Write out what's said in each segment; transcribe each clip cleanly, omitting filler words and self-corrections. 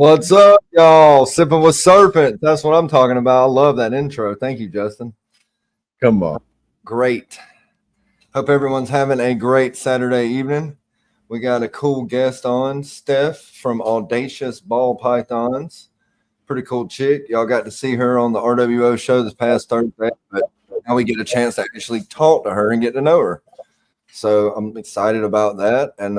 What's up, y'all? Sipping with Serpents. That's what I'm talking about. I love that intro. Thank you, Justin. Come on. Great. Hope everyone's having a great Saturday evening. We got a cool guest on, Steph from Audacious Ball Pythons. Pretty cool chick. Y'all got to see her on the RWO show this past Thursday, but now we get a chance to actually talk to her and get to know her. So I'm excited about that. And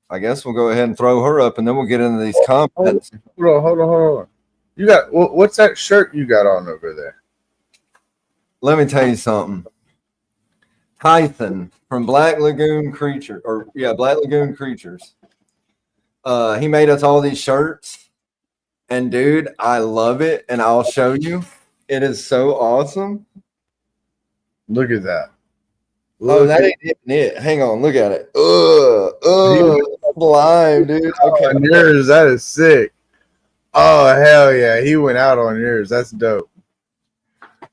I guess we'll go ahead and throw her up, and then we'll get into these comments. Hold on. You got what's that shirt you got on over there? Let me tell you something. Python from Black Lagoon Creatures. He made us all these shirts, and dude, I love it, and I'll show you. It is so awesome. Look at that. That ain't it. Hang on, look at it. Slime, dude. Okay, on yours, that is sick. Oh hell yeah, he went out on yours. That's dope.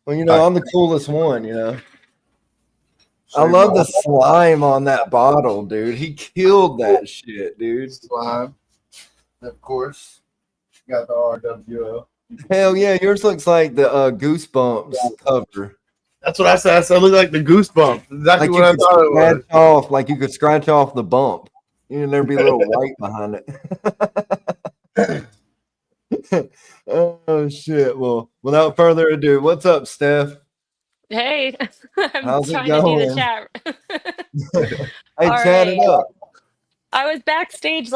Well, I'm the coolest one. I love the slime on that bottle, dude. He killed that shit, dude. Slime, of course. Got the RWO. Hell yeah, yours looks like the Goosebumps cover. That's what I said. I said it looked like the Goosebumps. Exactly what I thought it was. Like you could scratch off the bump. There'd be a little white behind it. Oh shit. Well, without further ado, what's up, Steph? Hey, I'm How's it trying going? to do the chat. Hey, chat it up. I was backstage,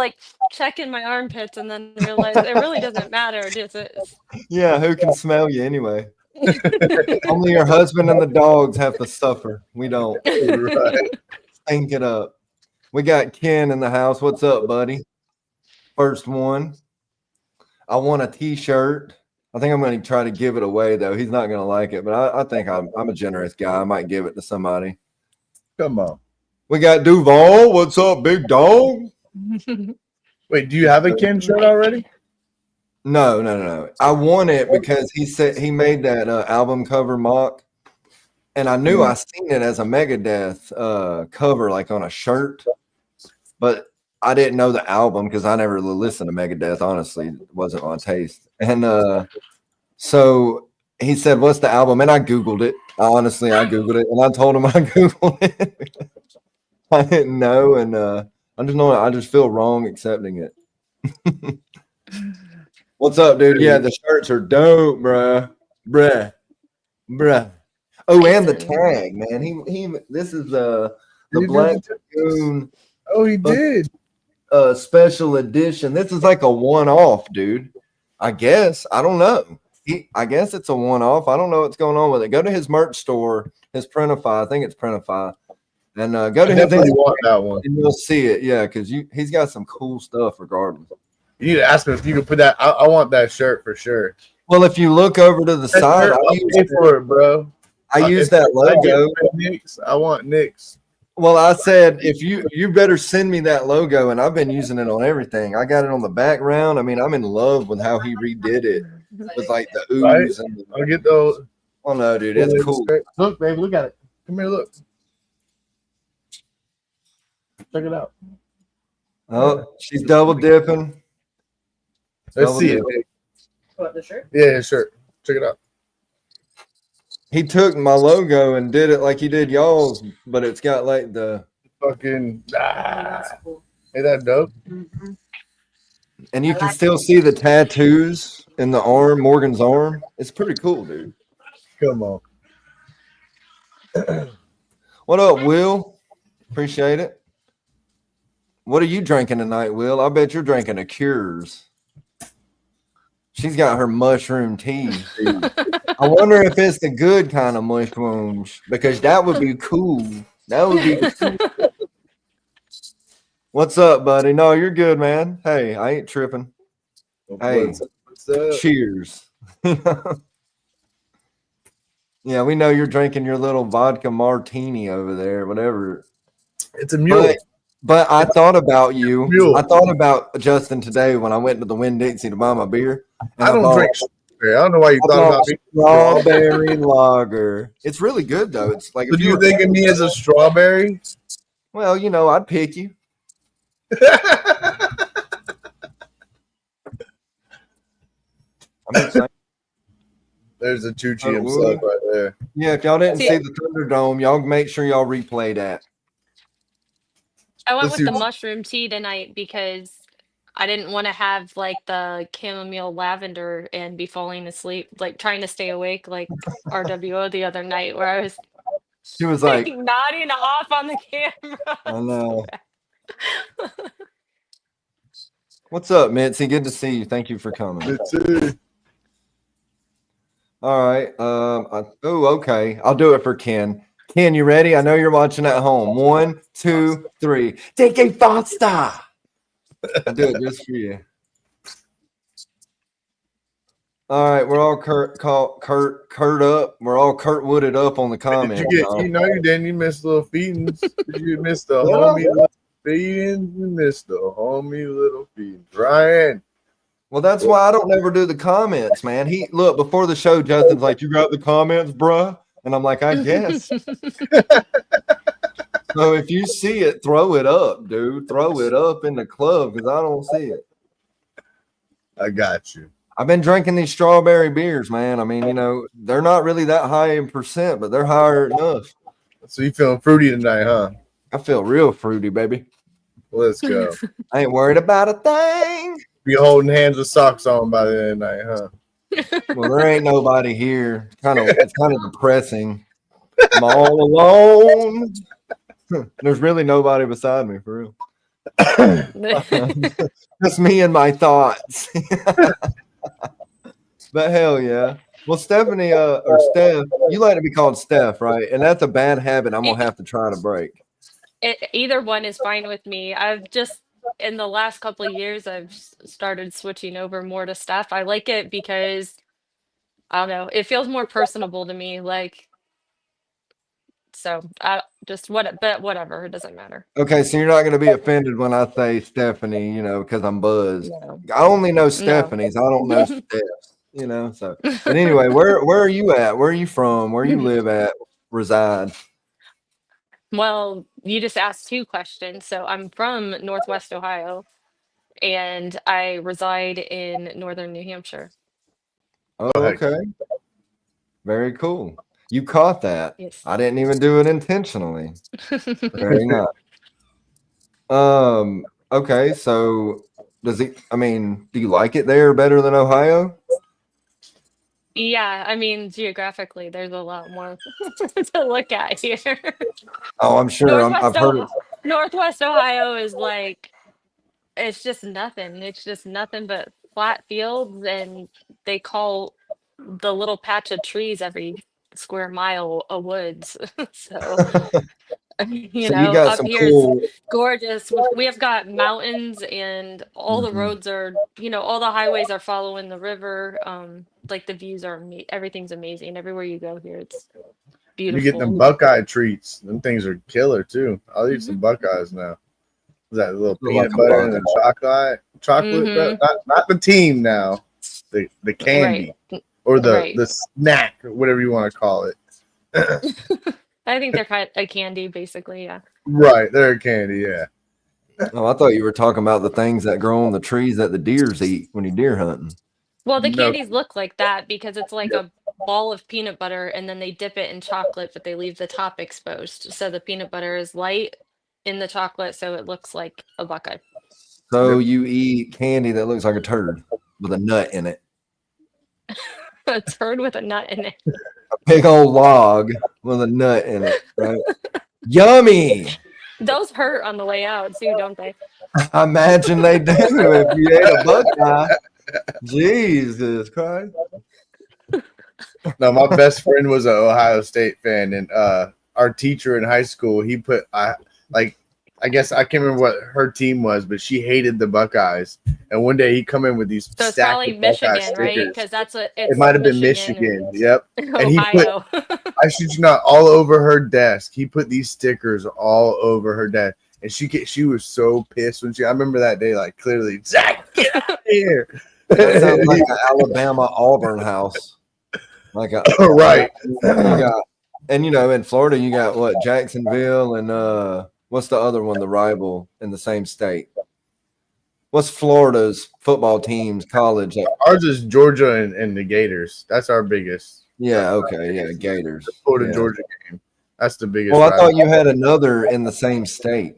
checking my armpits, and then realized it really doesn't matter, does it? Yeah, who can smell you anyway? Only your husband and the dogs have to suffer. We don't. Right. Stink it up. We got Ken in the house. What's up, buddy? First one. I want a t-shirt. I think I'm going to try to give it away, though. He's not going to like it, but I think I'm a generous guy. I might give it to somebody. Come on. We got Duval. What's up, big dog? Wait, do you have a Ken shirt already? No. I want it because he said he made that album cover mock, and I knew I seen it as a Megadeth cover, like on a shirt, but I didn't know the album because I never listened to Megadeth. Honestly, it wasn't my taste. And so he said, "What's the album?" And I Googled it. Honestly, I Googled it, and I told him I Googled it. I didn't know, and I just feel wrong accepting it. What's up, dude? Yeah, the shirts are dope, bruh. Oh, and the tag, man. He. This is the Black Lagoon. Oh, he did. Special edition. This is like a one-off, dude. I guess. I don't know. I guess it's a one-off. I don't know what's going on with it. Go to his merch store, his Printify. I think it's Printify. And go to his want that one. And you'll see it. Yeah, because he's got some cool stuff regardless. You need to ask him if you can put that. I want that shirt for sure. Well, if you look over to the side, bro. I use that logo. I want Nick's. Well, I said if you better send me that logo, and I've been using it on everything. I got it on the background. I mean, I'm in love with how he redid it with like the ooze. Right? I'll get those. Oh no, dude, it's cool. Look, baby, look at it. Come here, look. Check it out. Oh, she's double dipping. Let's see it. What, the shirt? Yeah, shirt. Check it out. He took my logo and did it like he did y'all's, but it's got like the fucking. That's cool. Ain't that dope? Mm-hmm. And you can still see the tattoos in the arm, Morgan's arm. It's pretty cool, dude. Come on. What up, Will? Appreciate it. What are you drinking tonight, Will? I bet you're drinking a Cures. She's got her mushroom tea. I wonder if it's the good kind of mushrooms, because that would be cool. That would be cool. What's up, buddy? No, you're good, man. Hey, I ain't tripping. Hey, what's up? Cheers. Yeah, we know you're drinking your little vodka martini over there, whatever. It's a mule. But I thought about you. Mule. I thought about Justin today when I went to the Winn-Dixie to buy my beer. I don't drink strawberry. I don't know why you thought about me. Strawberry lager. It's really good though. It's like. So do you think of me as a strawberry? Well, I'd pick you. I'm excited. There's a Chuchi Oh, himself right there. Yeah, if y'all didn't See, see the Thunderdome, y'all make sure y'all replay that. I went Let's with see. the mushroom tea tonight because I didn't want to have like the chamomile lavender and be falling asleep, like trying to stay awake like RWO the other night where I was She was like like, nodding off on the camera. I know. What's up, Mitzi? Good to see you. Thank you for coming. Let's see. All right. Okay. I'll do it for Ken. Ken, you ready? I know you're watching at home. 1, 2, 3. Take a Foster. I'll do it just for you. All right, we're all Kurt up. We're all Kurt Wooded up on the Did comments. you get? y'all. You know you didn't. You missed little feedings. Did you miss the Yeah. homie little feedings? You missed the homie little feedings. Ryan. Well, that's why I don't ever do the comments, man. Look before the show. Justin's like, "You got the comments, bruh," and I'm like, "I guess." So if you see it, throw it up, dude. Throw it up in the club because I don't see it. I got you. I've been drinking these strawberry beers, man. I mean, they're not really that high in percent, but they're higher enough. So you feeling fruity tonight, huh? I feel real fruity, baby. Let's go. I ain't worried about a thing. Be holding hands with socks on by the end of the night, huh? Well, there ain't nobody here. It's kind of depressing. I'm all alone. There's really nobody beside me, for real. Just me and my thoughts. But hell yeah. Well, Stephanie or Steph, you like to be called Steph, right? And that's a bad habit I'm gonna have to try to break. Either one is fine with me. I've just in the last couple of years I've started switching over more to stuff. I like it because I don't know, it feels more personable to me. Like so I just but whatever, it doesn't matter. Okay, so you're not gonna be offended when I say Stephanie, because I'm buzzed. No. I only know No. Stephanie's. I don't know Steph's, so but anyway, where are you at? Where are you from? Where you live at, reside? Well, you just asked two questions. So I'm from Northwest Ohio and I reside in northern New Hampshire. Oh, heck. okay. Very cool. You caught that. Yes. I didn't even do it intentionally. Very nice. Okay, so do you like it there better than Ohio? Yeah, I mean, geographically, there's a lot more to look at here. Oh, I'm sure. I've heard it. Northwest Ohio is like, it's just nothing. It's just nothing but flat fields, and they call the little patch of trees every square mile a woods. So, So you got up some here it's cool. gorgeous. We have got mountains, and all the roads are, all the highways are following the river. Like the views are, everything's amazing. Everywhere you go here, it's You get them beautiful. Buckeye treats. Them things are killer too. I'll eat some Buckeyes now. Is that little peanut butter and the chocolate, bro? Not the team now. The candy or the snack or whatever you want to call it. I think they're kind of a candy, basically. Yeah. Right, they're a candy. Yeah. Oh, I thought you were talking about the things that grow on the trees that the deers eat when you're deer hunting. Well, the No. candies look like that because it's like a ball of peanut butter and then they dip it in chocolate, but they leave the top exposed. So the peanut butter is light in the chocolate, so it looks like a Buckeye. So you eat candy that looks like a turd with a nut in it. A turd with a nut in it. A big old log with a nut in it, right? Yummy. Those hurt on the way out too, don't they? I imagine they do if you ate a Buckeye. Jesus Christ. No, my best friend was an Ohio State fan, and our teacher in high school, he put I guess I can't remember what her team was, but she hated the Buckeyes. And one day he come in with these So it's stack probably of Buckeye Michigan, right? stickers. Because that's what It might have been Michigan. Yep. And he Ohio. I shit you not, all over her desk. He put these stickers all over her desk, and she was so pissed when I remember that day, like clearly, Zach, get out of here. That sounds like an Alabama Auburn house. Like a right. In Florida you got what, Jacksonville and what's the other one, the rival in the same state? What's Florida's football teams, college? Ours is Georgia and the Gators. That's our biggest. Yeah, okay, yeah, Gators. The Florida Yeah. Georgia game. That's the biggest. Well, I thought you had another in the same state.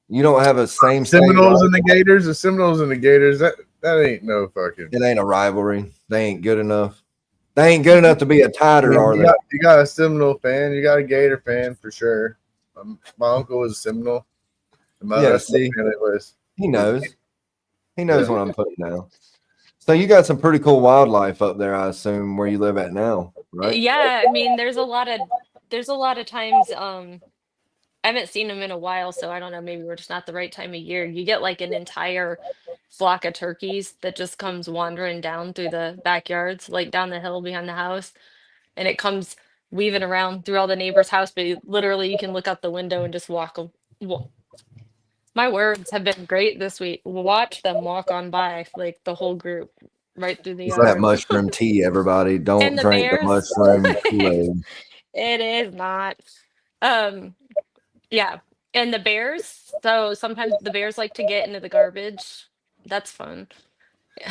You don't have a same Seminoles state, and the Gators. The Seminoles and the Gators. That ain't no fucking. It ain't a rivalry. They ain't good enough. They ain't good enough to be a tighter, are they? You got a Seminole fan. You got a Gator fan for sure. My uncle was a Seminole. Yeah, see, he knows. He knows what I'm putting down. So you got some pretty cool wildlife up there, I assume, where you live at now, right? Yeah, I mean, there's a lot of times. I haven't seen them in a while, so I don't know. Maybe we're just not the right time of year. You get like an entire flock of turkeys that just comes wandering down through the backyards, like down the hill behind the house, and it comes weaving around through all the neighbors' house. But literally, you can look out the window and just walk. My words have been great this week. Watch them walk on by, like the whole group, right through the It's that yard. mushroom tea, everybody. Don't And the drink the bears. mushroom Kool-Aid. It is not. Yeah. And the bears. So sometimes the bears like to get into the garbage. That's fun.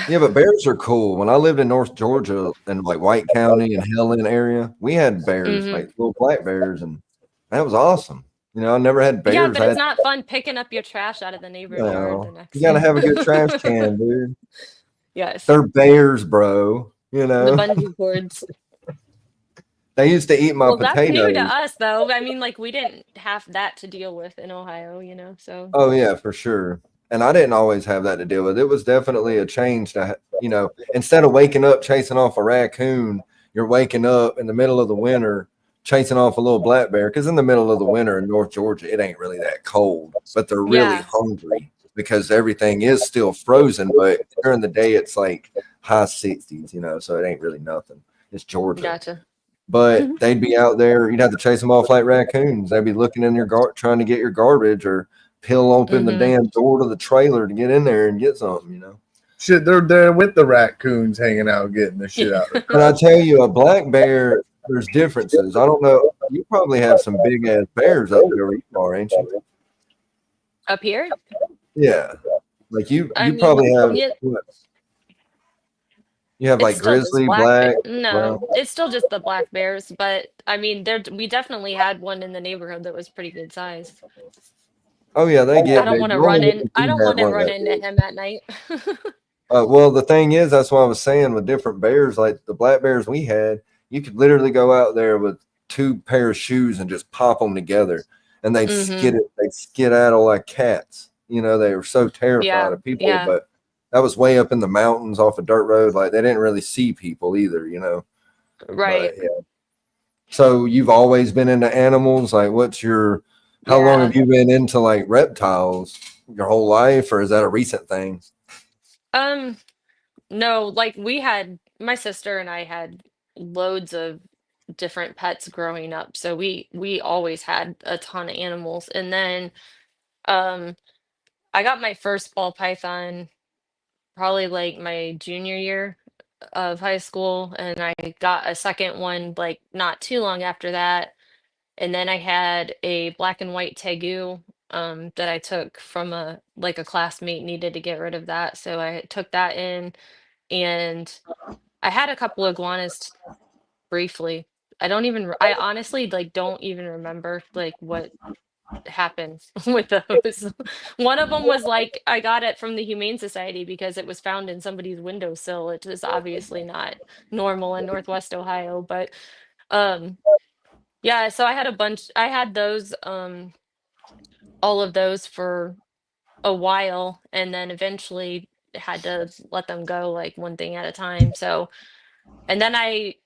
Yeah, but bears are cool. When I lived in North Georgia in like White County and Helen area, we had bears, like little black bears, and that was awesome. You know, I never had bears. Yeah, but it's not fun picking up your trash out of the neighbor's yard the next You gotta day. have a good trash can, dude. Yes. They're bears, bro. You know, The bungee cords. they used to eat my Well, that's new to potatoes. us, though. I mean, like, we didn't have that to deal with in Ohio, you know, so. Oh, yeah, for sure. And I didn't always have that to deal with. It was definitely a change to, you know, instead of waking up chasing off a raccoon, you're waking up in the middle of the winter chasing off a little black bear. Because in the middle of the winter in North Georgia, it ain't really that cold, but they're really hungry because everything is still frozen. But during the day, it's like high 60s, you know, so it ain't really nothing. It's Georgia. Gotcha. But they'd be out there. You'd have to chase them off like raccoons. They'd be looking in your trying to get your garbage or peel open the damn door to the trailer to get in there and get something, you know. Shit, they're there with the raccoons hanging out, getting the shit out. But I tell you, a black bear, there's differences. I don't know. You probably have some big ass bears up there where you are, ain't you? Up here? Yeah. Like you mean, probably have. yeah. You have like It's still just grizzly, black. No, brown. it's still just the black bears. But I mean, we definitely had one in the neighborhood that was pretty good size. Oh yeah, they get. I don't want to run in. I don't want to run into him at night. Well, the thing is, that's what I was saying with different bears. Like the black bears we had, you could literally go out there with 2 pair of shoes and just pop them together, and they'd skedaddle like cats. You know, they were so terrified of people. Yeah. But that was way up in the mountains off a dirt road. Like they didn't really see people either. You know. Right. But, yeah. So you've always been into animals. Like, how long have you been into like reptiles? Your whole life, or is that a recent thing? No, like my sister and I had loads of different pets growing up. So we always had a ton of animals. And then I got my first ball python probably like my junior year of high school, and I got a second one like not too long after that. And then I had a black and white tegu that I took from a classmate needed to get rid of that. So I took that in, and I had a couple of iguanas briefly. I honestly like don't even remember like what happened with those. One of them was like I got it from the Humane Society because it was found in somebody's windowsill. It is obviously not normal in Northwest Ohio, but yeah, so I had those all of those for a while, and then eventually had to let them go like one thing at a time. So, and then I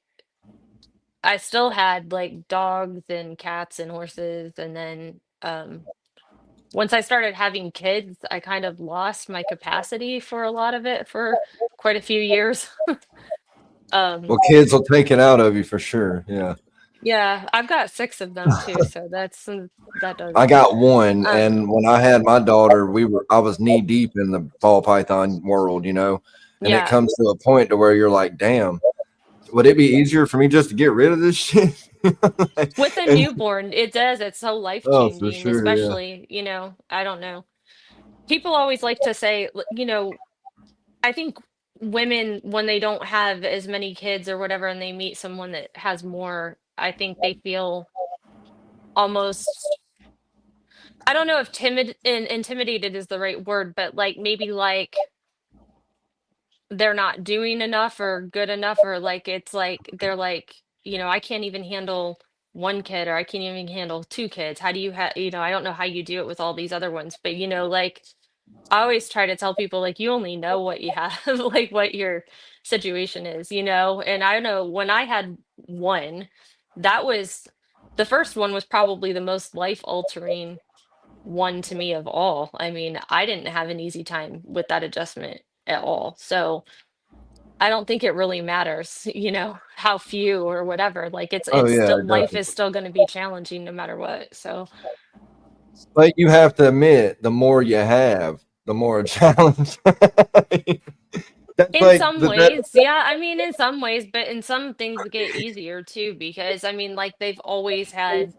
still had like dogs and cats and horses, and then once I started having kids, I kind of lost my capacity for a lot of it for quite a few years. Well, kids will take it out of you for sure. Yeah. Yeah, I've got 6 of them too, so that does. I got one, and when I had my daughter, I was knee deep in the ball python world, you know, and it comes to a point to where you're like, damn, would it be easier for me just to get rid of this shit? With a newborn, it does. It's so life changing, for sure, especially, you know, I don't know. people always like to say, I think women, when they don't have as many kids or whatever, and they meet someone that has more, I think they feel almost, I don't know if timid and intimidated is the right word, but like maybe like they're not doing enough or good enough, or like it's like they're like, I can't even handle one kid, or I can't even handle two kids. How do you have, I don't know how you do it with all these other ones, but like I always try to tell people, like, you only know what you have, like what your situation is, and I know when I had one, that was the first one was probably the most life altering one to me of all. I mean, I didn't have an easy time with that adjustment at all. So I don't think it really matters, how few or whatever. Like Oh it's yeah, still, life is definitely. still going to be challenging no matter what. So But you have to admit, the more you have, the more a challenge. That's in like some the that. ways, yeah, I mean, in some ways, but in some things get easier too, because I mean, like they've always had,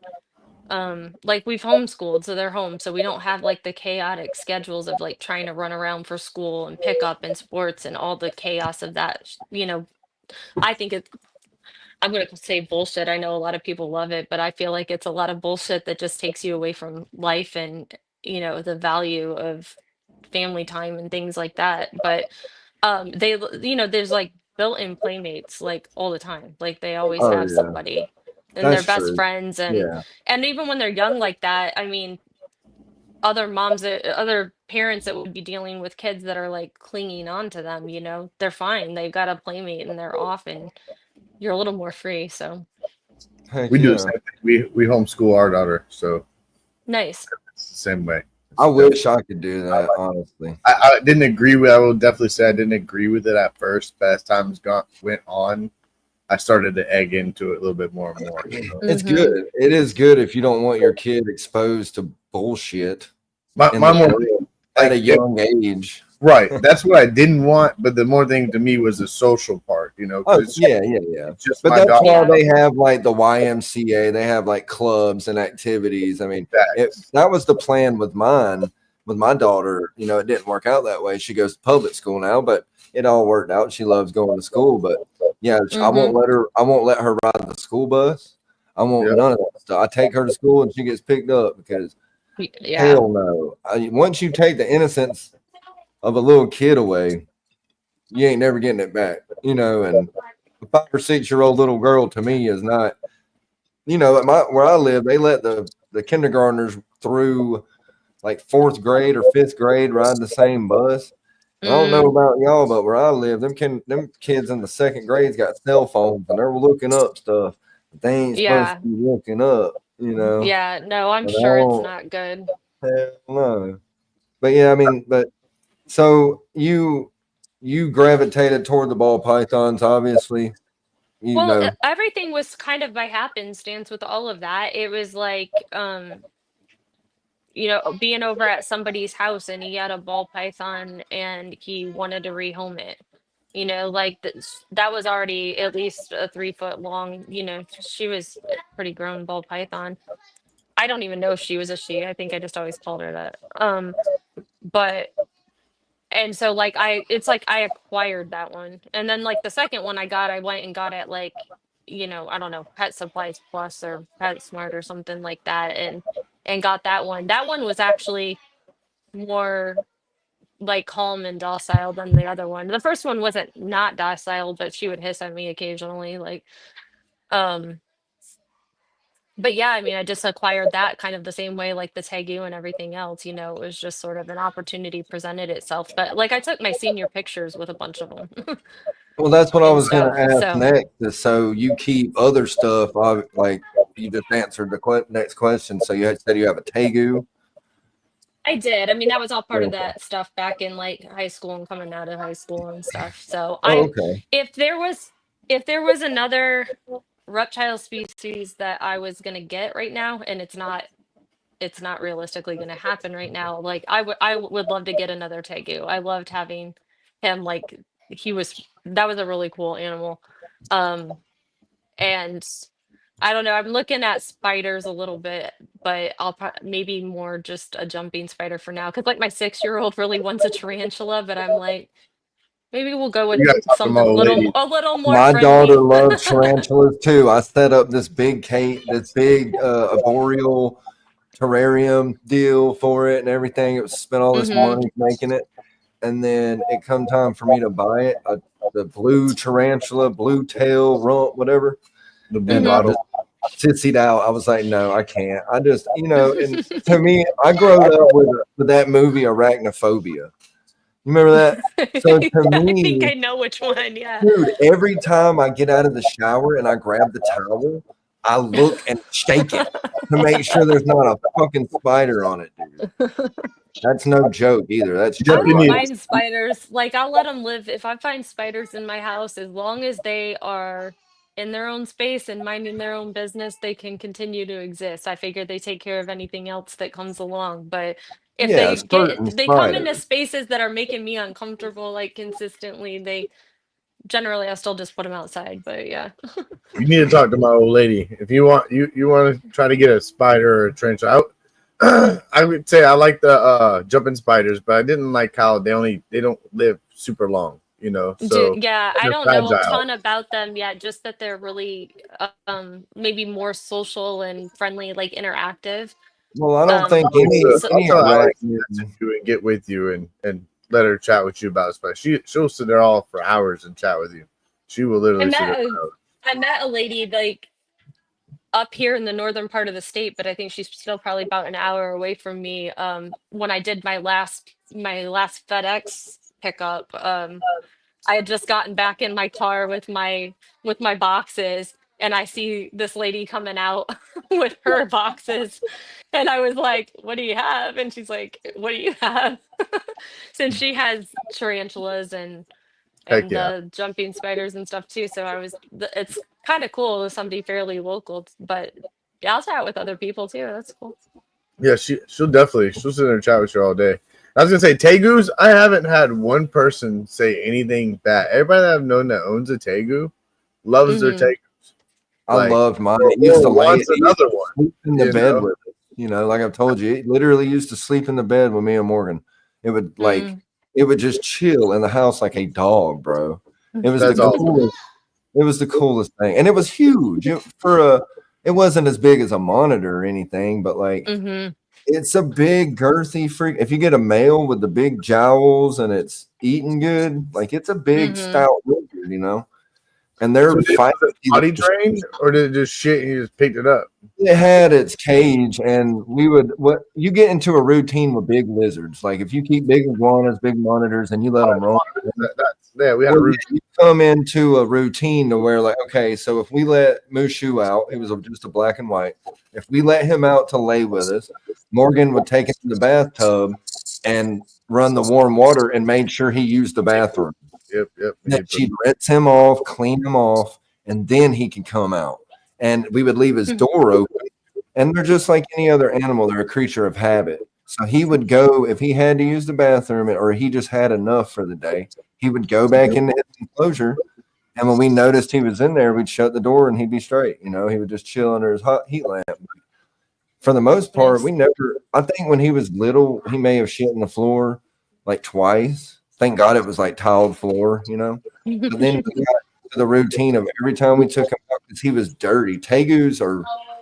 like we've homeschooled, so they're home, so we don't have like the chaotic schedules of like trying to run around for school and pick up and sports and all the chaos of that. I think it's, I'm going to say bullshit. I know a lot of people love it, but I feel like it's a lot of bullshit that just takes you away from life and, the value of family time and things like that. But there's like built-in playmates like all the time. Like they always Oh have yeah, somebody and they're that's best true. friends, Yeah. and even when they're young like that, I mean, other moms other parents that would be dealing with kids that are like clinging on to them, they're fine. They've got a playmate and they're off, and you're a little more free. So Heck We do the yeah. same thing. We homeschool our daughter, so nice. it's the same way. I It's wish I could do that, honestly. I didn't agree with. I will definitely say I didn't agree with it at first, but as times went on, I started to egg into it a little bit more and more. So It's Mm-hmm. good. It is good if you don't want your kid exposed to bullshit in my the Yeah. more world at a like young age. right. That's what I didn't want, but the more thing to me was the social part, because Oh yeah, yeah, yeah. it's just But my that's daughter. why Yeah. they have like the YMCA. They have like clubs and activities. I mean, Facts. that was the plan with mine, with my daughter. It didn't work out that way. She goes to public school now, but it all worked out. She loves going to school. But yeah, I Mm-hmm. won't let her. I won't let her ride the school bus. I won't Yeah. none of that stuff. I take her to school and she gets picked up because Yeah. hell no. Once you take the innocence of a little kid away, you ain't never getting it back. And a 5 or 6 year old little girl to me is not. At where I live, they let the kindergartners through like fourth grade or fifth grade ride the same bus. And I don't know Mm, about y'all, but where I live, them kids in the second grades got cell phones and they're looking up stuff that they ain't supposed yeah. to be looking up. Yeah. No, I'm And I sure it's don't. not good. Hell no. But yeah, I mean, but so you gravitated toward the ball pythons, obviously. You Well, know. everything was kind of by happenstance with all of that. It was like, being over at somebody's house and he had a ball python and he wanted to rehome it. Like that was already at least a 3 foot long, she was a pretty grown ball python. I don't even know if she was a she. I think I just always called her that. But and so like it's like I acquired that one. And then like the second one I went and got at like, I don't know, Pet Supplies Plus or Pet Smart or something like that, and got that one. That one was actually more like calm and docile than the other one. The first one wasn't not docile, but she would hiss at me occasionally. Like, um, but yeah, I mean, I just acquired that kind of the same way, like the Tegu and everything else. It was just sort of an opportunity presented itself. But like, I took my senior pictures with a bunch of them Well, that's what I and was going to stuff. ask So next. Is so you keep other stuff, like you just answered the next question. So you had said you have a Tegu. I did. I mean, that was all part of Okay. that stuff back in like high school and coming out of high school and stuff. So Oh, I, okay. if there was, if there was another reptile species that I was gonna get right now, and it's not realistically going to happen right now. Like I would love to get another tegu. I loved having him. Like that was a really cool animal. Um and I don't know. I'm looking at spiders a little bit, but maybe more just a jumping spider for now. Because like my 6-year-old really wants a tarantula, but I'm like, maybe we'll go with You gotta talk to my something old lady. a little more My daughter friendly. loves tarantulas too. I set up this big arboreal terrarium deal for it and everything. It was spent all this Hmm. money making it, and then it come time for me to buy it. The blue tarantula, blue tail, rump, whatever, The blue and I bottle. just sissied out. I was like, no, I can't. I just, and to me, I grew up with that movie Arachnophobia. You remember that? So to I think me, I know which one. Yeah. dude, every time I get out of the shower and I grab the towel, I look and shake it to make sure there's not a fucking spider on it, dude. That's no joke either. That's I true. don't Japanese. mind spiders. Like I'll let them live. If I find spiders in my house, as long as they are in their own space and minding their own business, they can continue to exist. I figure they take care of anything else that comes along. But if Yeah, certain they come into spiders. spaces that are making me uncomfortable, like consistently, they generally I still just put them outside. But yeah. You need to talk to my old lady if you want. You want to try to get a spider or a tarantula. I would say I like the jumping spiders, but I didn't like how they don't live super long. So Yeah, I they're don't know a fragile. ton about them yet, just that they're really maybe more social and friendly, like interactive. Well, I don't think So I'll any tell Alex to message arachnid. you and get with you and let her chat with you about spider. She'll sit there all for hours and chat with you. She will I literally sit met there. a I met a lady like up here in the northern part of the state, but I think she's still probably about an hour away from me. When I did my last FedEx pickup, I had just gotten back in my car with my boxes, and I see this lady coming out with her boxes, and I was like, "What do you have?" And she's like, "What do you have?" Since she has tarantulas and Heck and yeah. the jumping spiders and stuff too. So it's kind of cool with somebody fairly local, but yeah, I'll chat with other people too. That's cool. Yeah, she'll sit there and chat with you all day. I was gonna say tegus. I haven't had one person say anything bad. Everybody that I've known that owns a tegu loves their Hmm. tegus. I Like loved mine. or, It used to or lay. It wants used another to one. sleep in the You bed know, with us. Like I've told you, it literally used to sleep in the bed with me and Morgan. It would Mm. it would just chill in the house like a dog, bro. It was the that's awesome. coolest. It was the coolest thing, and it was huge. It wasn't as big as a monitor or anything, but like Hmm. it's a big girthy freak. If you get a male with the big jowls and it's eating good, like it's a big Hmm. stout lizard. And they're So fighting. was it potty trained or did it just shit and you just picked it up? It had its cage, and what you get into a routine with big lizards. Like if you keep big iguanas, big monitors, and you let them roam, We had a well, routine. you come into a routine to where, like, okay, so if we let Mushu out, it was just a black and white. If we let him out to lay with us, Morgan would take him to the bathtub and run the warm water and made sure he used the bathroom. Yep. Then she'd rinse him off, clean him off, and then he could come out. And we would leave his door open. And they're just like any other animal, they're a creature of habit. So he would go if he had to use the bathroom or he just had enough for the day, he would go back into his enclosure. And when we noticed he was in there, we'd shut the door and he'd be straight. He would just chill under his hot heat lamp. For the most part, Nice. I think when he was little, he may have shit on the floor like twice. Thank God it was like tiled floor. But then we got to the routine of every time we took him out because he was dirty. Tegus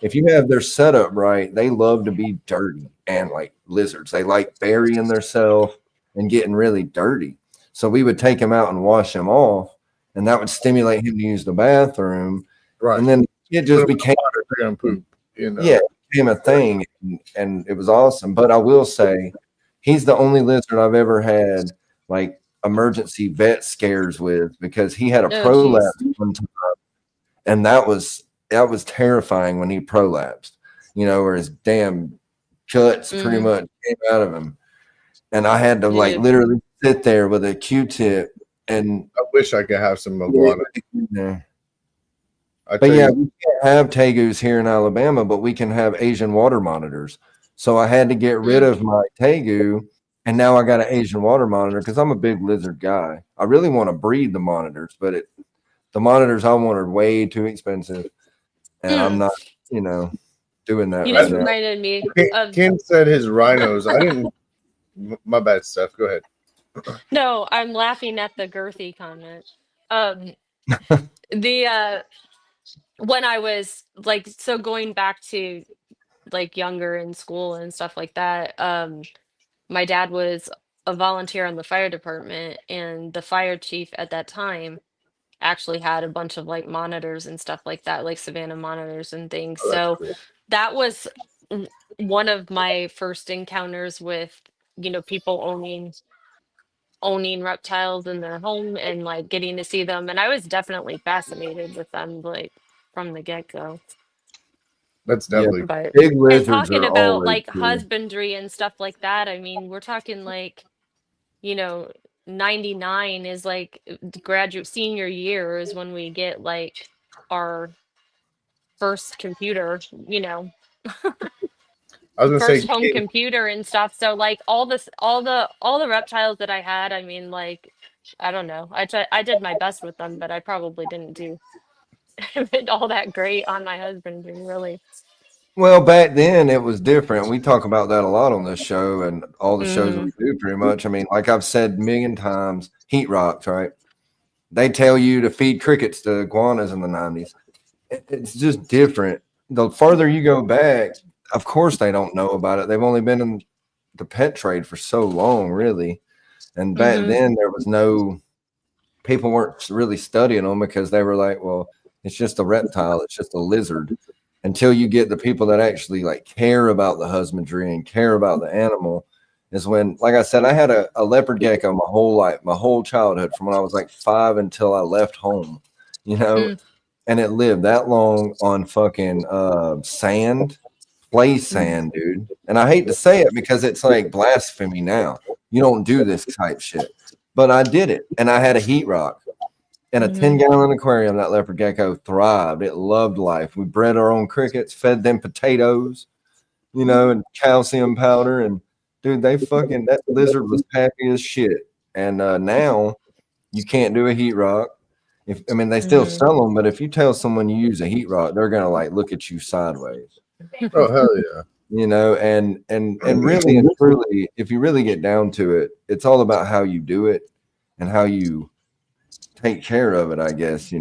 if you have their setup right, they love to be dirty and like lizards. They like burying themselves and getting really dirty. So we would take him out and wash him off, and that would stimulate him to use the bathroom. Right. And then it Put just 'em in the became water, they're gonna poop. yeah, it became a thing, and it was awesome. But I will say, he's the only lizard I've ever had like emergency vet scares with because he had a Oh, jeez. prolapse one time, and that was terrifying when he prolapsed. Where his damn guts pretty Mm. much came out of him, and I had to like Yeah. literally sit there with a Q-tip and I wish I could have some get iguana. it in there. I But tell yeah, you, we can't have tegus here in Alabama, but we can have Asian water monitors. So I had to get rid Mm. of my tegu, and now I got an Asian water monitor because I'm a big lizard guy. I really want to breed the monitors, but the monitors I want are way too expensive. and I'm not, doing that You right just now. reminded me of Ken said his rhinos. I didn't. My bad, Steph. Go ahead. no, I'm laughing at the girthy comment. Um the when I was like so going back to like younger in school and stuff like that, my dad was a volunteer on the fire department and the fire chief at that time actually had a bunch of like monitors and stuff like that, like Savannah monitors and things. Oh, that's So cool. that was one of my first encounters with, people owning reptiles in their home and like getting to see them. And I was definitely fascinated with them like from the get-go. That's Yeah, definitely. But big and lizards talking are about always like cool. husbandry and stuff like that, I mean, we're talking like, you know, 99 is like graduate senior year is when we get like our first computer, I was gonna say, first home Ken, computer and stuff. So like all the reptiles that I had, I mean, like, I don't know. I did my best with them, but I probably didn't do all that great on my husbandry, really. Well, back then it was different. We talk about that a lot on this show and all the shows that Mm-hmm. we do pretty much. I mean, like I've said a million times, heat rocks, right? They tell you to feed crickets to iguanas in the 90s. It's just different. The farther you go back, of course they don't know about it. They've only been in the pet trade for so long, really. And back Mm-hmm. then there was no people weren't really studying them because they were like, well, it's just a reptile, it's just a lizard. Until you get the people that actually like care about the husbandry and care about the animal, is when, like I said, I had a leopard gecko my whole life, my whole childhood, from when I was like 5 until I left home, Mm. and it lived that long on fucking sand, play sand, dude. And I hate to say it because it's like blasphemy now. You don't do this type shit. But I did it, and I had a heat rock in a Mm-hmm. 10-gallon aquarium. That leopard gecko thrived. It loved life. We bred our own crickets, fed them potatoes, and calcium powder. And dude, that lizard was happy as shit. And now you can't do a heat rock. They still Mm-hmm. sell them, but if you tell someone you use a heat rock, they're gonna like look at you sideways. oh hell yeah. And really and truly, if you really get down to it, it's all about how you do it and how you take care of it, I guess.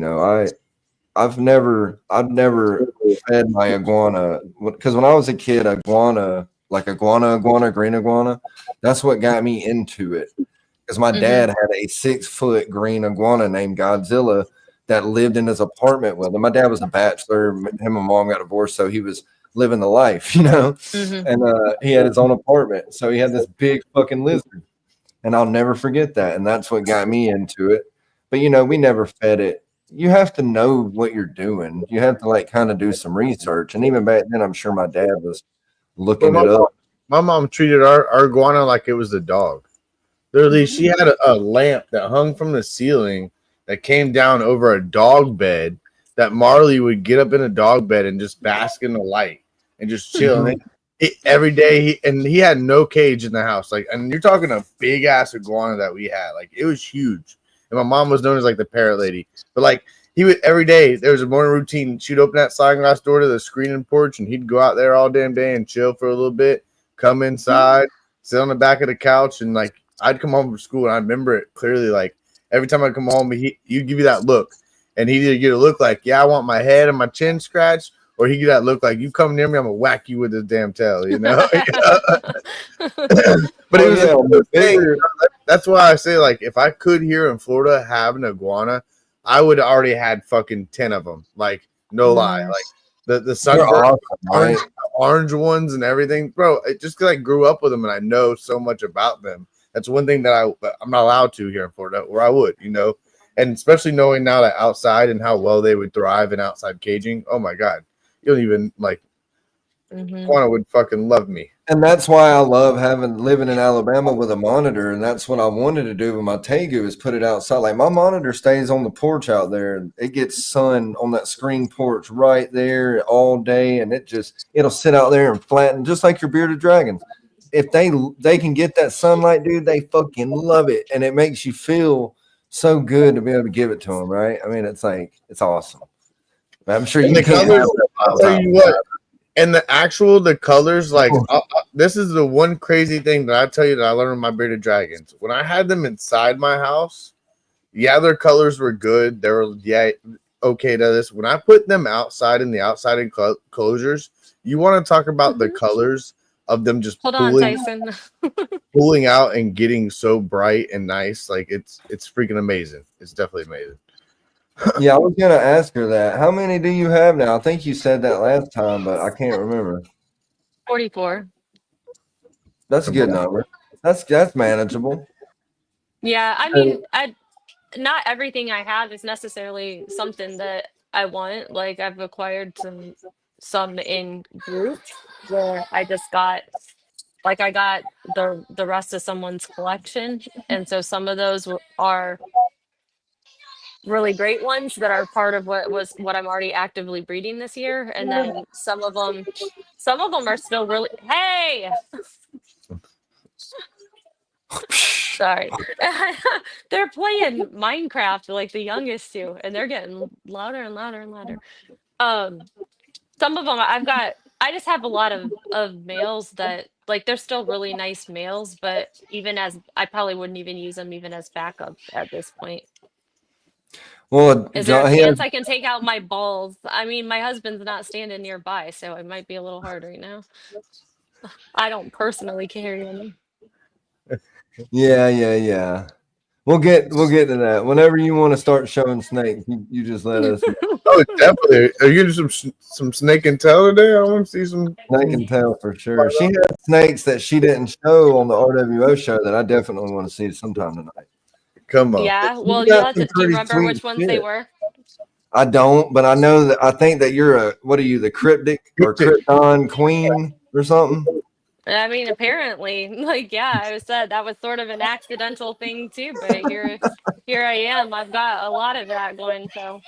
I've never fed my iguana, because when I was a kid, iguana, green iguana, that's what got me into it. Because my dad had a 6-foot green iguana named Godzilla that lived in his apartment with him. My dad was a bachelor. Him and mom got divorced, so he was living the life, Mm-hmm. And he had his own apartment, so he had this big fucking lizard, and I'll never forget that. And that's what got me into it. But we never fed it. You have to know what you're doing. You have to like kind of do some research. And even back then, I'm sure my dad was But looking it up. my mom treated our iguana like it was a dog. Literally, she had a lamp that hung from the ceiling that came down over a dog bed that Marley would get up in a dog bed and just bask in the light and just chill. And every day, he had no cage in the house. Like, and you're talking a big ass iguana that we had. Like, it was huge. And my mom was known as like the parrot lady. But like, he would every day there was a morning routine. She'd open that sliding glass door to the screening porch, and he'd go out there all damn day and chill for a little bit. Come inside, sit on the back of the couch, and like I'd come home from school, and I remember it clearly. Like every time I come home, he'd give you that look, and he'd either get a look like, "Yeah, I want my head and my chin scratched," or he get that look like, "You come near me, I'm gonna whack you with this damn tail," But it was a good thing. That's why I say, like, if I could here in Florida have an iguana, I would have already had fucking 10 of them. Like, no lie. Like the sunburn, Right? orange ones and everything, bro. It just because I grew up with them and I know so much about them. That's one thing that I'm not allowed to here in Florida, or I would, and especially knowing now that outside and how well they would thrive in outside caging. Oh my god, you don't even like. Iguana would fucking love me. And that's why I love living in Alabama with a monitor. And that's what I wanted to do with my Tegu, is put it outside. Like, my monitor stays on the porch out there, and it gets sun on that screen porch right there all day. And it'll sit out there and flatten just like your bearded dragons. If they can get that sunlight, dude, they fucking love it. And it makes you feel so good to be able to give it to them. Right. I mean, it's awesome. I'm sure And you the can't colors, have that I'll miles tell out. you what. And the colors, like this is the one crazy thing that I tell you that I learned with my bearded dragons. When I had them inside my house, yeah, their colors were good. They were okay to this. When I put them outside in the outside enclosures, you want to talk about the colors of them just Hold on, Tyson. pulling out and getting so bright and nice. Like it's freaking amazing. It's definitely amazing. Yeah, I was gonna ask her that. How many do you have now? I think you said that last time, but I can't remember. 44. That's a good number. That's manageable. Yeah, I mean, not everything I have is necessarily something that I want. Like I've acquired some in groups where I just got like I got the rest of someone's collection, and so some of those are really great ones that are part of what I'm already actively breeding this year, and then some of them are still really hey. Sorry. They're playing Minecraft like the youngest two, and they're getting louder and louder and louder. Um, some of them I just have a lot of males that like they're still really nice males, but even as I probably wouldn't even use them even as backup at this point. Well, Is there a he has, chance I can take out my balls? I mean, my husband's not standing nearby, so it might be a little hard right now. I don't personally carry them. yeah. We'll get to that. Whenever you want to start showing snakes, you just let us know. Oh, definitely. Are you getting some snake and tail today? I want to see some. I can tell for sure. She has snakes that she didn't show on the RWO show that I definitely want to see sometime tonight. Come on. Yeah, well, She's got some do you pretty remember sweet which ones they shit. were? I don't, but I know that I think that you're what are you, the cryptic or krypton queen or something? I mean, apparently, like, yeah, I said that was sort of an accidental thing too, but here I am. I've got a lot of that going. So,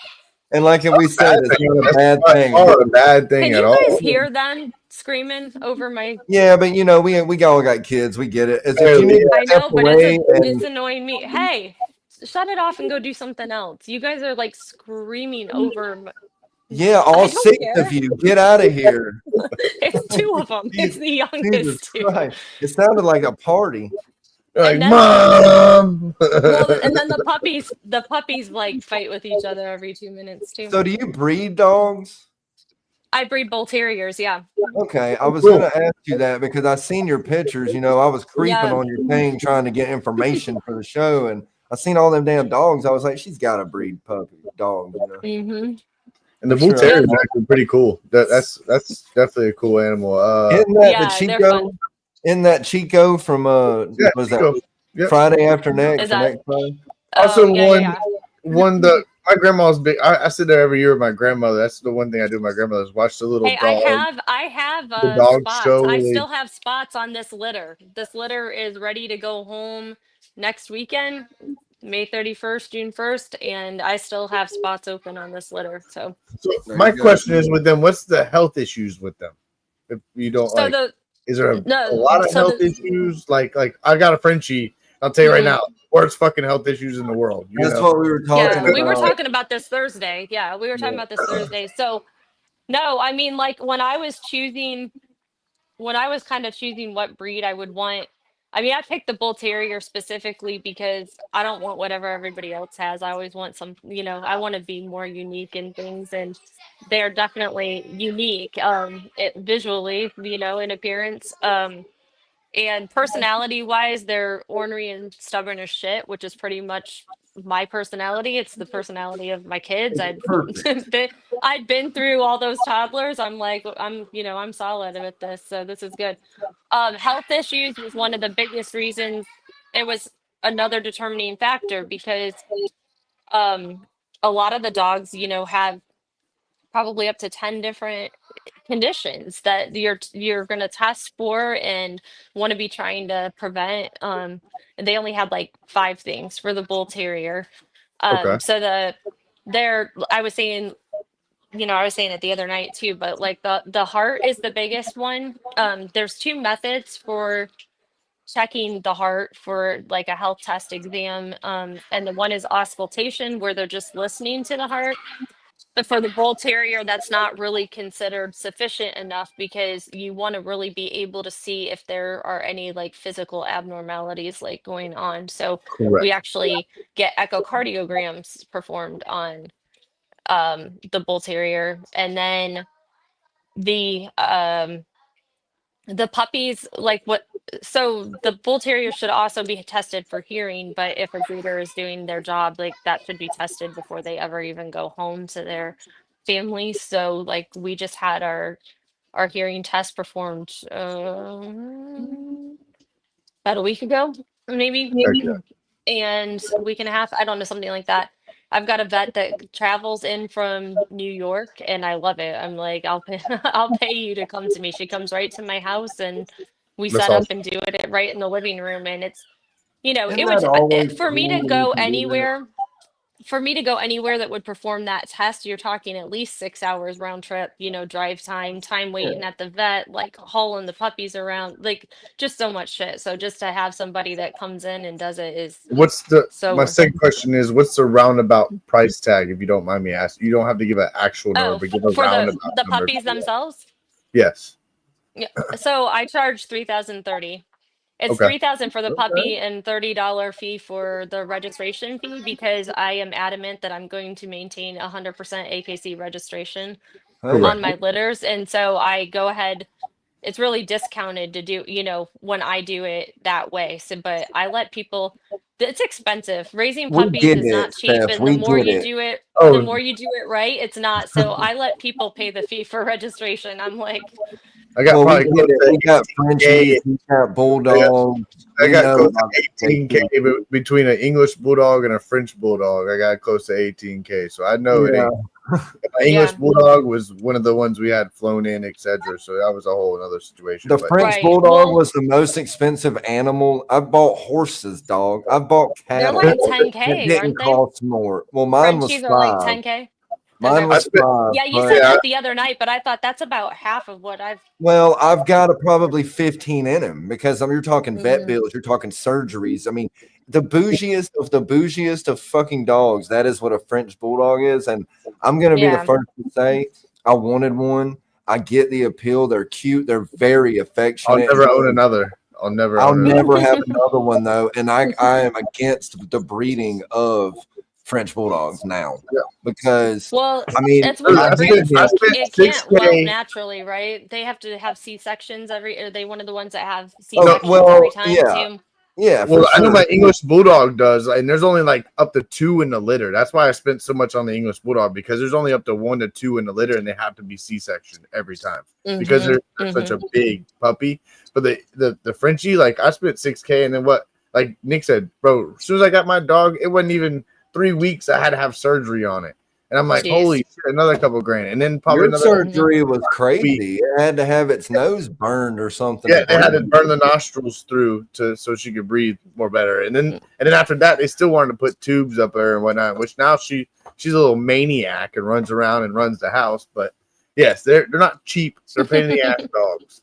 And like we said, it's not a bad That's thing. not a bad thing can at you all. guys hear them screaming over my? Yeah, but we all got kids. We get it. As if Hey, you need to I step know, but away it's and annoying me. Hey, shut it off and go do something else. You guys are like screaming over. yeah, all I don't six of care. you, get out of here. It's two of them. It's Jesus, the Jesus youngest two. Christ. It sounded like a party. like, And then Mom. well, and then the puppies like fight with each other every 2 minutes too. So do you breed dogs? I breed bull terriers, yeah. Okay, I was Cool. gonna ask you that because I seen your pictures. I was creeping Yeah. on your thing trying to get information for the show, and I seen all them damn dogs. I was like, she's got to breed dogs. Mm-hmm. And the For bull sure. terrier is actually pretty cool. That's definitely a cool animal. Isn't that the Yeah, they're Chico? fun. Isn't that Chico from Yeah, was Chico. that Yep. Friday after next Is or that? next Friday? Oh, Also, yeah. one that my grandma's big. I sit there every year with my grandmother. That's the one thing I do with my grandmother is watch the little Hey, I dog. have The dog spots. show. I Where they, still have spots on this litter. This litter is ready to go home next weekend, May 31st, June 1st, and I still have spots open on this litter. So so There my you go. question is with them, what's the health issues with them? If you don't so like, the is there a no lot of so health the issues? Like I got a Frenchie. I'll tell you right now, worst fucking health issues in the world. You That's know, what we were talking yeah, we were about. talking about this Thursday. Yeah, we were talking about this Thursday. So no, I mean like when I was kind of choosing what breed I would want, I mean, I picked the bull terrier specifically because I don't want whatever everybody else has. I always want I want to be more unique in things, and they're definitely unique, visually, in appearance. And personality wise, they're ornery and stubborn as shit, which is pretty much my personality. It's the personality of my kids. Perfect. I'd been through all those toddlers. I'm like, I'm solid at this, so this is good. Health issues was one of the biggest reasons. It was another determining factor because um, a lot of the dogs, have probably up to 10 different conditions that you're going to test for and want to be trying to prevent. And they only had like 5 things for the bull terrier. okay, So I was saying it the other night too, but like the heart is the biggest one. There's 2 methods for checking the heart for like a health test exam. And the one is auscultation, where they're just listening to the heart. But for the bull terrier, that's not really considered sufficient enough because you want to really be able to see if there are any like physical abnormalities like going on. So we Correct. actually get echocardiograms performed on the bull terrier, and then the puppies like what so the bull terrier should also be tested for hearing, but if a breeder is doing their job, like that should be tested before they ever even go home to their families. So like we just had our hearing test performed about a week ago, maybe. Okay. And a week and a half, I don't know, something like that. I've got a vet that travels in from New York and I love it. I'm like, I'll pay I'll pay you to come to me. She comes right to my house and we That's set up awesome. and do it right in the living room, and it's Isn't it would that always for me to cool when you go can do that? that would perform that test, you're talking at least 6 hours round trip, drive time Yeah. waiting at the vet, like hauling the puppies around, like just so much shit. So just to have somebody that comes in and does it is so My worth it. second question is what's the roundabout price tag, if you don't mind me asking? You don't have to give an actual number, Oh, but give a for the roundabout number. puppies themselves? Yes. Yeah. So I charge 3,030. It's Okay. 3,000 for the Okay. puppy and $30 fee for the registration fee because I am adamant that I'm going to maintain 100% AKC registration Hey, on Correct. my litters. And so I go ahead, it's really discounted to do, when I do it that way. So, but I let people, it's expensive. Raising we puppies get is not it, cheap. Steph. And the We more get you it. do it, the Oh, more you do it right, it's not. So I let people pay the fee for registration. I'm like, I got Well, we probably get close it. to We got 18K. Frenchies. We got Bulldogs. I We got know close about to the 18K between an English bulldog and a French bulldog. I got close to 18K, so I know it Yeah. ain't. My English yeah, bulldog was one of the ones we had flown in, etc. So that was a whole other situation. The But French right. Bulldog Well, was the most expensive animal. I've bought horses, dog. I've bought they're cattle like that 10K, didn't aren't they? cost more. Well, mine was Frenchies are like 5. 10K. Mine Okay. I was spent 5, Yeah, you but said yeah, that the other night, but I thought that's about half of what I've. well, I've got probably 15 in him because you're talking vet Mhm. bills, you're talking surgeries. I mean, the bougiest of fucking dogs. That is what a French Bulldog is, and I'm gonna be the Yeah. first to say I wanted one. I get the appeal. They're cute. They're very I'll affectionate. never own another. I'll never I'll own another. never have another one though, and I am against the breeding of French Bulldogs now Yeah. because Well, I mean it's with I the get breeds, I it. spent it six can't whelp k. naturally, right? They have to have C-sections are they one of the ones that have Oh No, C-sections every well, time yeah, too? yeah, for well, I know sure. my English bulldog does, and there's only like up to 2 in the litter. That's why I spent so much on the English bulldog, because there's only up to 1 to 2 in the litter, and they have to be C-section every time because Mm-hmm. they're such a Mm-hmm. big puppy. But the Frenchie, like I spent 6K, and then what? Like Nick said, bro, as soon as I got my dog, it wasn't even 3 weeks. I had to have surgery on it, and I'm like, holy Jeez. shit, another couple grand, and then probably Your another Mm-hmm. surgery was week. crazy. It had to have its nose burned or something to Yeah, they had to breathe. burn the nostrils through so she could breathe more better. And then after that, they still wanted to put tubes up her and whatnot. Which now she's a little maniac and runs around and runs the house. But yes, they're not cheap. They're pain in the ass dogs.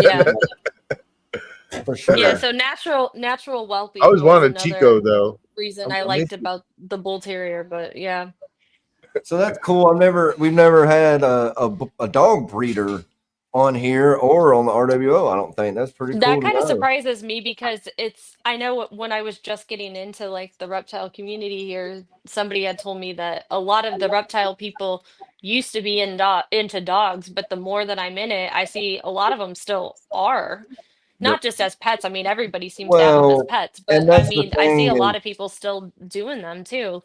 Yeah. For sure. Yeah. So natural I whelping always was wanted a Chico another though. reason I liked about the bull terrier, but yeah. So that's cool. We've never had a dog breeder on here or on the RWO. I don't think that's pretty That cool to kind of know. surprises me because I know when I was just getting into like the reptile community here, somebody had told me that a lot of the reptile people used to be into dogs, but the more that I'm in it, I see a lot of them still are. Yep. Not just as pets. I mean, everybody seems to have them as Well, pets, but and I that's the mean, I see a thing is lot of people still doing them too.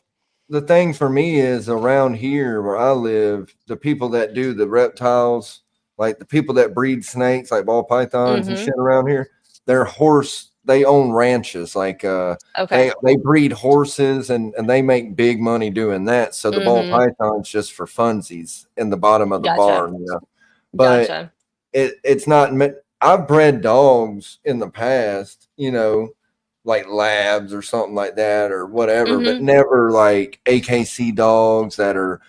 the thing for me is around here where I live, the people that do the reptiles, like the people that breed snakes, like ball pythons and Mm-hmm. shit around here, they own ranches. Like Okay. they breed horses and they make big money doing that. So the ball Mm-hmm. python's just for funsies in the bottom of the Gotcha. barn, you know. But Gotcha. it's not meant. I've bred dogs in the past, you know, like labs or something like that or whatever, but Mm-hmm. never like AKC dogs that are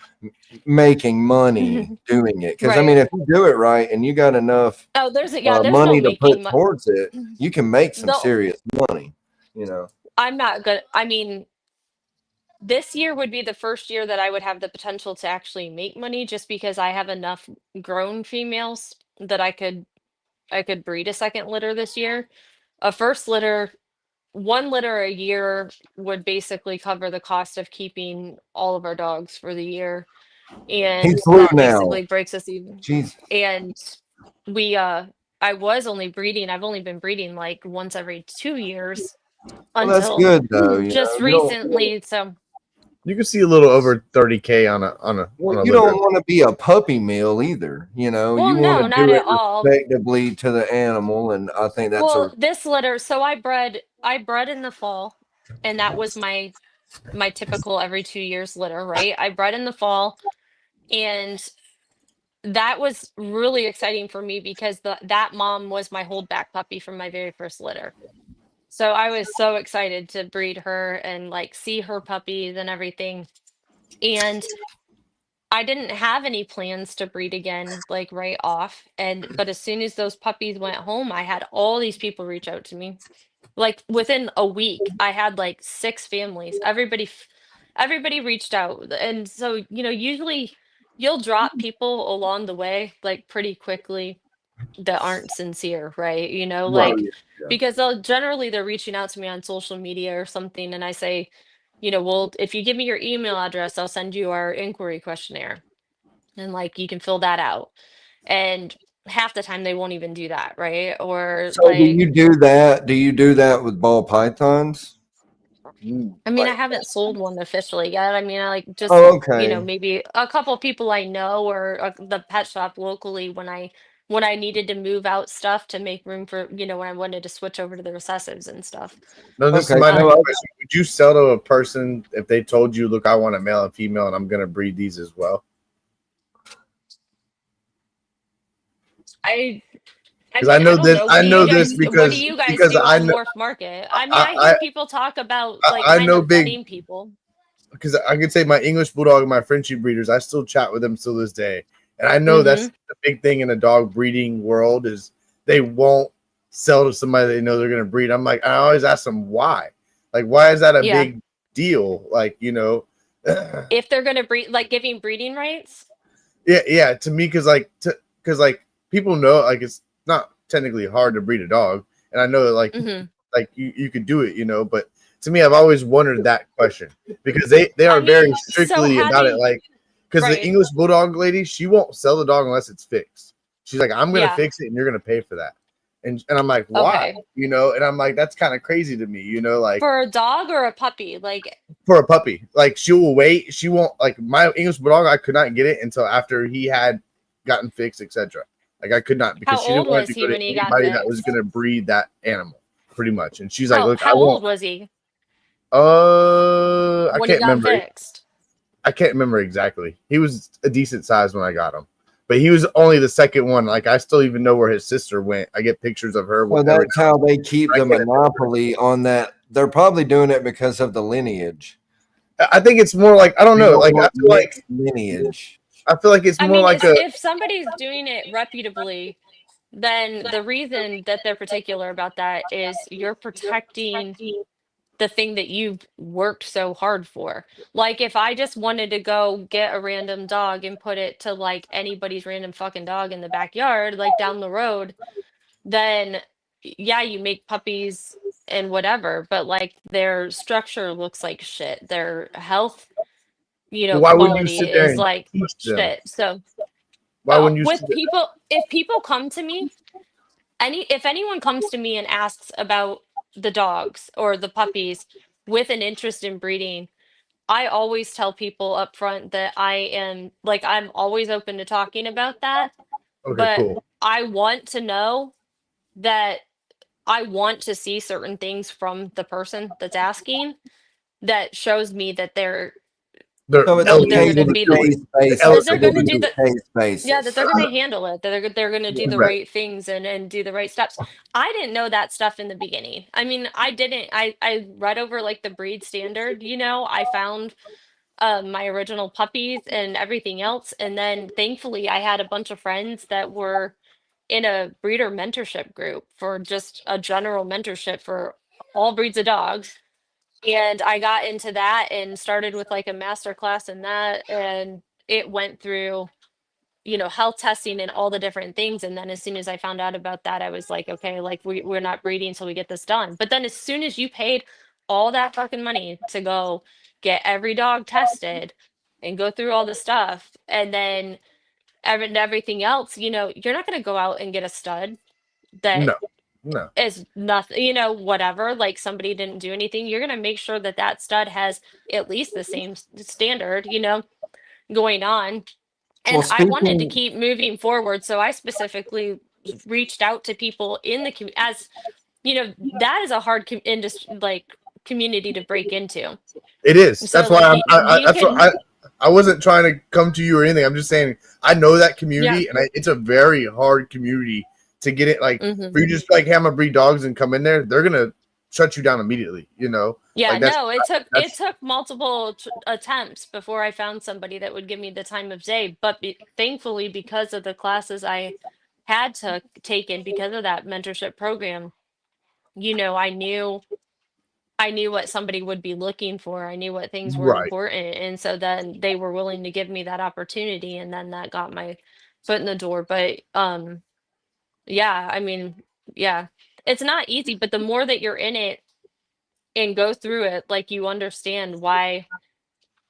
making money doing it. Because I Right. mean, if you do it right and you got enough Oh, there's no money to put making towards it, you can make some the serious money. You know, I'm not good. I mean, this year would be the first year that I would have the potential to actually make money just because I have enough grown females that I could breed a second litter this year. A first litter, one litter a year would basically cover the cost of keeping all of our dogs for the year. He's And blue that now. basically breaks us even. Jeez. And we I was only breeding, I've only been breeding like once every 2 years Well, that's until good though. You know, just recently. So You can see a little over 30K on a you litter. don't want to be a puppy mill either. You know, well, you want no, to not do at it all. respectably to the animal, and I think that's Well, a this litter, so I bred in the fall, and that was my typical every 2 years litter, right? I bred in the fall, and that was really exciting for me because that mom was my holdback puppy from my very first litter. So I was so excited to breed her and like see her puppies and everything. And I didn't have any plans to breed again, like right off. But as soon as those puppies went home, I had all these people reach out to me. Like within a week, I had like 6 families. Everybody reached out. And so, usually you'll drop people along the way like pretty quickly that aren't sincere, right? right. Like Yeah. because they're reaching out to me on social media or something, and I say, well, if you give me your email address, I'll send you our inquiry questionnaire, and like you can fill that out. And half the time they won't even do that, right? Or So do like, you do that? Do you do that with ball pythons? I mean, I Like, haven't sold one officially yet. I mean, I like just, oh, okay. maybe a couple people I know or the pet shop locally when I needed to move out stuff to make room for, when I wanted to switch over to the recessives and stuff. No, this is Okay. my So next question. Would you sell to a person if they told you, look, I want a male and female and I'm gonna breed these as well? I I Because I mean, I know don't this. know. I know this What do because you guys because do I on know Morph Market? I mean, I I hear people talk about like I kind know of big vetting people. because I can say my English bulldog and my Frenchie breeders. I still chat with them still this day, and I know that's Mm-hmm. the big thing in the dog breeding world is they won't sell to somebody they know they're gonna breed. I'm like, I always ask them why. Like, why is that a Yeah. big deal? Like, If they're gonna breed, like giving breeding rights. yeah. To me, because people know like it's not technically hard to breed a dog, and I know that Mm-hmm. like you could do it, but to me, I've always wondered that question because they I are very mean, so strictly about it. having Like, because the right. English bulldog lady, she won't sell the dog unless it's fixed. She's like, I'm gonna Yeah. fix it, and you're gonna pay for that. And I'm like, why? Okay. And I'm like, that's kind of crazy to me, like For a dog or a puppy, like for a puppy, like she will wait. She won't like my English bulldog. I could not get it until after he had gotten fixed, etc. Like I could not because how she didn't old want it was to he go to when he got anybody that was fixed? gonna breed that animal, pretty much. And she's like, How look, I how old won't. was he I when he can't got remember. fixed? I can't remember exactly. He was a decent size when I got him, but he was only the second one. Like I still even know where his sister went. I get pictures of her. well, Every that's how they keep I the can't- monopoly on that. They're probably doing it because of the lineage. I think it's more like I don't They know. don't Like want mixed lineage. I feel like it's I more mean, like a if somebody's doing it reputably, then the reason that they're particular about that is you're protecting the thing that you've worked so hard for. Like if I just wanted to go get a random dog and put it to like anybody's random fucking dog in the backyard, like down the road, then yeah, you make puppies and whatever, but like their structure looks like shit. Their health, why would you quality sit there is and like teach them? shit. So Why wouldn't you with sit people, if people come to me, if anyone comes to me and asks about the dogs or the puppies with an interest in breeding, I always tell people up front that I'm always open to talking about that, Okay, but cool. I want to know that I want to see certain things from the person that's asking that shows me that they're They're So it's a they're case going to eligible to be to do it. case They're that basis. they're So going eligible to to it's do do a the it. case yeah, that basis. they're going to handle it, that they're going to do the Right. right things and do the right steps. I didn't know that stuff in the beginning. I mean, I didn't. I read over like the breed standard. I found my original puppies and everything else, and then thankfully I had a bunch of friends that were in a breeder mentorship group for just a general mentorship for all breeds of dogs. And I got into that and started with like a master class in that, and it went through, health testing and all the different things. And then as soon as I found out about that, I was like, okay, like we're not breeding until we get this done. But then as soon as you paid all that fucking money to go get every dog tested and go through all the stuff, and then everything else, you're not going to go out and get a stud that No, no. is nothing, whatever, like somebody didn't do anything. You're going to make sure that that stud has at least the same standard, going on. Well, And I wanted to speaking, keep moving forward, so I specifically reached out to people in the as that is a hard industry, like community to break into. It is. So That's why like you that's what can, I wasn't trying to come to you or anything. I'm just saying I know that yeah, community, and it's a very hard community to get it. Like, hmm for you just like, hey, I'm gonna breed dogs and come in there, they're gonna shut you down immediately. yeah, Like that's no, it that's took multiple attempts before I found somebody that would give me the time of day. But thankfully, because of the classes I had to taken because of that mentorship program, I knew what somebody would be looking for. I knew what things were right. important. And so then they were willing to give me that opportunity. And then that got my foot in the door. But yeah, I mean, yeah, it's not easy, but the more that you're in it and go through it, like you understand why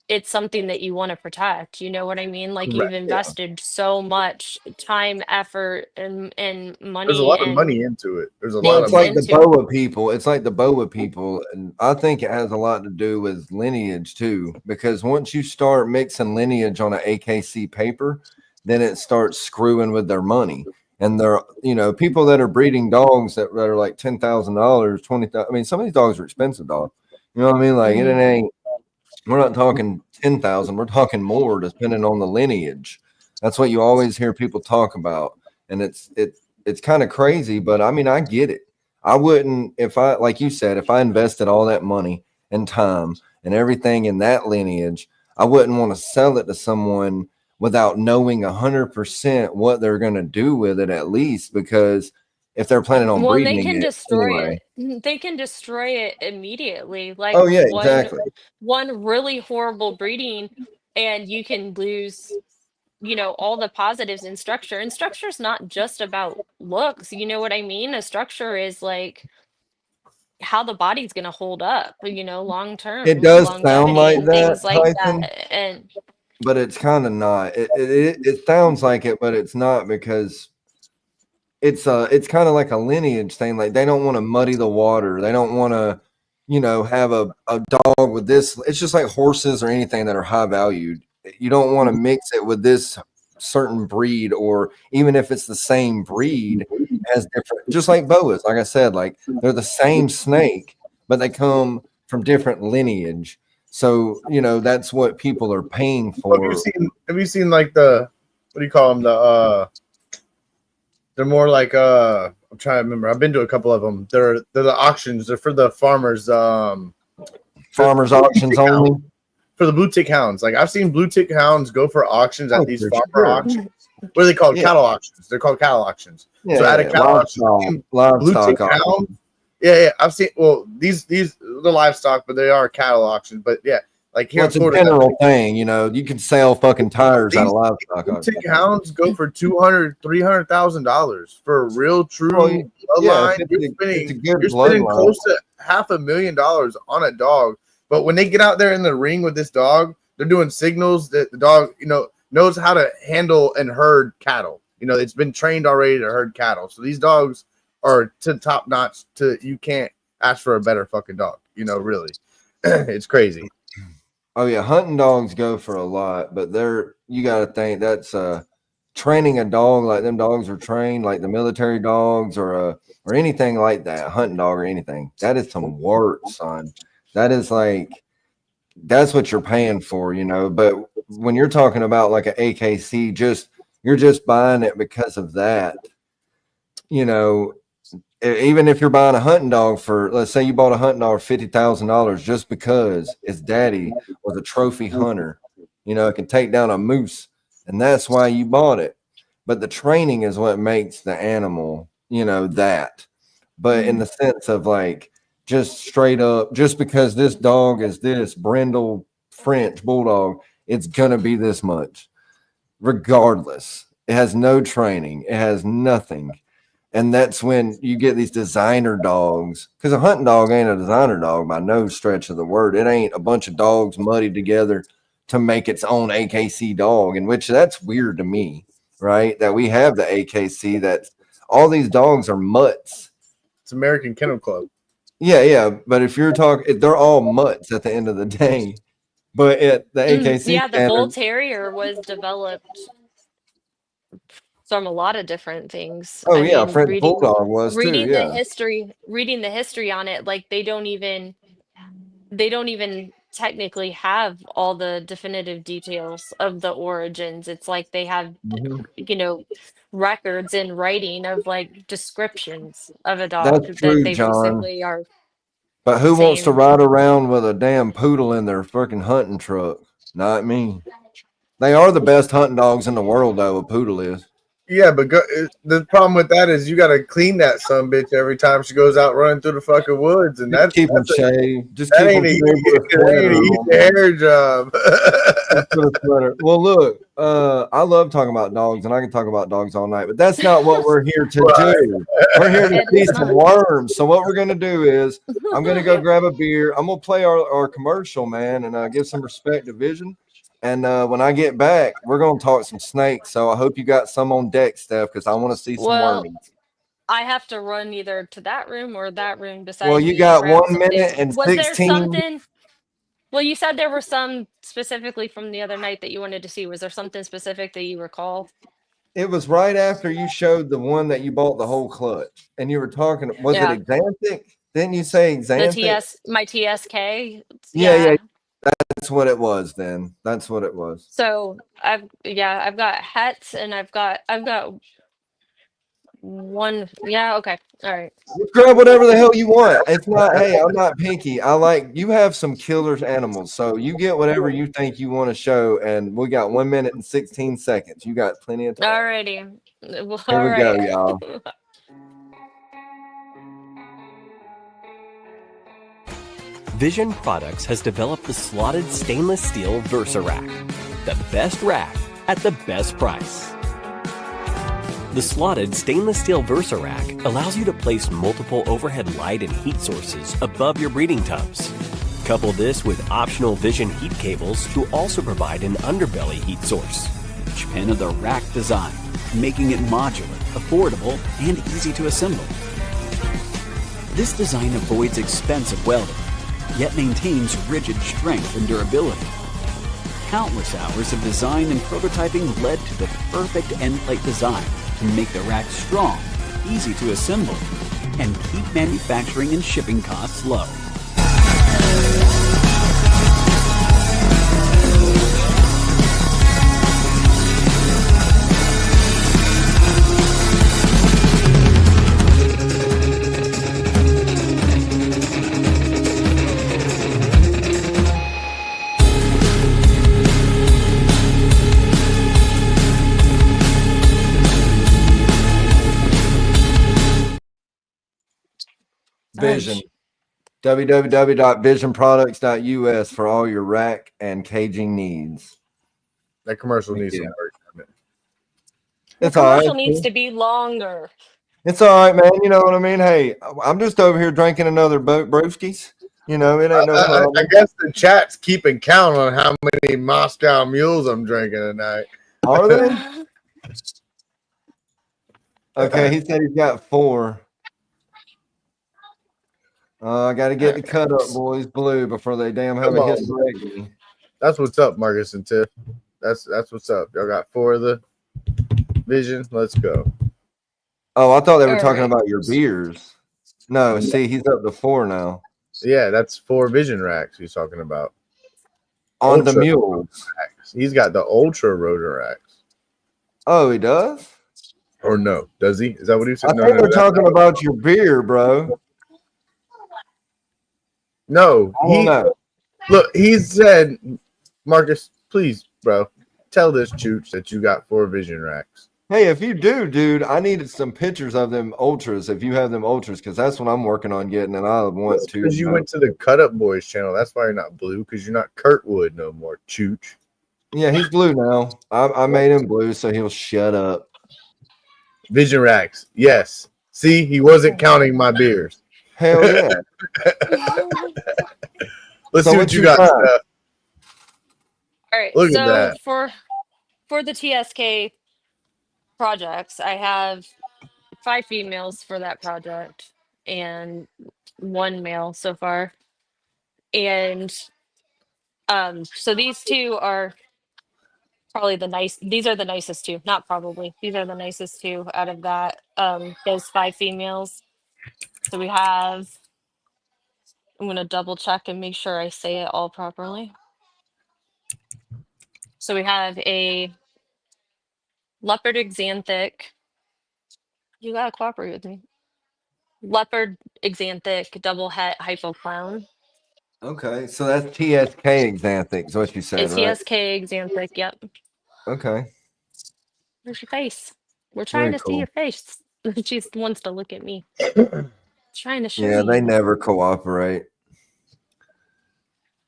it's something that you want to protect. You know what I mean? Like Right. you've yeah. invested so much time, effort, and There's a money lot of and money into it. There's a Well, lot things of it's money. like the into. boa people. It's like the boa people, and I think it has a lot to do with lineage too. Because once you start mixing lineage on an AKC paper, then it starts screwing with their money. And they're, people that are breeding dogs that are like $10,000, 20,000. I mean, some of these dogs are expensive dogs. You know what I mean? Like it Mhm. ain't. We're not talking 10,000. We're talking more, depending on the lineage. That's what you always hear people talk about, and it's kind of crazy. But I mean, I get it. I wouldn't if I, like you said, if I invested all that money and time and everything in that lineage, I wouldn't want to sell it to someone without knowing 100% what they're going to do with it, at least, because if they're planning on Well, and they breeding can it destroy anyway. it. They can destroy it immediately. Like Oh yeah, one exactly. one really horrible breeding, and you can lose, all the positives in structure. And structure is not just about looks. You know what I mean? A structure is like how the body's going to hold up, long It term, does sound longevity like and that, things like Tyson, that. And but it's kind of not. It sounds like it, but it's not, because it's kind of like a lineage thing. Like they don't want to muddy the water. They don't want to, have a dog with this. It's just like horses or anything that are high valued. You don't want to mix it with this certain breed, or even if it's the same breed, has different. Just like boas, like I said, like they're the same snake, but they come from different lineage. So that's what people are paying for. Have you seen like the, what do you call them? They're more like I'm trying to remember. I've been to a couple of them. They're the auctions. They're for the farmers. Farmers auctions only. For the blue tick hounds. Like I've seen blue tick hounds go for auctions at Oh, these for farmer sure. auctions. What are they called? Yeah. Cattle auctions. They're called cattle auctions. Yeah, So at a cattle auction, blue tick livestock auction. hound. Yeah. I've seen. Well, these the livestock, but they are cattle auctions. But yeah, like here Well, in it's a Florida, general thing, you can sell fucking tires out these of livestock blue auction. tick hounds go for $200,000-$300,000 for a real Well, true yeah, bloodline. it's a good You're spending bloodline. close to $500,000 on a dog. But when they get out there in the ring with this dog, they're doing signals that the dog, knows how to handle and herd cattle. It's been trained already to herd cattle. So these dogs are to top notch. You can't ask for a better fucking dog. Really, it's crazy. Oh yeah, hunting dogs go for a lot, but you got to think that's training a dog like them dogs are trained, like the military dogs or anything like that, hunting dog or anything. That is some work, son. That is like that's what you're paying for, But when you're talking about like an AKC, you're just buying it because of that, you know. Even if you're buying a hunting dog for, let's say you bought a hunting dog for $50,000 just because its daddy was a trophy hunter, it can take down a moose, and that's why you bought it. But the training is what makes the animal, that. But in the sense of like just straight up, just because this dog is this brindle French bulldog, it's gonna be this much, regardless. It has no training, it has nothing. And that's when you get these designer dogs, because a hunting dog ain't a designer dog by no stretch of the word. It ain't a bunch of dogs muddied together to make its own AKC dog, in which that's weird to me, right? That we have the AKC, that all these dogs are mutts. It's American Kennel Club. Yeah. But if you're talking, they're all mutts at the end of the day. But the AKC Yeah, the bull standard, terrier was developed from a lot of different things. oh I yeah, mean, French bulldog was too. Yeah, reading the history on it, like they don't even technically have all the definitive details of the origins. It's like they have, Mhm. you know, records in writing of like descriptions of a That's dog that true, they John. basically are But who wants to saying. ride around with a damn poodle in their freaking hunting truck? Not me. They are the best hunting dogs in the world, though. A poodle is. Yeah, but the problem with that is you got to clean that son bitch every time she goes out running through the fucking woods, and Just keep them shaved. Just keep that them ain't shaved with a that ain't sweater an on. easy hair job. Just put a sweater. Well, look, I love talking about dogs, and I can talk about dogs all night, but that's not what we're here to do. We're here to It see is some not. worms. So what we're gonna do is I'm gonna go grab a beer. I'm gonna play our commercial, man, and give some respect to Vision. And when I get back, we're gonna talk some snakes. So I hope you got some on deck, Steph, because I want to see some Well, worming. I have to run either to that room or that room Well, beside you me and got grab 1 minute something. and Was there 16. something? Well, you said there were some specifically from the other night that you wanted to see. Was there something specific that you recall? It was right after you showed the one that you bought the whole clutch, and you were talking. Was it Yeah, Exanthic? Didn't you say the Exanthic? my TSK. Yeah, Yeah. that's what it was. Then that's what it was. So I've got hats and I've got one. Yeah, okay. All right. Just grab whatever the hell you want. It's not. Hey, I'm not picky. I like you have some killers animals, so you get whatever you think you want to show. And we got 1 minute and 16 seconds. You got plenty of time. Alrighty. Well, Here all we go, right. y'all. Vision Products has developed the slotted stainless steel Versa Rack, the best rack at the best price. The slotted stainless steel Versa Rack allows you to place multiple overhead light and heat sources above your breeding tubs. Couple this with optional Vision heat cables to also provide an underbelly heat source. Each pin of the rack design, making it modular, affordable, and easy to assemble. This design avoids expensive welding, yet maintains rigid strength and durability. Countless hours of design and prototyping led to the perfect end plate design to make the rack strong, easy to assemble, and keep manufacturing and shipping costs low. Vision. www.visionproducts.us for all your rack and caging needs. That commercial needs Yeah. some work. The It's all right. commercial needs to be longer. It's all right, man. You know what I mean? Hey, I'm just over here drinking another brewskis. You know, it ain't no problem. I guess the chat's keeping count on how many Moscow mules I'm drinking tonight. Are they? Okay, he said he's got 4. I got to get the cut up, boys, blue before they damn have a Come on. hysterectomy. That's what's up, Marcus and Tiff. That's what's up. Y'all got 4 of the Vision. Let's go. Oh, I thought they were All talking right. about your beers. No, see, he's up to 4 now. Yeah, that's 4 Vision racks he's talking about. On the Ultra mules. racks. He's got the Ultra Rotor racks. Oh, he does? Or no, does he? Is that what he said? I think they're talking about your beer, bro. No, I don't know. look, he said, Marcus, please, bro, tell this chooch that you got 4 Vision racks. Hey, if you do, dude, I needed some pictures of them ultras. If you have them ultras, because that's what I'm working on getting, and I want to. Because you went to the Cut Up Boys channel. That's why you're not blue. Because you're not Kurtwood no more. Chooch. Yeah, he's blue now. I made him blue, so he'll shut up. Vision racks. Yes. See, he wasn't counting my beers. Hell yeah. Let's So see what what you you got. got? Steph. All right. Look at So that. for the TSK projects, I have 5 females for that project and 1 male so far. And so these 2 are probably these are the nicest 2, not probably. These are the nicest 2 out of that those 5 females. So we have, I'm going to double check and make sure I say it all properly. So we have a leopard exanthic. You got to cooperate with me. Leopard exanthic double het hypo clown. Okay, so that's TSK exanthic is what you said, It's right? TSK exanthic. Yep. Okay, Where's your face? We're trying very to see cool. your face. She wants to look at me. Trying to show Yeah, they you. never cooperate.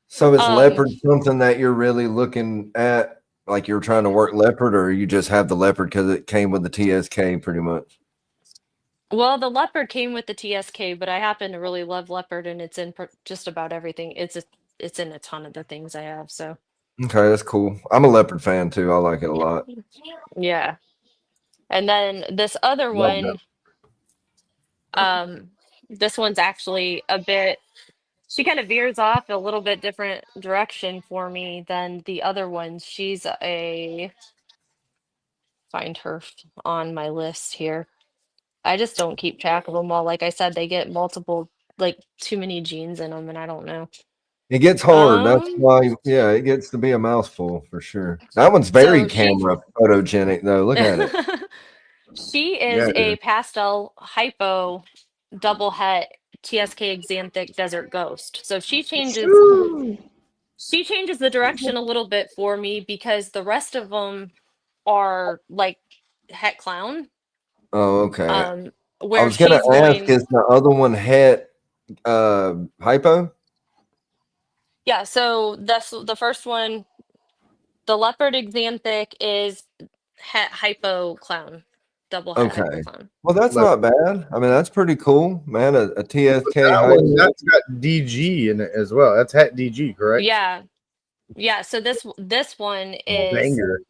So is leopard something that you're really looking at? Like you're trying to work leopard, or you just have the leopard because it came with the TSK pretty much? Well, the leopard came with the TSK, but I happen to really love leopard, and it's in just about everything. It's in a ton of the things I have. So Okay, that's cool. I'm a leopard fan too. I like it a lot. yeah. And then this other Love that. one, this one's actually a bit. She kind of veers off a little bit different direction for me than the other ones. She's a find her on my list here. I just don't keep track of them all. Like I said, they get multiple, like too many genes in them, and I don't know. It gets hard. That's Um, why, yeah, it gets to be a mouthful for sure. That one's very so camera photogenic, though. Look at it. she Yeah, is it a is. pastel hypo double het TSK exanthic desert ghost. So she changes the direction a little bit for me because the rest of them are like het clown. Oh, okay. I Where was gonna she's ask, going, is the other one het hypo? yeah. So that's the first one. The leopard exanthic is het hypo clown, double het hypo Okay. clown. Well, that's Look. not bad. I mean, that's pretty cool, man. A TSK That hypo. one, that's got DG in it as well. That's hat DG, correct? Yeah, yeah. So this one is Banger.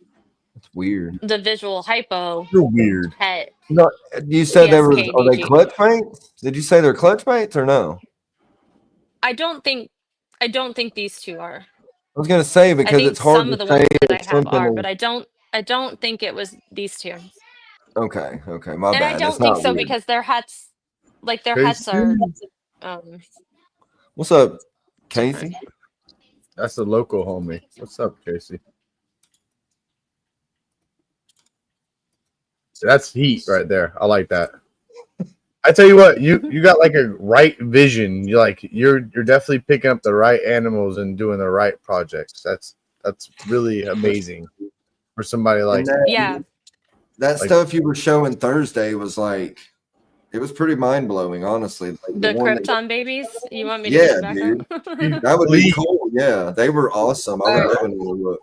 It's weird. the visual hypo You're weird. het No, you said there was. Are they TSKDG. clutch mates? Did you say they're clutch mates or no? I don't think these 2 are. I was gonna say I because think it's hard some to of the say ones that I if have something are, is. but I don't think it was these 2. Okay, my And I bad. It's don't think not so weird. because their hets, like their Casey. hets are um What's up, different. Casey? That's a local homie. What's up, Casey? That's heat right there. I like that. I tell you what, you got like a right vision. You're definitely picking up the right animals and doing the right projects. That's really amazing for somebody like And that, Yeah. that Like- stuff you were showing Thursday was like, it was pretty mind blowing, honestly. Like The one that- Krypton babies. You want me to Yeah, get back dude. up? that would be cool. Yeah, they were awesome. I would Alright. definitely look.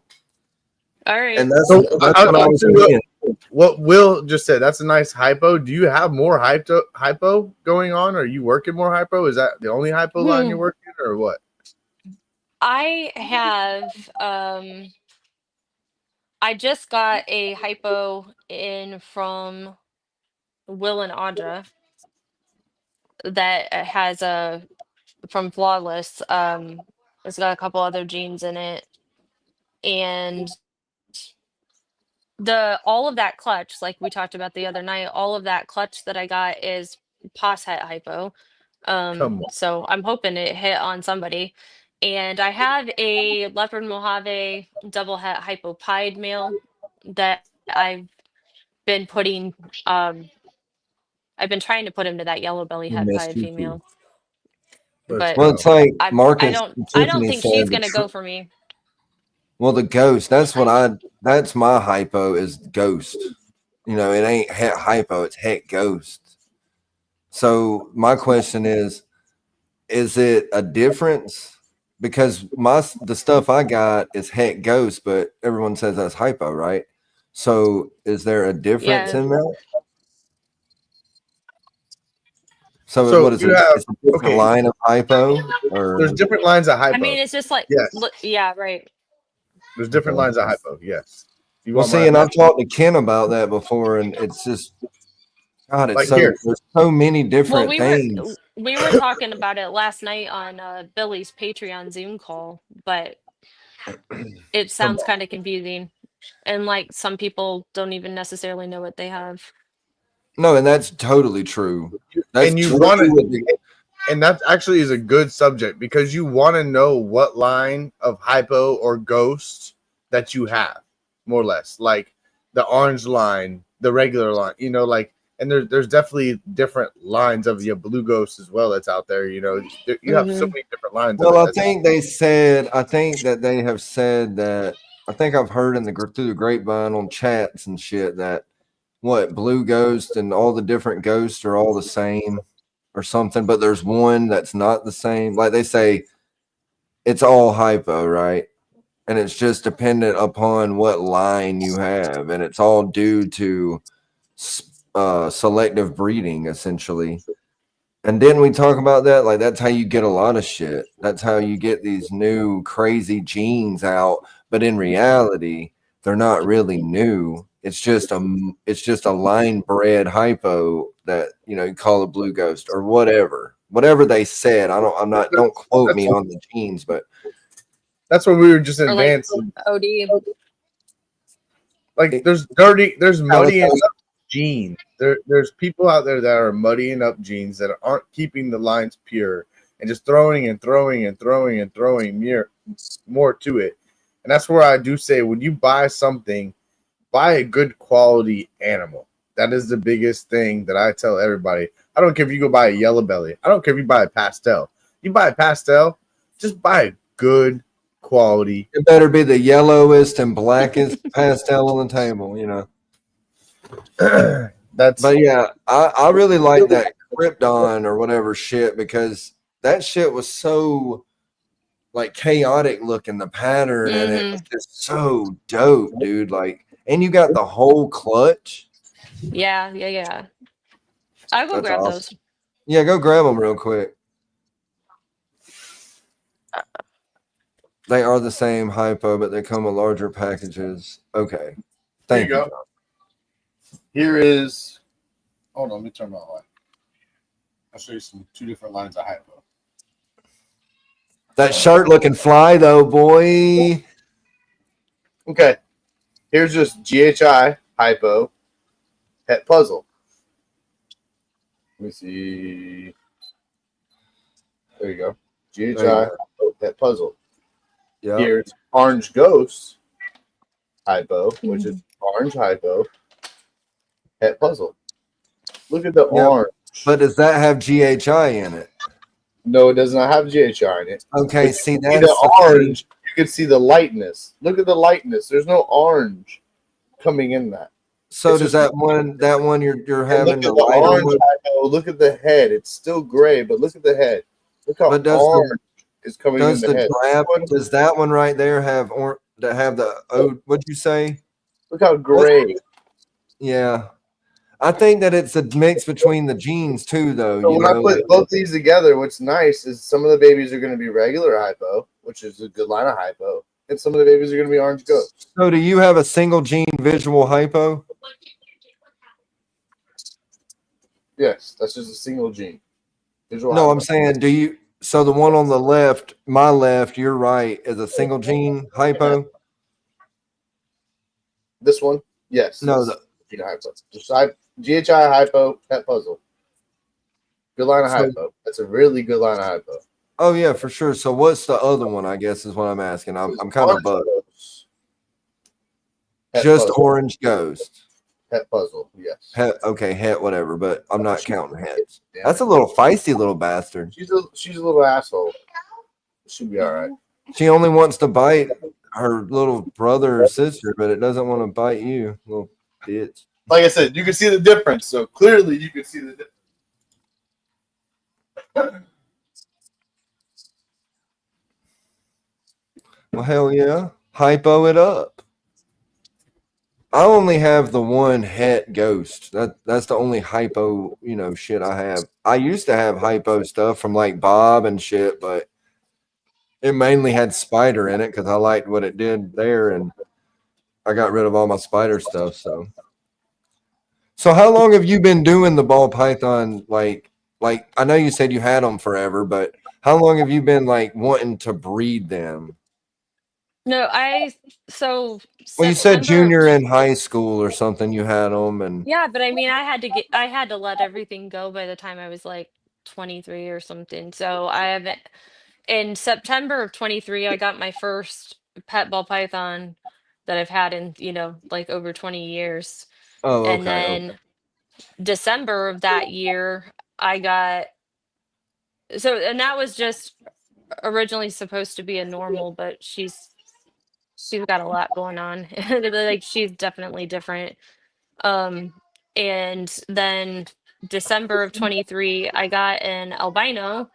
All right. And that's, So, that's I- what I was I'll tell you thinking. what Will just said. That's a nice hypo. Do you have more hypo going on? Are you working more hypo? Is that the only hypo line you're working, or what? I have I just got a hypo in from Will and Audra that has a from Flawless. It's got a couple other genes in it. And all of that clutch, like we talked about the other night, all of that clutch that I got is pos het hypo. Come on. So I'm hoping it hit on somebody. And I have a leopard Mojave double het hypopide male that I've been putting I've been trying to put him to that yellow belly You het missed pied you, female. Let's But Well, it's like I Marcus. don't and I don't Tiffany think said she's the gonna go for me. Well, the ghost. That's my hypo is ghost. You know, it ain't het hypo, it's het ghost. So my question is it a difference? Because the stuff I got is het ghost, but everyone says that's hypo, right? So is there a difference Yeah. in that? So, So what is you it? have It's a different line of hypo, or there's different lines of I hypo. mean, it's just like, Yes, yeah, right. there's different okay. lines of hypo. Yes. You Well, want see, and I've talked to Ken about that before, and it's just God, it's like so here? there's so many Well, different things. we were talking about it last night on Billy's Patreon Zoom call, but it Come sounds on. kind of confusing, and like some people don't even necessarily know what they have. No, and that's totally true. That's And you true want to, with the- and that actually is a good subject because you want to know what line of hypo or ghost that you have, more or less, like the orange line, the regular line, you know, like, and there's definitely different lines of your blue ghost as well that's out there. You know, you have so Hmm. many different lines. Well, of I it. think that they have said that. I think I've heard through the grapevine on chats and shit that what blue ghost and all the different ghosts are all the same or something, but there's one that's not the same. Like they say, it's all hypo, right? And it's just dependent upon what line you have, and it's all due to selective breeding, essentially. And didn't we talk about that? Like that's how you get a lot of shit. That's how you get these new crazy genes out. But in reality, they're not really new. It's just a line bred hypo that you call a blue ghost or whatever. Whatever they said. Don't quote me on the genes, but That's what we were just Or like advancing. OD. Like it, there's muddying Alice, up genes. There's people out there that are muddying up genes that aren't keeping the lines pure and just throwing and throwing and throwing and throwing more to it. And that's where I do say when you buy something, buy a good quality animal. That is the biggest thing that I tell everybody. I don't care if you go buy a yellow belly. I don't care if you buy a pastel. You buy a pastel, just buy a good quality. it better be the yellowest and blackest pastel on the table. That's But yeah, I really like that Krypton or whatever shit because that shit was so like chaotic looking, the pattern and it Hmm. was just so dope, dude. Like, and you got the whole clutch. Yeah, yeah, yeah. I'll go That's grab awesome. those. Yeah, go grab them real quick. They are the same hypo, but they come with larger packages. Okay. Thank There you you. go. Here is. Hold on, let me turn my light. I'll show you two different lines of hypo. That shirt looking fly though, boy. Okay, here's just GHI hypo pet puzzle. Let me see. There you go. GHI hypo pet puzzle. Yeah. Here's orange ghost hypo, which is orange hypo pet puzzle. Look at the orange. But does that have GHI in it? No, it does not have GHI in it. Okay, But see you that's the orange. You can see the lightness. Look at the lightness. There's no orange coming in that. So It's does just- that one you're And having look the at the lighter orange one? hypo. Look at the head. It's still gray, but look at the head. Look how But does orange is coming in Does the the head. drab does that one right there have what'd you say? Look how gray. Yeah. I think that it's a mix between the genes too, though. So when I put like, both these together, what's nice is some of the babies are going to be regular hypo, which is a good line of hypo, and some of the babies are going to be orange ghost. so do you have a single gene visual hypo? Yes, that's just a single gene. Visual No, hypo. I'm saying do you so the one on the left, my left, your right, is a single gene hypo? This one, yes. No, it's gene hypo. Just GHI hypo pet puzzle. Good line of So- hypo. That's a really good line of hypo. oh yeah, for sure. So what's the other one, I guess is what I'm asking. I'm kind of Orange bugged. ghost. Pet Just puzzle. orange ghost. Pet puzzle, yes. Okay, het, whatever, but I'm not counting hets. Yeah. That's a little feisty little bastard. She's a little asshole. She'll be all right. She only wants to bite her little brother or sister, but it doesn't want to bite you, little bitch. Like I said, you can see the difference. So clearly, you can see the difference. Well, hell yeah. Hypo it up. I only have the one het ghost. That's the only hypo, shit I have. I used to have hypo stuff from like Bob and shit, but it mainly had spider in it because I liked what it did there, and I got rid of all my spider stuff. So how long have you been doing the ball python? Like I know you said you had them forever, but how long have you been like wanting to breed them? No, so Well, you said September of junior in high school or something. You had them, and yeah, but I mean, I had to let everything go by the time I was like 23 or something. So I haven't in September of 23, I got my first pet ball python that I've had in, like over 20 years. oh, And okay, okay. then December of that year, I got and that was just originally supposed to be a normal, but she's got a lot going on. Like she's definitely different. Um, and then December of 23, I got an albino,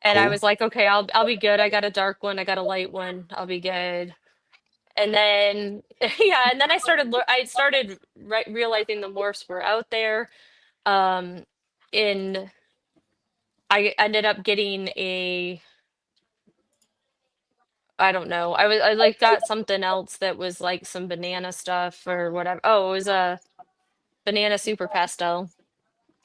and I Cool. was like, okay, I'll be good. I got a dark one, I got a light one, I'll be good. And then yeah, and then I started realizing the morphs were out there. Um, in I ended up getting I don't know. I like got something else that was like some banana stuff or whatever. Oh, it was a banana super pastel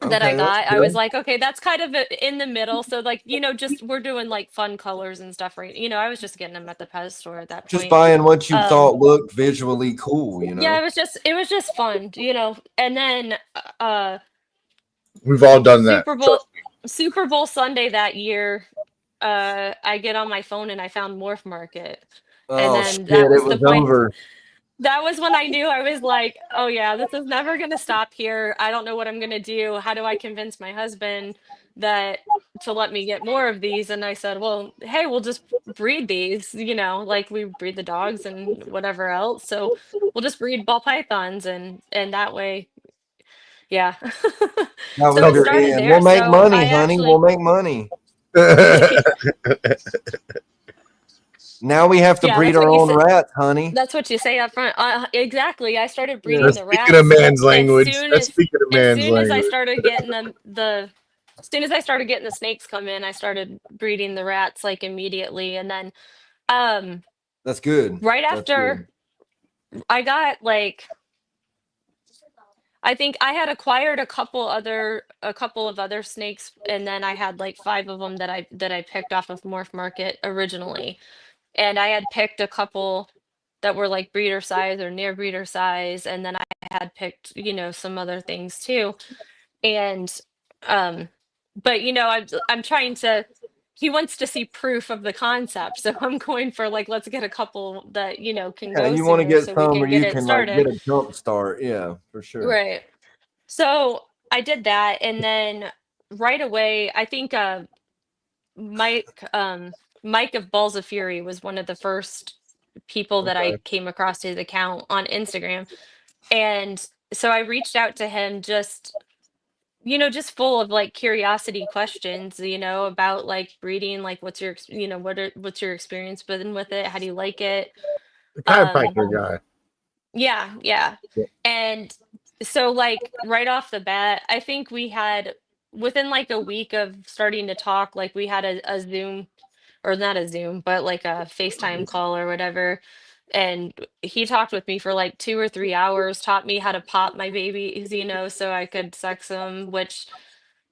that I Okay, that's got. I was good. like, okay, that's kind of in the middle. So like, just we're doing like fun colors and stuff, right? I was just getting them at the pet store at that Just point. buying what you Um, thought looked visually cool, yeah, it was just fun, And then We've all done that. Super Bowl Trust me. Super Bowl Sunday that year, I get on my phone and I found Morph Market. And Oh shit, then that it was the was point. over. That was when I knew. I was like, oh yeah, this is never gonna stop here. I don't know what I'm gonna do. How do I convince my husband that to let me get more of these? And I said, well, hey, we'll just breed these, like we breed the dogs and whatever else. So we'll just breed ball pythons and that way, yeah. That So was it your started end. there. We'll make So money, I honey. We'll actually make money. Now we have to yeah, breed that's our what you own said. rats, honey. That's what you say up front. Exactly. I started Yeah. breeding That's the speaking of rats man's as language. soon That's as speaking of as man's soon as I language. started getting as soon as I started getting the snakes come in, I started breeding the rats like immediately. And then um That's good. right That's after good. I got like I think I had acquired a couple of other snakes, and then I had like five of them that I picked off of Morph Market originally. And I had picked a couple that were like breeder size or near breeder size, and then I had picked, some other things too. And um, but I'm trying to. He wants to see proof of the concept, so I'm going for like let's get a couple that can Yeah, go you want to sooner, get so we some can where get you it can like get started. a jump start. Yeah, for sure. Right. So I did that, and then right away, I think Mike Mike of Balls of Fury was one of the first people that I Okay. came across his account on Instagram. And so I reached out to him just full of like curiosity questions, about like breeding, like what's your experience been with it? How do you like it? The Um chiropractor guy. yeah, yeah. Yeah. And so like right off the bat, I think we had within like a week of starting to talk, like we had a Zoom, or not a Zoom, but like a FaceTime call or whatever. And he talked with me for like 2 or 3 hours, taught me how to pop my babies, so I could sex them, which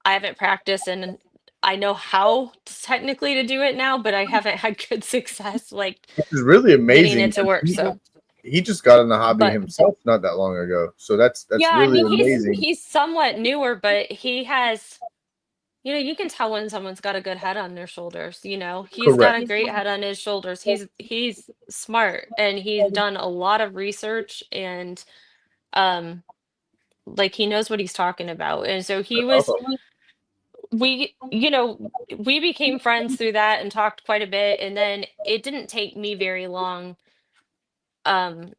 I haven't practiced, and I know how technically to do it now, but I haven't had good success like It's really getting amazing. it to work. So, He just got in the hobby but himself not that long ago. So that's yeah, I really mean, amazing. he's somewhat newer, but he has. You can tell when someone's got a good head on their shoulders, He's got Correct. a great head on his shoulders. He's smart, and he's done a lot of research, and um like he knows what he's talking about. And so we became friends through that and talked quite a bit, and then it didn't take me very long um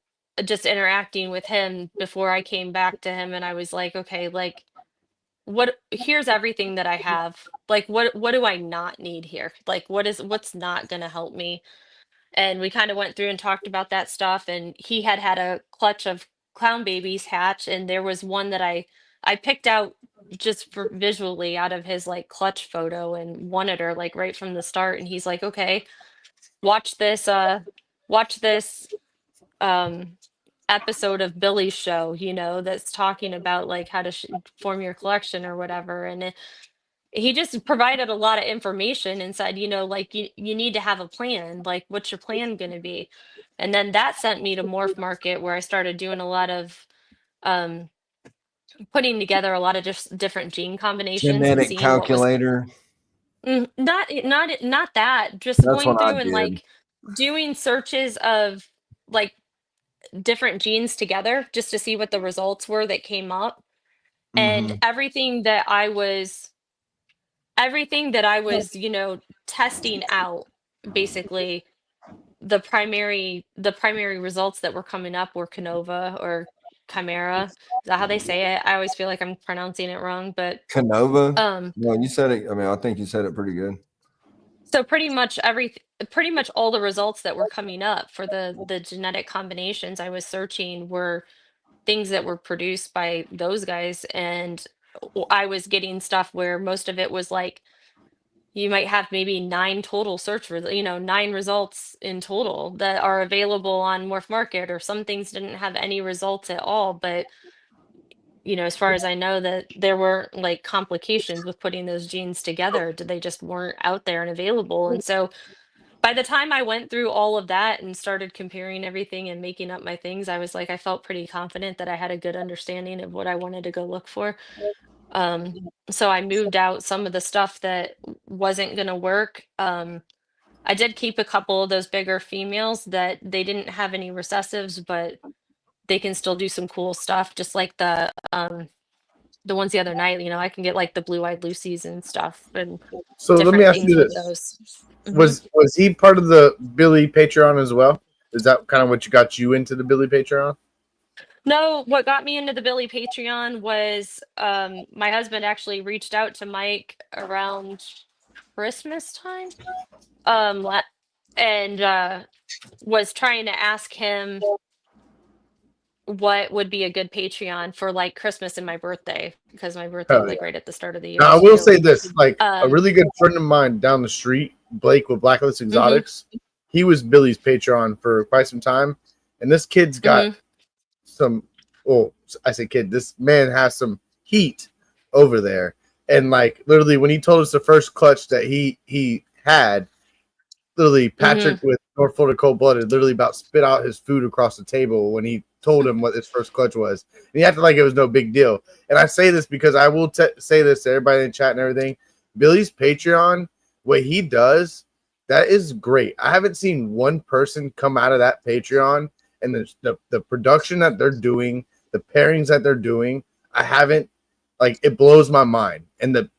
just interacting with him before I came back to him, and I was like, okay, like here's everything that I have. Like what do I not need here? Like what's not going to help me? And we kind of went through and talked about that stuff, and he had a clutch of clown babies hatch, and there was one that I picked out just for visually out of his like clutch photo and wanted her like right from the start, and he's like, okay, watch this watch this um episode of Billy's show, that's talking about like how to form your collection or whatever. And he just provided a lot of information and said, like you need to have a plan. Like, what's your plan going to be? And then that sent me to Morph Market, where I started doing a lot of um, putting together a lot of just different gene combinations and Genetic seeing what was calculator. not that. Just That's going what I through and did. like doing searches of like different genes together just to see what the results were that came up. And Hmm. everything that I was, testing out, basically the primary results that were coming up were Canova or Chimera. Is that how they say it? I always feel like I'm pronouncing it wrong, but Canova. um No, you said it. I mean, I think you said it pretty good. so pretty much all the results that were coming up for the genetic combinations I was searching were things that were produced by those guys. And I was getting stuff where most of it was like you might have maybe 9 results in total that are available on Morph Market, or some things didn't have any results at all. But, as far as I know, that there were like complications with putting those genes together. They just weren't out there and available. And so by the time I went through all of that and started comparing everything and making up my things, I was like, I felt pretty confident that I had a good understanding of what I wanted to go look for. Um, so I moved out some of the stuff that wasn't going to work. I did keep a couple of those bigger females that they didn't have any recessives, but they can still do some cool stuff, just like the ones the other night. I can get like the blue-eyed Lucies and stuff and So let me different ask you things with this: those. Mhm. was he part of the Billy Patreon as well? Is that kind of what got you into the Billy Patreon? No, what got me into the Billy Patreon was my husband actually reached out to Mike around Christmas time. La- and was trying to ask him what would be a good Patreon for like Christmas and my birthday, because my birthday is Hell like yeah. right at the start of the year Now I will too. say this: like a Um, really good friend of mine down the street, Blake with Blacklist mhm, Exotics, he was Billy's Patreon for quite some time, and this kid's got mhm, some. Well, I say kid. This man has some heat over there, and like literally, when he told us the first clutch that he had, literally mhm. Patrick with North Florida Cold Blooded literally about spit out his food across the table when he told him what his first clutch was, and he acted like it was no big deal. And I say this because I will say this to everybody in the chat and everything. Billy's Patreon, what he does, that is great. I haven't seen one person come out of that Patreon and the production that they're doing, the pairings that they're doing. I haven't, like, it blows my mind. And the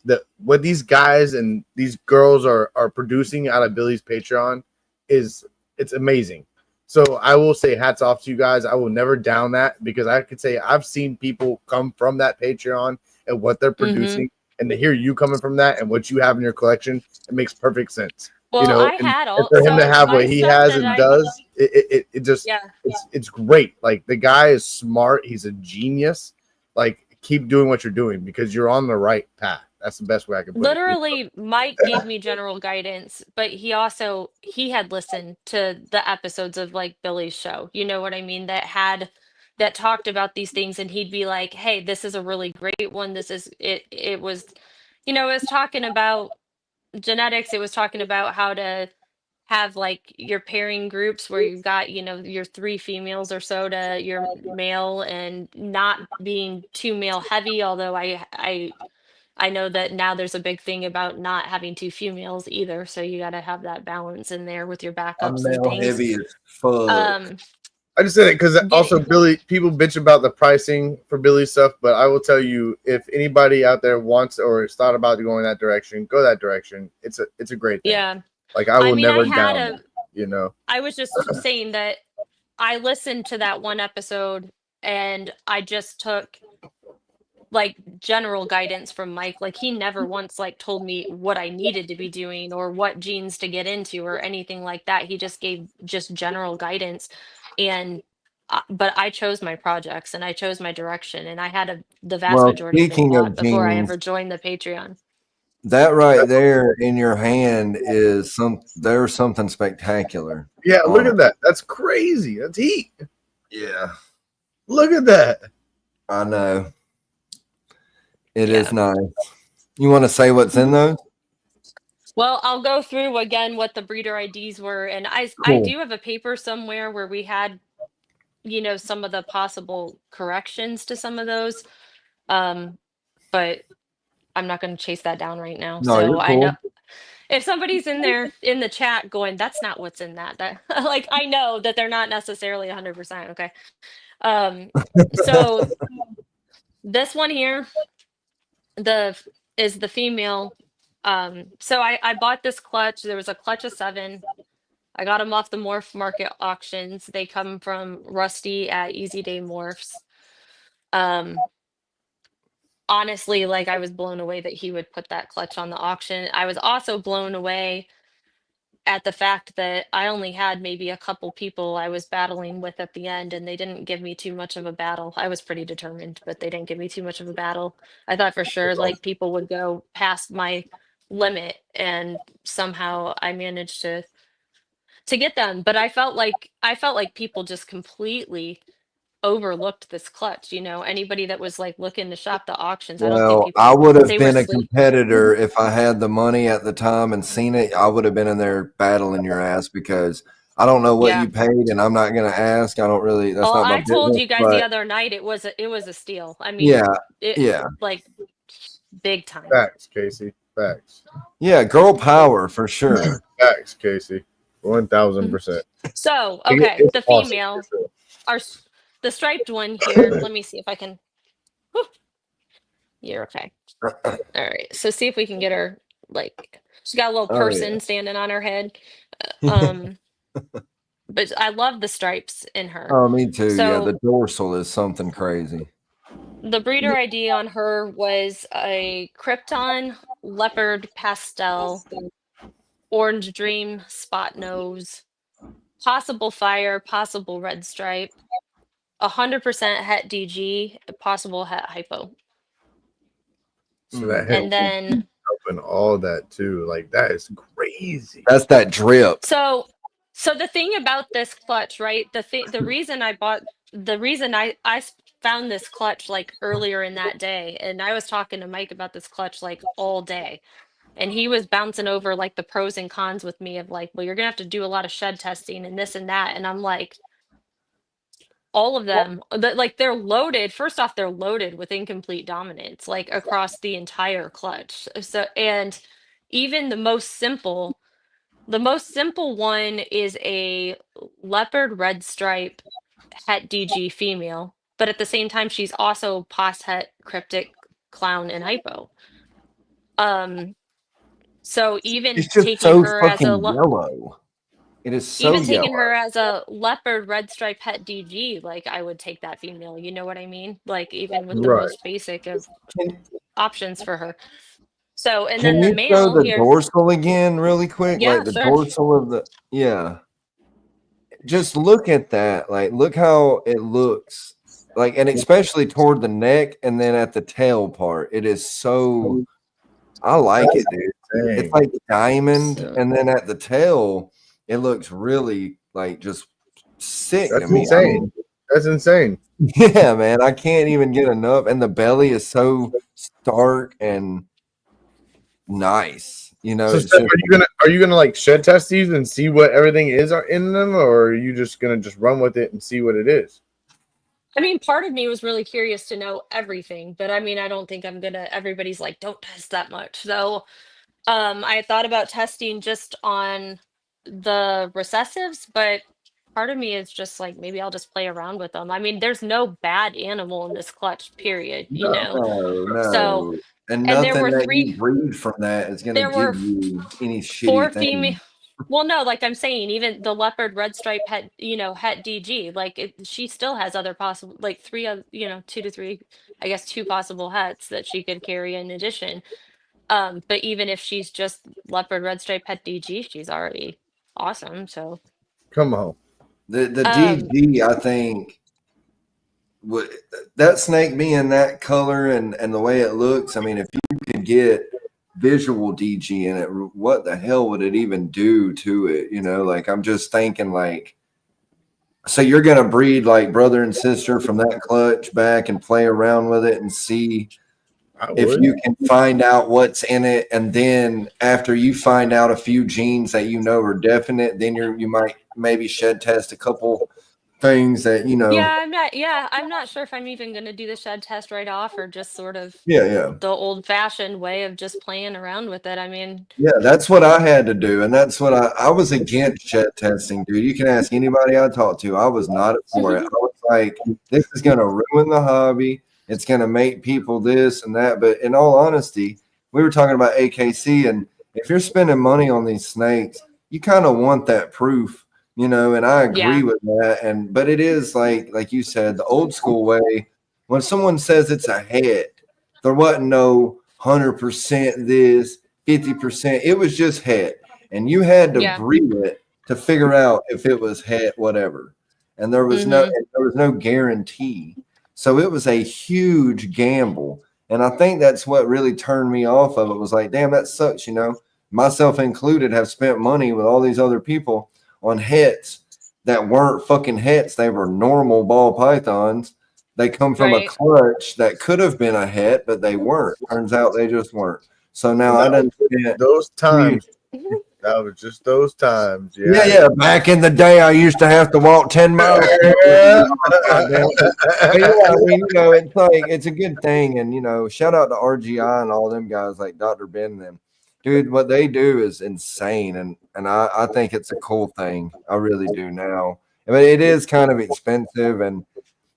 what these guys and these girls are producing out of Billy's Patreon it's amazing. So I will say hats off to you guys. I will never down that, because I could say I've seen people come from that Patreon and what they're Mhm. producing, and to hear you coming from that and what you have in your collection, it makes perfect sense. You Well, know, I had and all for him to so have my what he stuff has that and I does, it just yeah. it's great. Like, the guy is smart. He's a genius. Like, keep doing what you're doing, because you're on the right path. That's the best way I can put it. Literally, Mike gave me general guidance, but he had listened to the episodes of like Billy's show. You know what I mean? That talked about these things, and he'd be like, "Hey, this is a really great one. This is it. It was, it was talking about genetics. It was talking about how to have like your pairing groups where you've got, your three females or so to your male, and not being too male heavy. Although I know that now there's a big thing about not having two females either, so you got to have that balance in there with your I'm backups and male things. heavy as fuck. Um, I just said it because also getting Billy, people bitch about the pricing for Billy stuff, but I will tell you, if anybody out there wants or has thought about going that direction, go that direction. It's a great thing. Yeah. Like, I I will mean, never down that, you know. I was just saying that I listened to that one episode and I just took like general guidance from Mike. Like he never once like told me what I needed to be doing or what genes to get into or anything like that. He just gave just general guidance. And but I chose my projects and I chose my direction and I had the vast Well, majority of it speaking of bought before I genes, ever joined the Patreon. that right there in your hand is there's something spectacular. Yeah, look at that. That's crazy. That's heat. Yeah, Look at that. I know. It is nice. You want to say what's in those? Well, I'll go through again what the breeder IDs were, and I Cool. do have a paper somewhere where we had, you know, some of the possible corrections to some of those, but I'm not going to chase that down right now. No, So you're I know cool. if somebody's in there in the chat going, "That's not what's in that," like I know that they're not necessarily 100%. Okay, so this one here, is the female. So I bought this clutch. There was a clutch of 7. I got them off the morph market auctions. They come from Rusty at Easy Day Morphs. Honestly, like I was blown away that he would put that clutch on the auction. I was also blown away at the fact that I only had maybe a couple people I was battling with at the end, and they didn't give me too much of a battle. I was pretty determined, but they didn't give me too much of a battle. I thought for sure like people would go past my limit, and somehow I managed to get them. But I felt like people just completely overlooked this clutch. You know, anybody that was like looking to shop the auctions, I don't think Well, I people would have they were been a asleep. competitor if I had the money at the time and seen it. I would have been in there battling your ass because I don't know what Yeah. you paid, and I'm not going to ask. I don't really. That's Well, not my I told business. you guys the But other night it was a steal. I mean, yeah, it yeah, like big time. Facts, Casey. Facts. yeah. Girl power for sure. Facts, Casey. 1000%. So, okay, It's the awesome, female for sure. are the striped one here. Let me see if I can. Whew. You're okay. All right. So see if we can get her like she's got a little Oh, person yeah. standing on her head. Um, but I love the stripes in her. Oh, me too. Yeah, So the dorsal is something crazy. the breeder ID on her was a Krypton leopard pastel, orange dream spot nose, possible fire, possible red stripe, 100% het DG, possible het hypo. So that And then and all that too. Like that is crazy. That's that drip. so the thing about this clutch, right? The reason I found this clutch like earlier in that day, and I was talking to Mike about this clutch like all day. And he was bouncing over like the pros and cons with me of like, well, you're gonna have to do a lot of shed testing and this and that. And I'm like, all of them, like they're loaded. First off, they're loaded with incomplete dominance, like across the entire clutch. So, and even the most simple one is a leopard red stripe het DG female, but at the same time, she's also pos het cryptic clown and hypo. So even It's just taking so her as a fucking yellow. It is so even taking yellow. her as a leopard red stripe het DG, like I would take that female. You know what I mean? Like even with the Right. most basic of options for her. So and Can then the you show male the here. dorsal again really quick? Yeah, Like the sure. dorsal of the just look at that. Like look how it looks. Like and especially toward the neck and then at the tail part. It is so I like it, dude. Dang. It's like diamond, So- and then at the tail, it looks really like just sick That's to me. insane. I mean, That's insane. yeah, man, I can't even get enough. And the belly is so stark and nice. You know, So it's Steph, just, are you gonna like shed test these and see what everything is in them, or are you just gonna just run with it and see what it is? I mean, part of me was really curious to know everything, but I mean, I don't think I'm gonna. Everybody's like, don't test that much. So, I had thought about testing just on the recessives, but part of me is just like, maybe I'll just play around with them. I mean, there's no bad animal in this clutch, period. You know. no. So, And and there nothing were that three. you breed from that is going to There were give you any four shitty female. thing. Well, no, like I'm saying, even the leopard red stripe het, het DG, like she still has other possible, like three of, 2 to 3, I guess 2 possible hets that she could carry in addition. But even if she's just leopard red stripe het DG, she's already awesome. So, Come on. The um, DG, I think, would that snake being that color and the way it looks. I mean, if you could get visual DG in it, what the hell would it even do to it? Like I'm just thinking, like, so you're gonna breed like brother and sister from that clutch back and play around with it and see if you can find out what's in it, and then after you find out a few genes that are definite, then you might maybe shed test a couple things that I'm not sure if I'm even gonna do the shed test right off or just sort of yeah the old fashioned way of just playing around with it. I mean, yeah, that's what I had to do, and that's what I was against shed testing, dude. You can ask anybody I talked to. I was not for it. I was like, this is gonna ruin the hobby. It's gonna make people this and that. But in all honesty, we were talking about AKC, and if you're spending money on these snakes, you kind of want that proof, and I agree Yeah. with that. But it is like you said, the old school way. When someone says it's a head, there wasn't no 100% this, 50%. It was just het, and you had to Yeah. breed it to figure out if it was het, whatever. And there was no guarantee. So it was a huge gamble. And I think that's what really turned me off of it. Was like, damn, that sucks. Myself included have spent money with all these other people on hets that weren't fucking hets. They were normal ball pythons. They come from a clutch that could have been a het, but they weren't. Turns out they just weren't. So now I done spent those times. That was just those times. Yeah. Back in the day, I used to have to walk 10 miles. But yeah, I mean, it's like it's a good thing, and shout out to RGI and all them guys like Dr. Ben and them. Dude, what they do is insane, and I think it's a cool thing. I really do now. But it is kind of expensive, and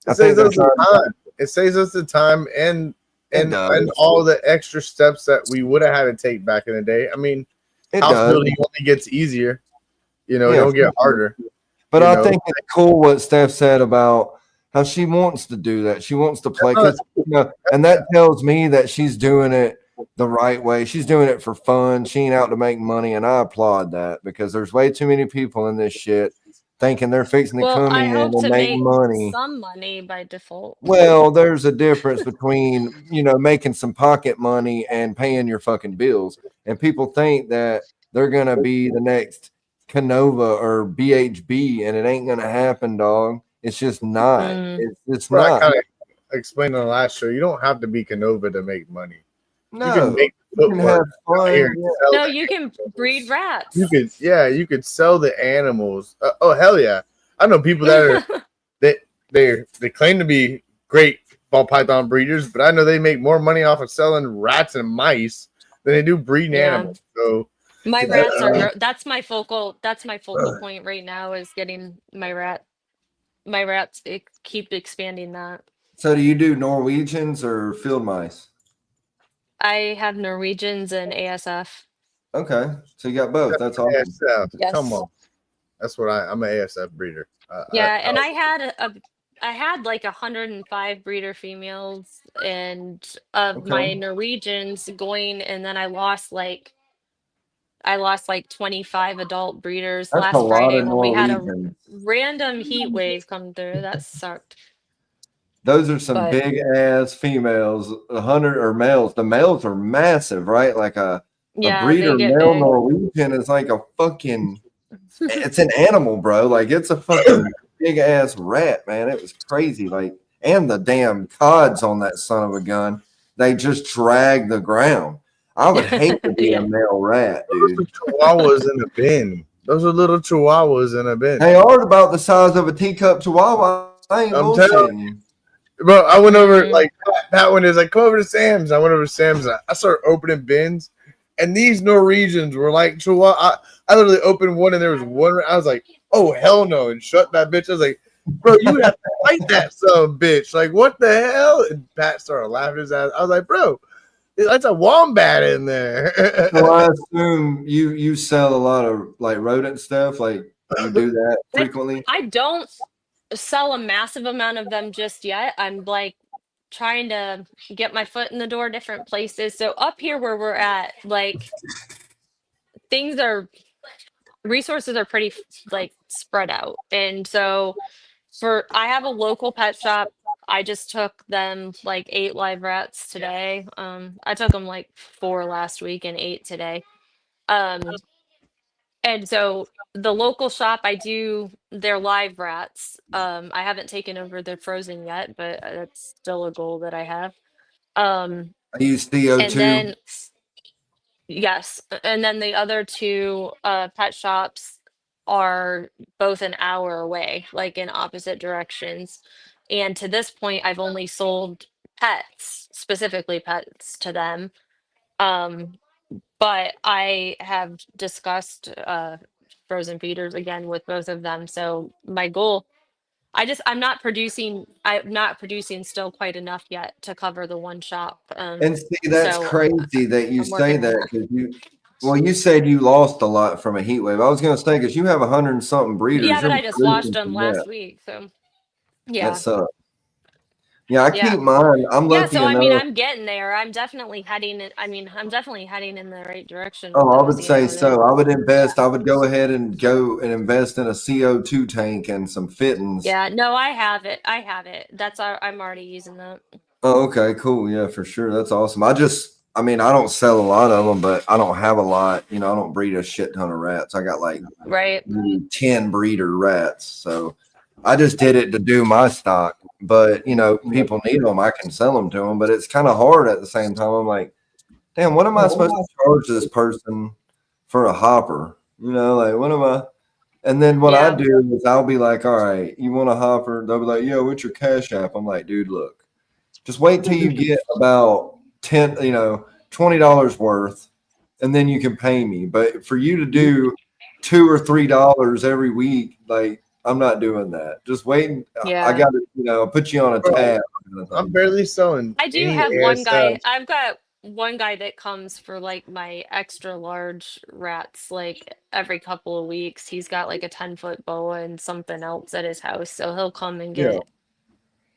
it saves us the time. It saves us the time and all the extra steps that we would have had to take back in the day. I mean, house building only gets easier. It don't get harder. But I think it's cool what Steph said about how she wants to do that. She wants to play, and that tells me that she's doing it the right way. She's doing it for fun. She ain't out to make money, and I applaud that because there's way too many people in this shit thinking they're fixing to come in and make money. Some money by default. Well, there's a difference between making some pocket money and paying your fucking bills. And people think that they're gonna be the next Canova or BHB, and it ain't gonna happen, dog. It's just not. It's not. I kind of explained on the last show. You don't have to be Canova to make money. No, you can make have fun. No, you can breed rats. You could sell the animals. Oh hell yeah! I know people that are they claim to be great ball python breeders, but I know they make more money off of selling rats and mice than they do breeding animals. So my rats are that's my focal point right now is getting my rats keep expanding that. So do you do Norwegians or field mice? I have Norwegians and ASF. Okay, so you got both. That's awesome. ASF. Yes. Come on, that's what I'm an ASF breeder. I had like 105 breeder females and of my Norwegians going, and then I lost like 25 adult breeders last Friday when we had a random heat wave come through. That sucked. Those are some big ass females. 100 or males. The males are massive, right? Like a breeder male big. Norwegian is like a fucking. It's an animal, bro. Like it's a fucking big ass rat, man. It was crazy. Like, and the damn cods on that son of a gun, they just drag the ground. I would hate to be a male rat, dude. Those are chihuahuas in a bin. Those are little chihuahuas in a bin. They are about the size of a teacup chihuahua. I'm telling you. Bro, I went over like that one is like, come over to Sam's. I went over to Sam's. I started opening bins, and these Norwegians were like chihuahua. I literally opened one, and there was one. I was like, oh hell no, and shut that bitch. I was like, bro, you have to fight that son of a bitch. Like, what the hell? And Pat started laughing his ass. I was like, bro, That's a wombat in there. So I assume you sell a lot of like rodent stuff. Like you do that frequently. I don't sell a massive amount of them just yet. I'm like trying to get my foot in the door different places. So up here where we're at, like things are resources are pretty like spread out. And so I have a local pet shop. I just took them like 8 live rats today. I took them like 4 last week and 8 today. Um and so the local shop, I do their live rats. I haven't taken over their frozen yet, but that's still a goal that I have. Um I use and CO2. then yes, and then the other 2 pet shops are both an hour away, like in opposite directions. And to this point, I've only sold pets, specifically pets to them. Um, but I have discussed frozen feeders again with both of them. So my goal, I'm not producing still quite enough yet to cover the one shop. And see, that's So crazy that you I'm say working on that that. because you said you lost a lot from a heat wave. I was going to say because you have 100 and something breeders, Yeah, but you're I just watched producing them from last that. week, so That yeah, sucks. Yeah, I yeah, keep mine. I'm yeah. lucky So I mean, enough. I'm getting there. I'm definitely heading in the right direction with Oh, I those. would You say know, so. I would invest. yeah, I would go ahead and go and invest in a CO2 tank and some fittings. yeah. No, I have it. I have it. I'm already using that. Oh, okay, cool. Yeah, for sure. That's awesome. I mean, I don't sell a lot of them, but I don't have a lot. I don't breed a shit ton of rats. I got like Right. maybe 10 breeder rats. So I just did it to do my stock. But, people need them. I can sell them to them, but it's kind of hard at the same time. I'm like, damn, what am I supposed to charge this person for a hopper? Like, what am I? And then what I Yeah. do is I'll be like, all right, you want a hopper? They'll be like, yeah, what's your cash app? I'm like, dude, look, just wait till you get about 10, $20 worth, and then you can pay me. But for you to do $2 or $3 every week, like I'm not doing that. Just waiting. I Yeah. got to, put you on a Bro, tab. I'm barely selling I do any have one guy. ASF. I've got one guy that comes for like my extra large rats like every couple of weeks. He's got like a 10-foot boa and something else at his house, so he'll come and Yeah,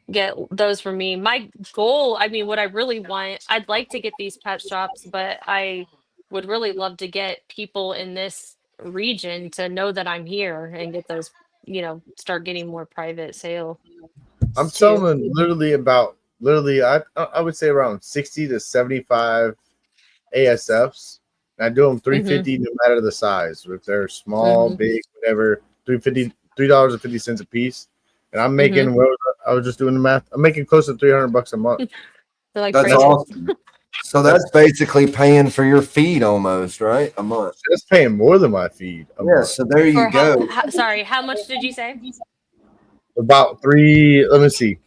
get those for me. My goal, I mean, what I really want, I'd like to get these pet shops, but I would really love to get people in this region to know that I'm here and get those, start getting more private sales I'm too. selling literally I would say around 60 to 75 ASFs. And I do them Mhm. 350 no matter the size. If they're small, Mhm. big, whatever, $3.50 a piece. And I'm making Mhm. well, I was just doing the math. I'm making close to $300 a month. They're like That's And frigid. awesome. So that's that's basically paying for your feed almost, right? A month. that's paying more than my feed a Yeah. month. So there you For go. sorry, how much did you say? About three. Let me see.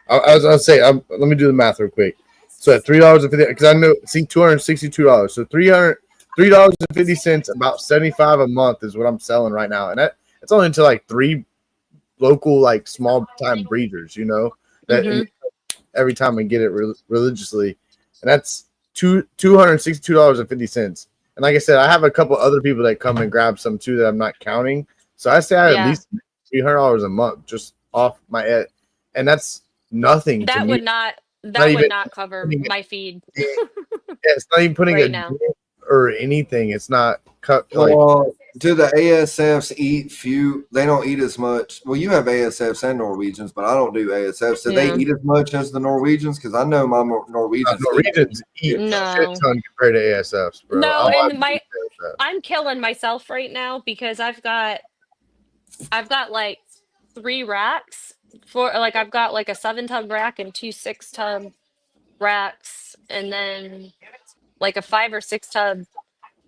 I'll say. Let me do the math real quick. So at $3.50, because I know see $262. So $3.50, about 75 a month is what I'm selling right now, and that's only to like 3 local like small time breeders. That Mhm. every time I get it religiously, and that's $262.50. And like I said, I have a couple other people that come and grab some too that I'm not counting. So I say I at Yeah. least $300 a month just off my ed, and that's nothing to That me. would not Not that would even not cover putting my feed it's not even putting a right now. dent or anything. It's not cut like Well, do the ASFs eat few? They don't eat as much. Well, you have ASFs and Norwegians, but I don't do ASFs. Do they Yeah. eat as much as the Norwegians? Because I know my Norwegians eat. Norwegians eat a shit No. ton compared to ASFs, bro. No, and I ASF. I'm killing myself right now because I've got like 3 racks for like I've got like a 7-tub rack and 2 6-tub racks and then like a 5 or 6-tub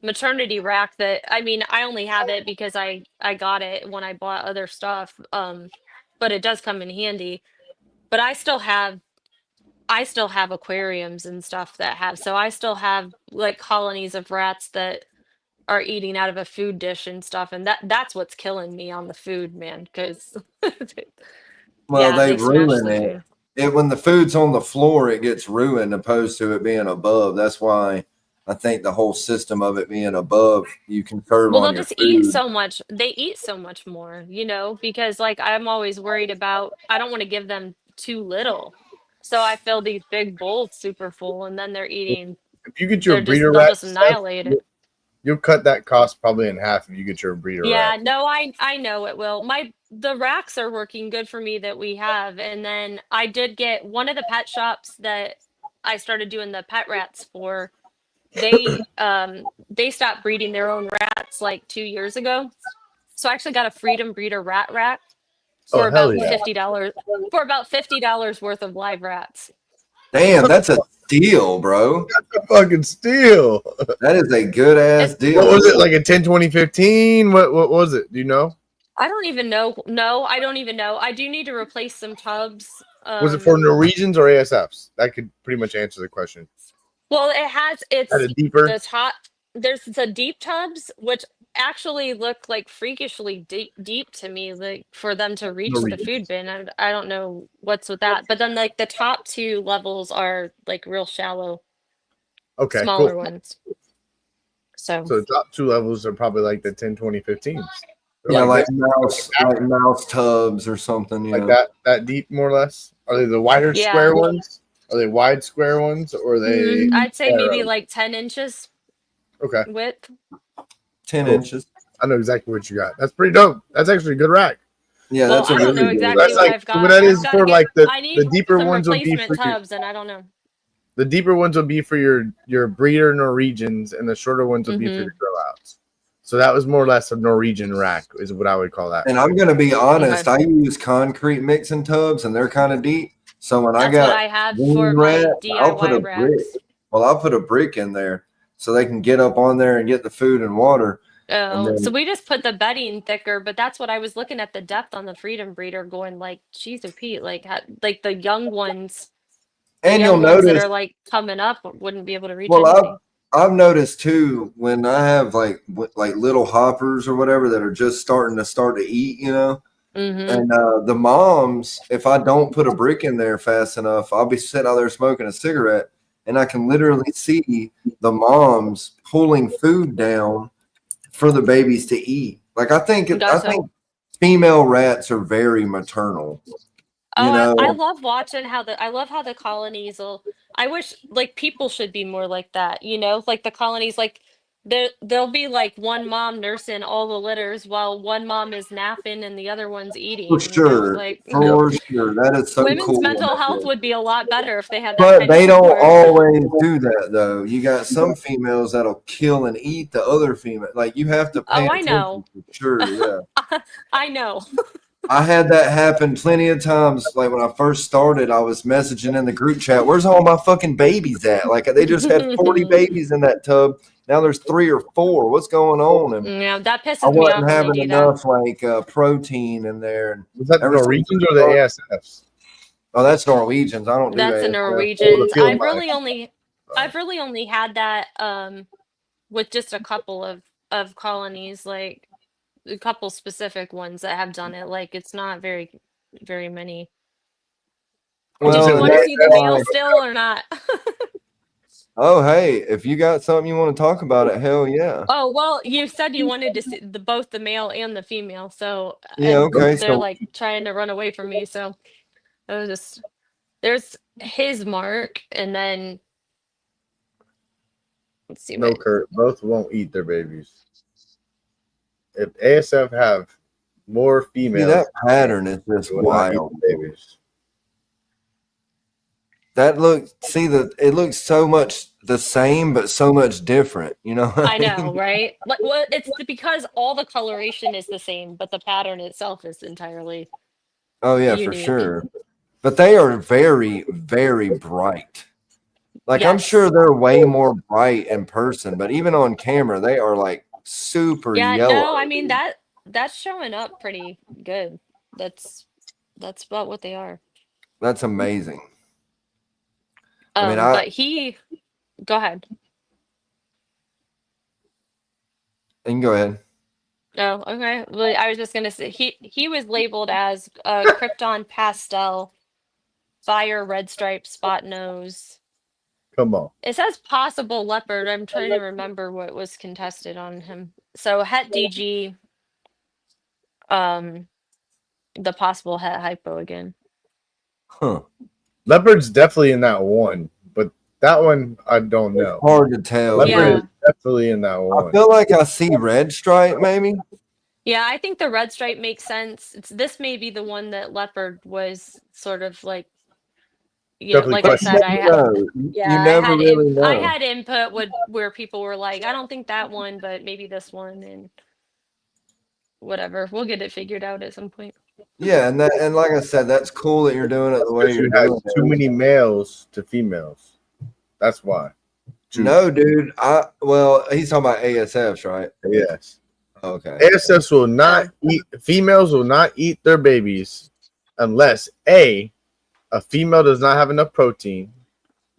maternity rack that I mean I only have it because I got it when I bought other stuff. But it does come in handy. But I still have aquariums and stuff that have so I still have like colonies of rats that are eating out of a food dish and stuff, and that's what's killing me on the food, man, because Well, yeah, they they smash ruin the it. food. when the food's on the floor, it gets ruined opposed to it being above. That's why I think the whole system of it being above, you can serve Well, on they'll your just eat food. so much. They eat so much more, because like I'm always worried about I don't want to give them too little. So I fill these big bowls super full and then they're eating If you get your breeder they'll rack just stuff, annihilate it. you'll cut that cost probably in half if you get your breeder Yeah, rack. no, I know it will. The racks are working good for me that we have. And then I did get one of the pet shops that I started doing the pet rats for. They stopped breeding their own rats like 2 years ago. So I actually got a Freedom Breeder rat rack Oh for hell about yeah! $50 worth of live rats. Damn, that's a deal, bro. A fucking steal. That is a good ass It's What deal. was it, like a 10, 20, 15? What was it? Do you know? I don't even know. No, I don't even know. I do need to replace some tubs. Was it for Norwegians or ASFs? That could pretty much answer the question. Well, At a it's deeper the top. There's the deep tubs, which actually look like freakishly deep to me, like for them to reach the food Norwegians. bin. I don't know what's with that. But then like the top two levels are like real shallow, Okay, smaller cool. ones. So So the top two levels are probably like the 10, 20, 15s. They're Yeah, like this, mouse tubs or something, like that deep, more or less. Are they the wider yeah, square ones? Are they wide square ones, or are they I'd say maybe narrow? like 10 inches Okay, width. 10 cool. inches. I know exactly what you got. That's pretty dope. That's actually a good rack. Yeah, Well, that's a I don't know really good exactly That's rack. what like I've what got. that I've is got to for get. like the I need deeper some ones will be for replacement tubs, and I don't know. the deeper ones will be for your breeder Norwegians, and the shorter ones will be for your grow outs. So that was more or less a Norwegian rack, is what I would call that. And I'm gonna be honest, Okay. I use concrete mixing tubs and they're kind of deep. So when I That's what got I have for wing my rats, I'll put a DIY brick. racks. Well, I'll put a brick in there so they can get up on there and get the food and water. And Oh, so then we just put the bedding thicker, but that's what I was looking at the depth on the Freedom Breeder, going like, geez, oh Pete, like like the and you'll young ones that notice, are like coming up wouldn't be able to reach well, anything. I've noticed too when I have like little hoppers or whatever that are just starting to eat, Mm-hmm. and the moms, if I don't put a brick in there fast enough, I'll be sitting out there smoking a cigarette, and I can literally see the moms pulling food down for the babies to eat. Like I think Gotcha. female rats are very maternal. Oh, I love watching I love how the colonies will. I wish like people should be more like that, like the colonies, like there'll be like one mom nursing all the litters while one mom is napping and the other one's For eating, sure, like Yep. for sure, that is so women's cool. mental health would be a lot better if they had that But kind of they don't support. always do that though. You got some females that'll kill and eat the other female. Like you have to pay Oh, I attention know. for sure. Yeah. I know. I had that happen plenty of times. Like when I first started, I was messaging in the group chat, where's all my fucking babies at? Like they just had 40 babies in that tub. Now there's 3 or 4. What's going on? And Yeah, that I pisses me off wasn't when they having do that. enough like protein in there. Was that the Ever since Norwegians I or the started- ASFs? Oh, that's Norwegians. I don't do That's the ASF. Norwegians. Field I've really only had that with just a couple of colonies, like a couple specific ones that have done it. Like it's not very many. Did you Well, want to see the that's male why. still or not? Oh, hey, if you got something you want to talk about it, hell yeah. Oh, well, you said you wanted to see both the male and the female, so Yeah, and okay. they're So like trying to run away from me, so I was just there's his mark, and then let's see No, what. Kurt. Both won't eat their babies. If ASF have more see, females, that pattern is just they will not eat wild. the babies. It looks so much the same, but so much different. You know what I I know, mean? right? Well, it's because all the coloration is the same, but the pattern itself is entirely Oh yeah, for unique. sure. But they are very, very bright. Like I'm sure Yes. they're way more bright in person, but even on camera, they are like super Yeah, no, I yellow. mean that's showing up pretty good. That's about what they are. That's amazing. I mean, But go ahead. you can go ahead. Oh, okay. Well, I was just gonna say he was labeled as Krypton pastel, fire, red stripe, spot nose. Come on. It says possible leopard. I'm trying to remember what was contested on him. So het DG, um, the possible het hypo again. Huh. Leopard's definitely in that one, but that one I don't know. Hard to tell. Leopard Yeah. is definitely in that I one. feel like I see red stripe, maybe. Yeah, I think the red stripe makes sense. This may be the one that leopard was sort of like, Definitely like I said, I had, No, yeah, you never really know. I had input where people were like, I don't think that one, but maybe this one, and whatever. We'll get it figured out at some point. Yeah, and like I said, that's cool that you're doing it the way Because you're you had doing too it. many males to females. That's why. No, dude. Well, he's talking about ASFs, right? Yes. Okay. ASFs will not eat. Females will not eat their babies unless a female does not have enough protein,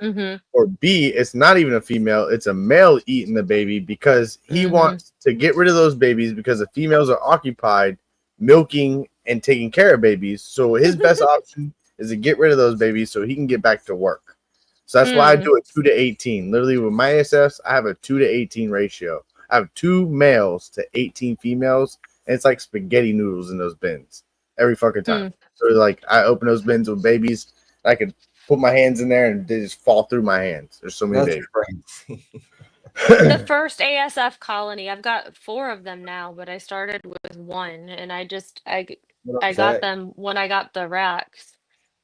Mm-hmm. or B, it's not even a female, it's a male eating the baby because he wants to get rid of those babies because the females are occupied milking and taking care of babies. So his best option is to get rid of those babies so he can get back to work. So that's why I do it 2-18. Literally with my ASFs, I have a 2-18 ratio. I have 2 males to 18 females, and it's like spaghetti noodles in those bins every fucking time. So like I open those bins with babies, I could put my hands in there and they just fall through my hands. There's so many That's babies. crazy. The first ASF colony, I've got 4 of them now, but I started with 1, and I got them when I got the racks.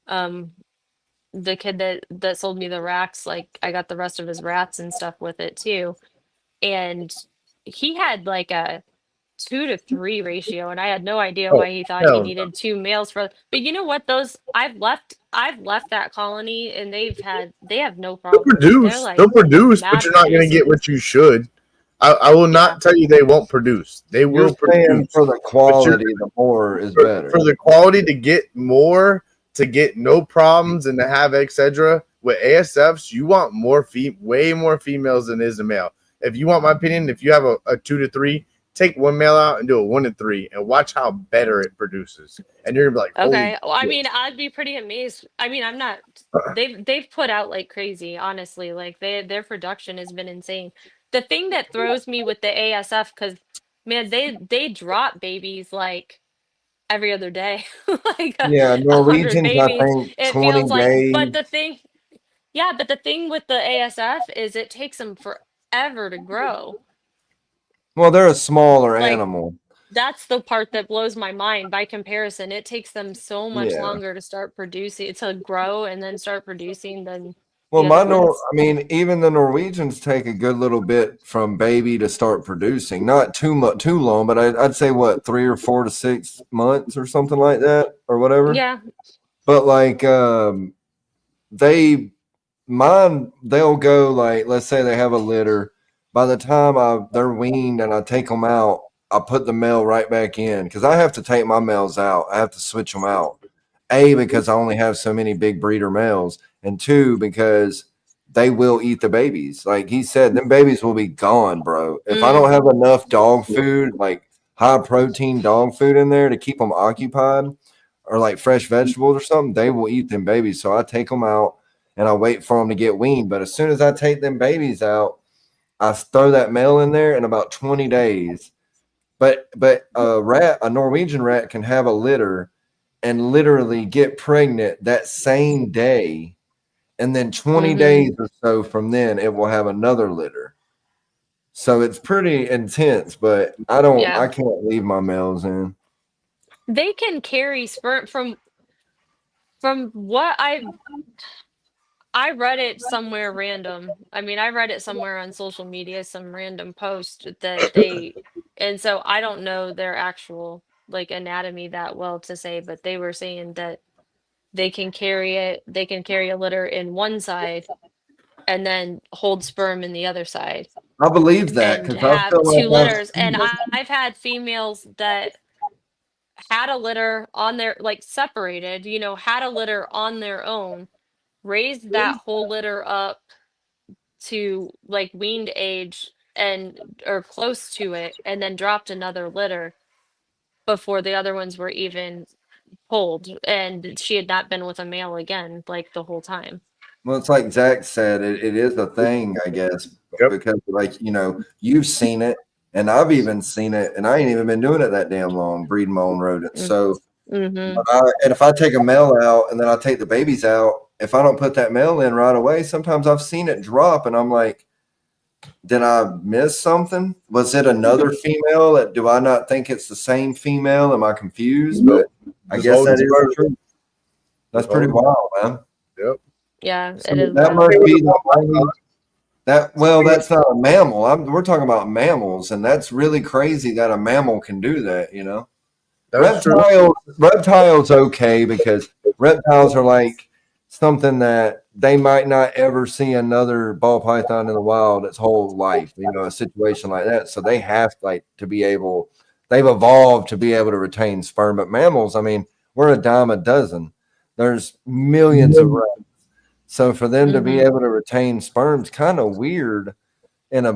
The kid that sold me the racks, like I got the rest of his rats and stuff with it too, and he had like a 2 to 3 ratio, and I had no idea why he thought he needed 2 males for. But you know what? Those I've left that colony, and they have no They'll problem. produce, Like they'll produce, but mad you're not going to get producers. what you should. I will not tell you they won't produce. They will You're saying produce. for the quality, the more is better. For the quality to get more, to get no problems, and to have etc. With ASFs, you want more way more females than is a male. If you want my opinion, if you have a 2 to 3, take 1 male out and do a 1 to 3, and watch how better it produces. And you're gonna be like, Okay. Well, I mean, I'd be pretty amazed. I mean, I'm not. They've put out like crazy, honestly. Like their production has been insane. The thing that throws me with the ASF, because man, they drop babies like every other day, like Yeah, 100 Norwegians, I babies. think It 20 feels like. But days. the thing, yeah, but the thing with the ASF is it takes them forever to grow. Well, they're a smaller Like animal. that's the part that blows my mind. By comparison, it takes them so much Yeah. longer to start producing, to grow and then start producing than Well, the other ones. I mean, even the Norwegians take a good little bit from baby to start producing. Not too much, too long, but I'd say what 3 or 4 to 6 months or something like that, or whatever. Yeah. But like, they'll go like, let's say they have a litter. By the time they're weaned and I take them out, I put the male right back in because I have to take my males out. I have to switch them out. A, because I only have so many big breeder males, and 2, because they will eat the babies. Like he said, them babies will be gone, bro. If I don't have enough dog food, like high protein dog food in there to keep them occupied, or like fresh vegetables or something, they will eat them babies. So I take them out and I wait for them to get weaned. But as soon as I take them babies out, I throw that male in there in about 20 days. But a Norwegian rat can have a litter and literally get pregnant that same day, and then 20 days or so from then it will have another litter. So it's pretty intense, but I can't leave my males in. They can carry sperm from what I read it somewhere random. I mean, I read it somewhere on social media, some random post that and so I don't know their actual like anatomy that well to say, but they were saying that they can carry a litter in one side and then hold sperm in the other side I believe that and because I have feel 2 like litters. And I've had females that had a litter on their like separated, had a litter on their own, raised that whole litter up to like weaned age and or close to it, and then dropped another litter before the other ones were even pulled, and she had not been with a male again, like, the whole time. Well, it's like Zach said, it is a thing, I guess, Yep. because like, you know, you've seen it and I've even seen it and I ain't even been doing it that damn long, breeding my own rodents. So, Mm-hmm. and if I take a male out and then I take the babies out, if I don't put that male in right away, sometimes I've seen it drop and I'm like, did I miss something? Was it another female? Do I not think it's the same female? Am I confused? But I Just guess hold that it. is true. That's pretty wild, man. Yep. Yeah, So it is that wild. must be the only well, that's not a mammal. We're talking about mammals, and that's really crazy that a mammal can do that, you know. That's true. Reptiles okay because reptiles are like something that they might not ever see another ball python in the wild its whole life, you know, a situation like that. So they have like to be able, they've evolved to be able to retain sperm. But mammals, I mean, we're a dime a dozen. There's millions of rats. So for them to be Mhm. able to retain sperm's kind of weird in a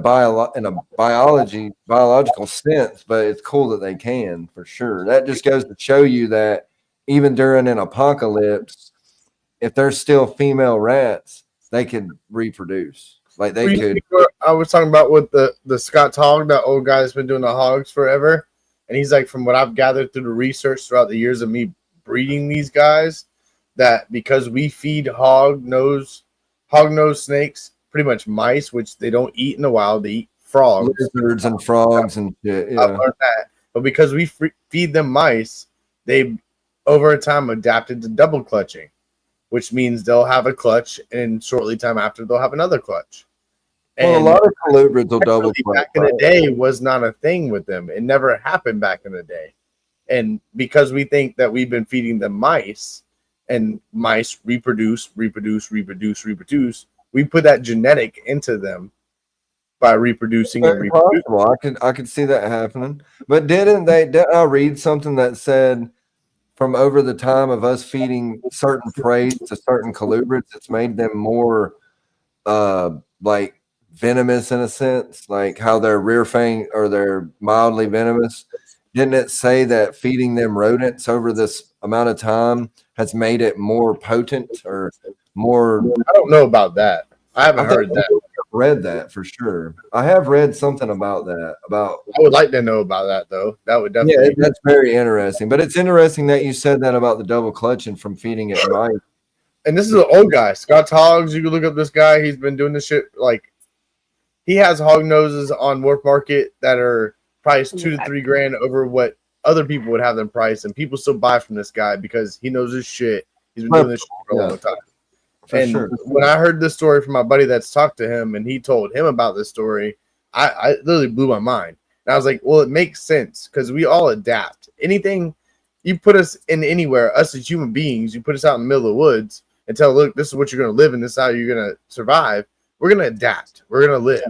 biological sense, but it's cool that they can for sure. That just goes to show you that even during an apocalypse, if there's still female rats, they could reproduce. Like they could. I was talking about with the Scott's hog, that old guy that's been doing the hogs forever, and he's like, from what I've gathered through the research throughout the years of me breeding these guys, that because we feed hog nose snakes, pretty much mice, which they don't eat in the wild, they eat frogs, Lizards and frogs and shit. I've Yeah. learned that. But because we feed them mice, they over time adapted to double clutching, which means they'll have a clutch, and shortly time after they'll have another clutch. Well, And a lot of colubrids will double clutch. back in the day was not a thing with them. It never happened back in the day. And because we think that we've been feeding them mice, and mice reproduce, we put that genetic into them by reproducing and Very reproducing. possible. I could see that happening. But didn't I read something that said from over the time of us feeding certain prey to certain colubrids, it's made them more like venomous in a sense, like how they're rear fang or they're mildly venomous. Didn't it say that feeding them rodents over this amount of time has made it more potent or more? I don't know about that. I haven't I heard that. read that for sure. I have read something about that. About I would like to know about that though. That would definitely. yeah, that's very interesting. But it's interesting that you said that about the double clutching from feeding it mice. And this is an old guy, Scott's Hogs. You can look up this guy. He's been doing this shit. Like, he has hog noses on Wharf Market that are priced $2 to $3 grand over what other people would have them priced, and people still buy from this guy because he knows his shit. He's been doing this shit for a long time. For And sure. when I heard this story from my buddy that's talked to him, and he told him about this story, I literally blew my mind. And I was like, well, it makes sense because we all adapt. Anything you put us in anywhere, us as human beings, you put us out in the middle of the woods and tell, look, this is what you're going to live and this is how you're going to survive. We're going to adapt. We're going to live,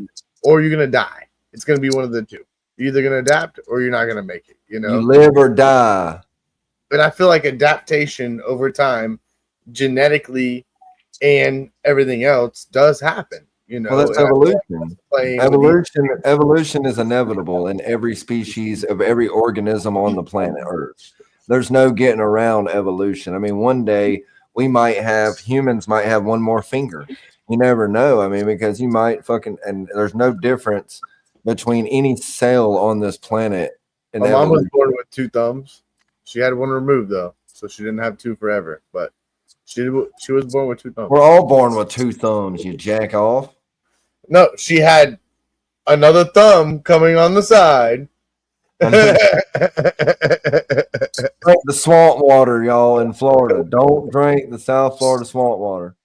or you're going to die. It's going to be one of the two. You're either going to adapt or you're not going to make it. You know, You live or die. but I feel like adaptation over time, genetically and everything else, does happen. You know, Well, that's and evolution. Evolution is inevitable in every species of every organism on the planet Earth. There's no getting around evolution. I mean, one day humans might have one more finger. You never know. I mean, because you might and there's no difference between any cell on this planet. My mom was born with 2 thumbs. She had one removed though, so she didn't have 2 forever. But she was born with 2 thumbs. We're all born with 2 thumbs. You jack off. No, she had another thumb coming on the side. Drink the swamp water, y'all, in Florida. Don't drink the South Florida swamp water.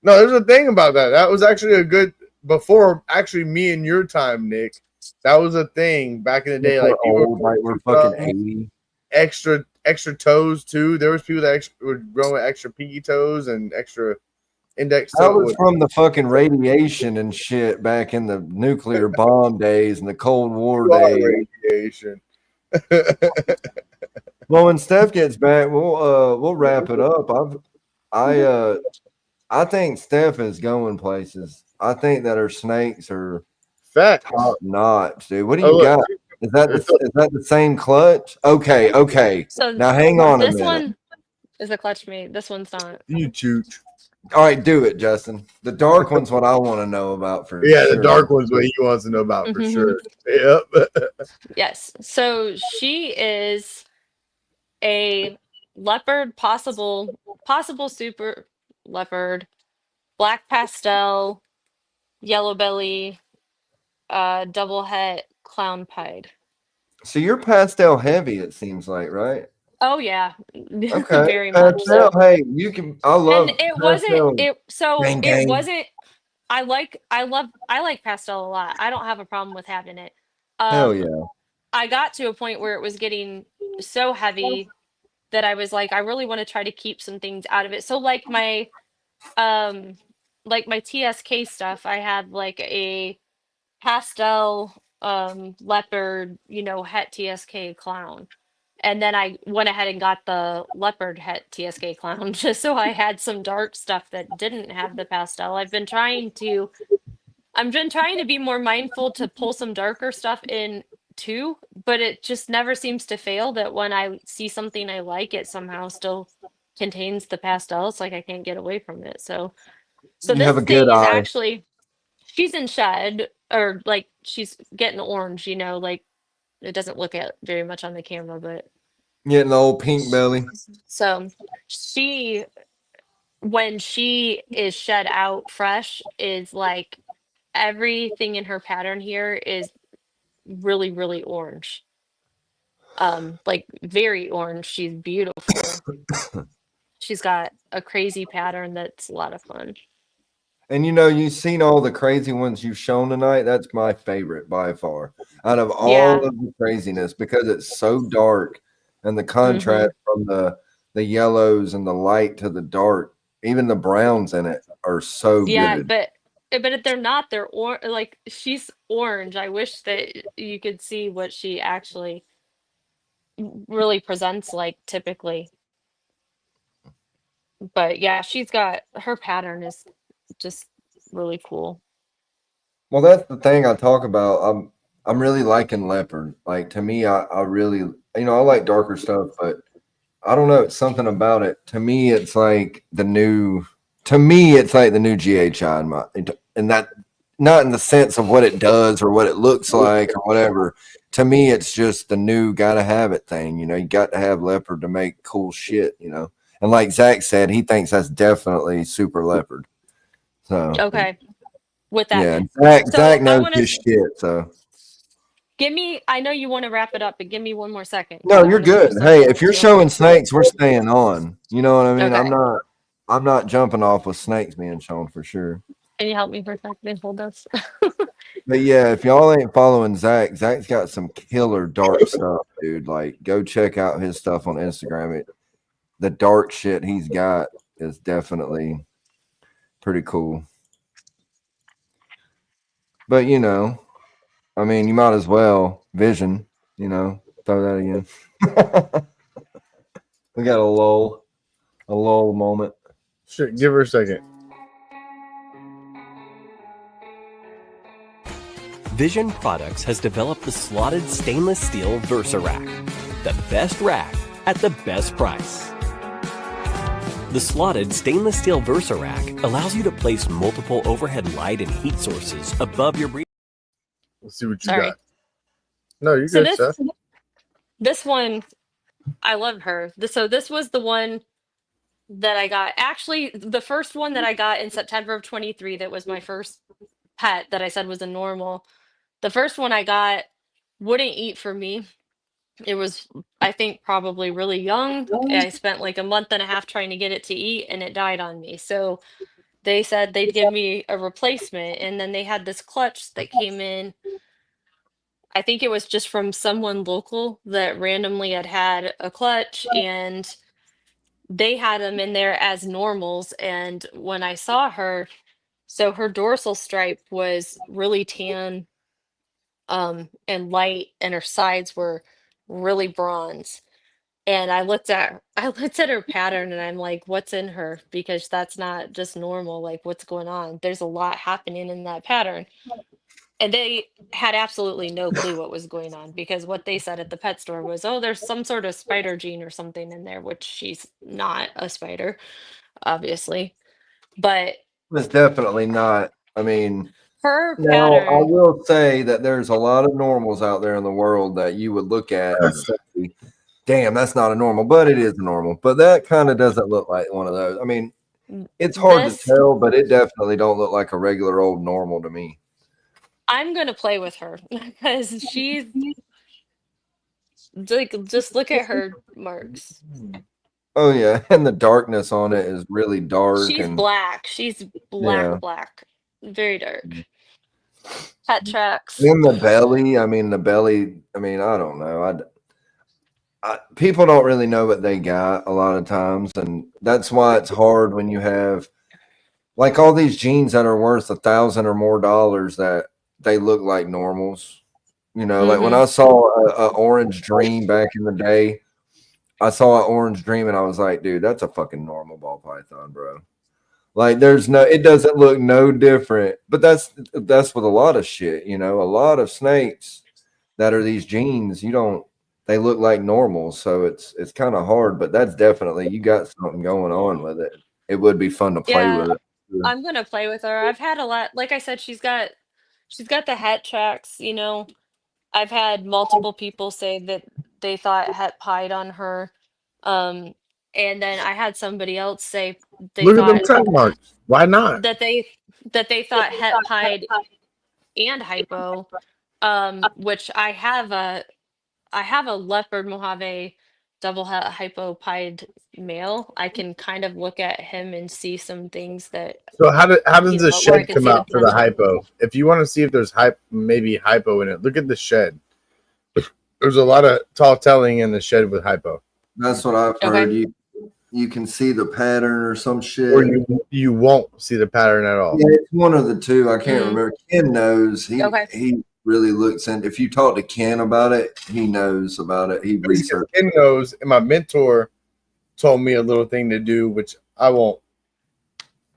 No, there's a thing about that. That was actually a good before actually me and your time, Nick. That was a thing back in the day. Like we're fucking 80. Extra toes too. There was people that were growing with extra pinky toes and extra index That toes. was from the fucking radiation and shit back in the nuclear bomb days and the Cold War days. Radiation. Well, when Steph gets back, we'll wrap it up. I think Steph is going places. I think that her snakes are Facts. top notch, dude. What do you got? Is that the same clutch? Okay. So Now hang on a this minute. one is a clutch mate. This one's not. You chooch. All right, do it, Justin. The dark one's what I want to know about for Yeah, sure. the dark one's what he wants to know about for sure. Yep. Yes. So she is a leopard, possible super leopard, black pastel, yellow belly, double het clown pied. So you're pastel heavy, it seems like, right? Oh yeah, Okay. very much Pastel, so. hey, you can. I love. And it pastel. wasn't it. So Gang, it gang. wasn't. I like pastel a lot. I don't have a problem with having it. Hell yeah. I got to a point where it was getting so heavy that I was like, I really want to try to keep some things out of it. So um like my TSK stuff, I had like a pastel leopard, het TSK clown. And then I went ahead and got the leopard het TSK clown just so I had some dark stuff that didn't have the pastel. I've been trying to be more mindful to pull some darker stuff in too, but it just never seems to fail that when I see something I like, it somehow still contains the pastel. It's like I can't get away from it. So You this have a good thing is eye. actually she's in shed or like she's getting orange, like it doesn't look at very much on the camera, but Getting the old pink belly. so she when she is shed out fresh is like everything in her pattern here is really, really orange. Like very orange. She's beautiful. She's got a crazy pattern that's a lot of fun. And you've seen all the crazy ones you've shown tonight. That's my favorite by far. Out of all Yeah. of the craziness, because it's so dark and the Mm-hmm. contrast from the yellows and the light to the dark, even the browns in it are so Yeah, good. but they're not. They're like she's orange. I wish that you could see what she actually really presents like typically. But yeah, she's got her pattern is just really cool. Well, that's the thing I talk about. I'm really liking leopard. Like to me, I really I like darker stuff, but I don't know. It's something about it. To me, it's like the new. To me, it's like the new GHI, and that not in the sense of what it does or what it looks like or whatever. To me, it's just the new gotta have it thing. You got to have leopard to make cool shit. And like Zach said, he thinks that's definitely super leopard. So Okay. With that. yeah, So Zach I knows want to his shit. So I know you want to wrap it up, but give me one more second. no, I you're wanna show good. something Hey, else if you're too. showing snakes, we're staying on. You know what I mean? Okay. I'm not jumping off with snakes being shown for sure. Can you help me for a second? Hold this. But yeah, if y'all ain't following Zach's got some killer dark stuff, dude. Like, go check out his stuff on Instagram. The dark shit he's got is definitely pretty cool. But I mean, you might as well vision. Throw that again. We got a lull moment. Sure, give her a second. Vision Products has developed the slotted stainless steel Versa Rack, the best rack at the best price. The slotted stainless steel Versa Rack allows you to place multiple overhead light and heat sources above your breathing. Let's see what you Sorry. got. No, you're So good, Steph. this one, I love her. So this was the one that I got. Actually, the first one that I got in September of 23 that was my first pet that I said was a normal. The first one I got wouldn't eat for me. It was, I think, probably really young. I spent like a month and a half trying to get it to eat and it died on me. So they said they'd give me a replacement. And then they had this clutch that came in. I think it was just from someone local that randomly had a clutch and they had them in there as normals. And when I saw her, so her dorsal stripe was really tan and light and her sides were really bronze. And I looked at her pattern and I'm like, what's in her? Because that's not just normal. Like, what's going on? There's a lot happening in that pattern. And had absolutely no clue what was going on because what they said at the pet store was, oh, there's some sort of spider gene or something in there, which she's not a spider, obviously. But It's definitely not. I mean, her now I pattern, will say that there's a lot of normals out there in the world that you would look at and say, damn, that's not a normal, but it is a normal. But that kind of doesn't look like one of those. I mean, it's hard to this, tell, but it definitely don't look like a regular old normal to me. I'm gonna play with her because she's like, just look at her marks. Oh yeah, and the darkness on it is really dark She's and black. She's yeah. black, very dark. Pet tracks. In the belly, I mean the belly. I mean I don't know. People don't really know what they got a lot of times, and that's why it's hard when you have like all these jeans that are worth $1,000 or more that they look like normals. You know, like when I saw a orange dream back in the day, I saw an orange dream and I was like, dude, that's a fucking normal ball python, bro. Like there's no, it doesn't look no different. But that's with a lot of shit, you know, a lot of snakes that are these jeans, they look like normal. So it's kind of hard, but that's definitely, you got something going on with it. It would be fun to play Yeah, with it. I'm gonna play with her. I've had a lot, like I said, she's got the het tracks, you know. I've had multiple people say that they thought het pied on her. Um, and then I had somebody else say they Look at them thought track marks. Why not? that they thought het pied and hypo. Which I have a leopard Mojave double hypo pied male. I can kind of look at him and see some things that, So how does you the know, where I shed can come see the out for the potential. hypo? If you want to see if there's maybe hypo in it, look at the shed. There's a lot of tall telling in the shed with hypo. That's what I've heard. Okay. You can see the pattern or some shit. Or you won't see the pattern at all. Yeah, it's one of the two. I can't Mm. remember. Ken knows. Okay. He really looks in. If you talk to Ken about it, he knows about it. He researched. Ken knows, and my mentor told me a little thing to do, which I won't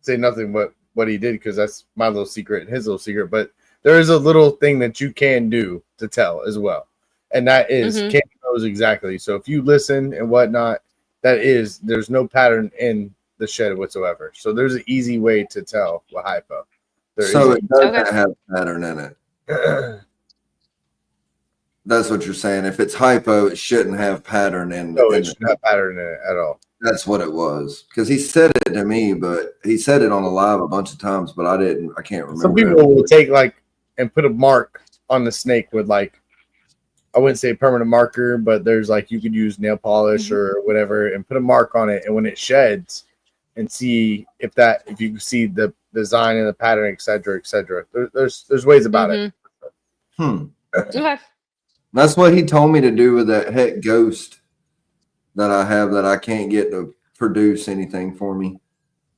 say nothing what he did because that's my little secret and his little secret. But there is a little thing that you can do to tell as well, and that is Ken knows exactly. So if you listen and whatnot, there's no pattern in the shed whatsoever. So there's an easy way to tell with hypo. So it doesn't Okay. have a pattern in it. That's what you're saying. If it's hypo, it shouldn't have pattern in No, in it shouldn't have pattern in it at all. That's what it was. Because he said it to me, but he said it on the live a bunch of times, but I can't remember. Some people will take and put a mark on the snake with I wouldn't say permanent marker, but there's you could use nail polish or whatever and put a mark on it, and when it sheds, and see if you can see the design and the pattern, etc., etc. There's ways about it. Okay. That's what he told me to do with that het ghost that I have that I can't get to produce anything for me.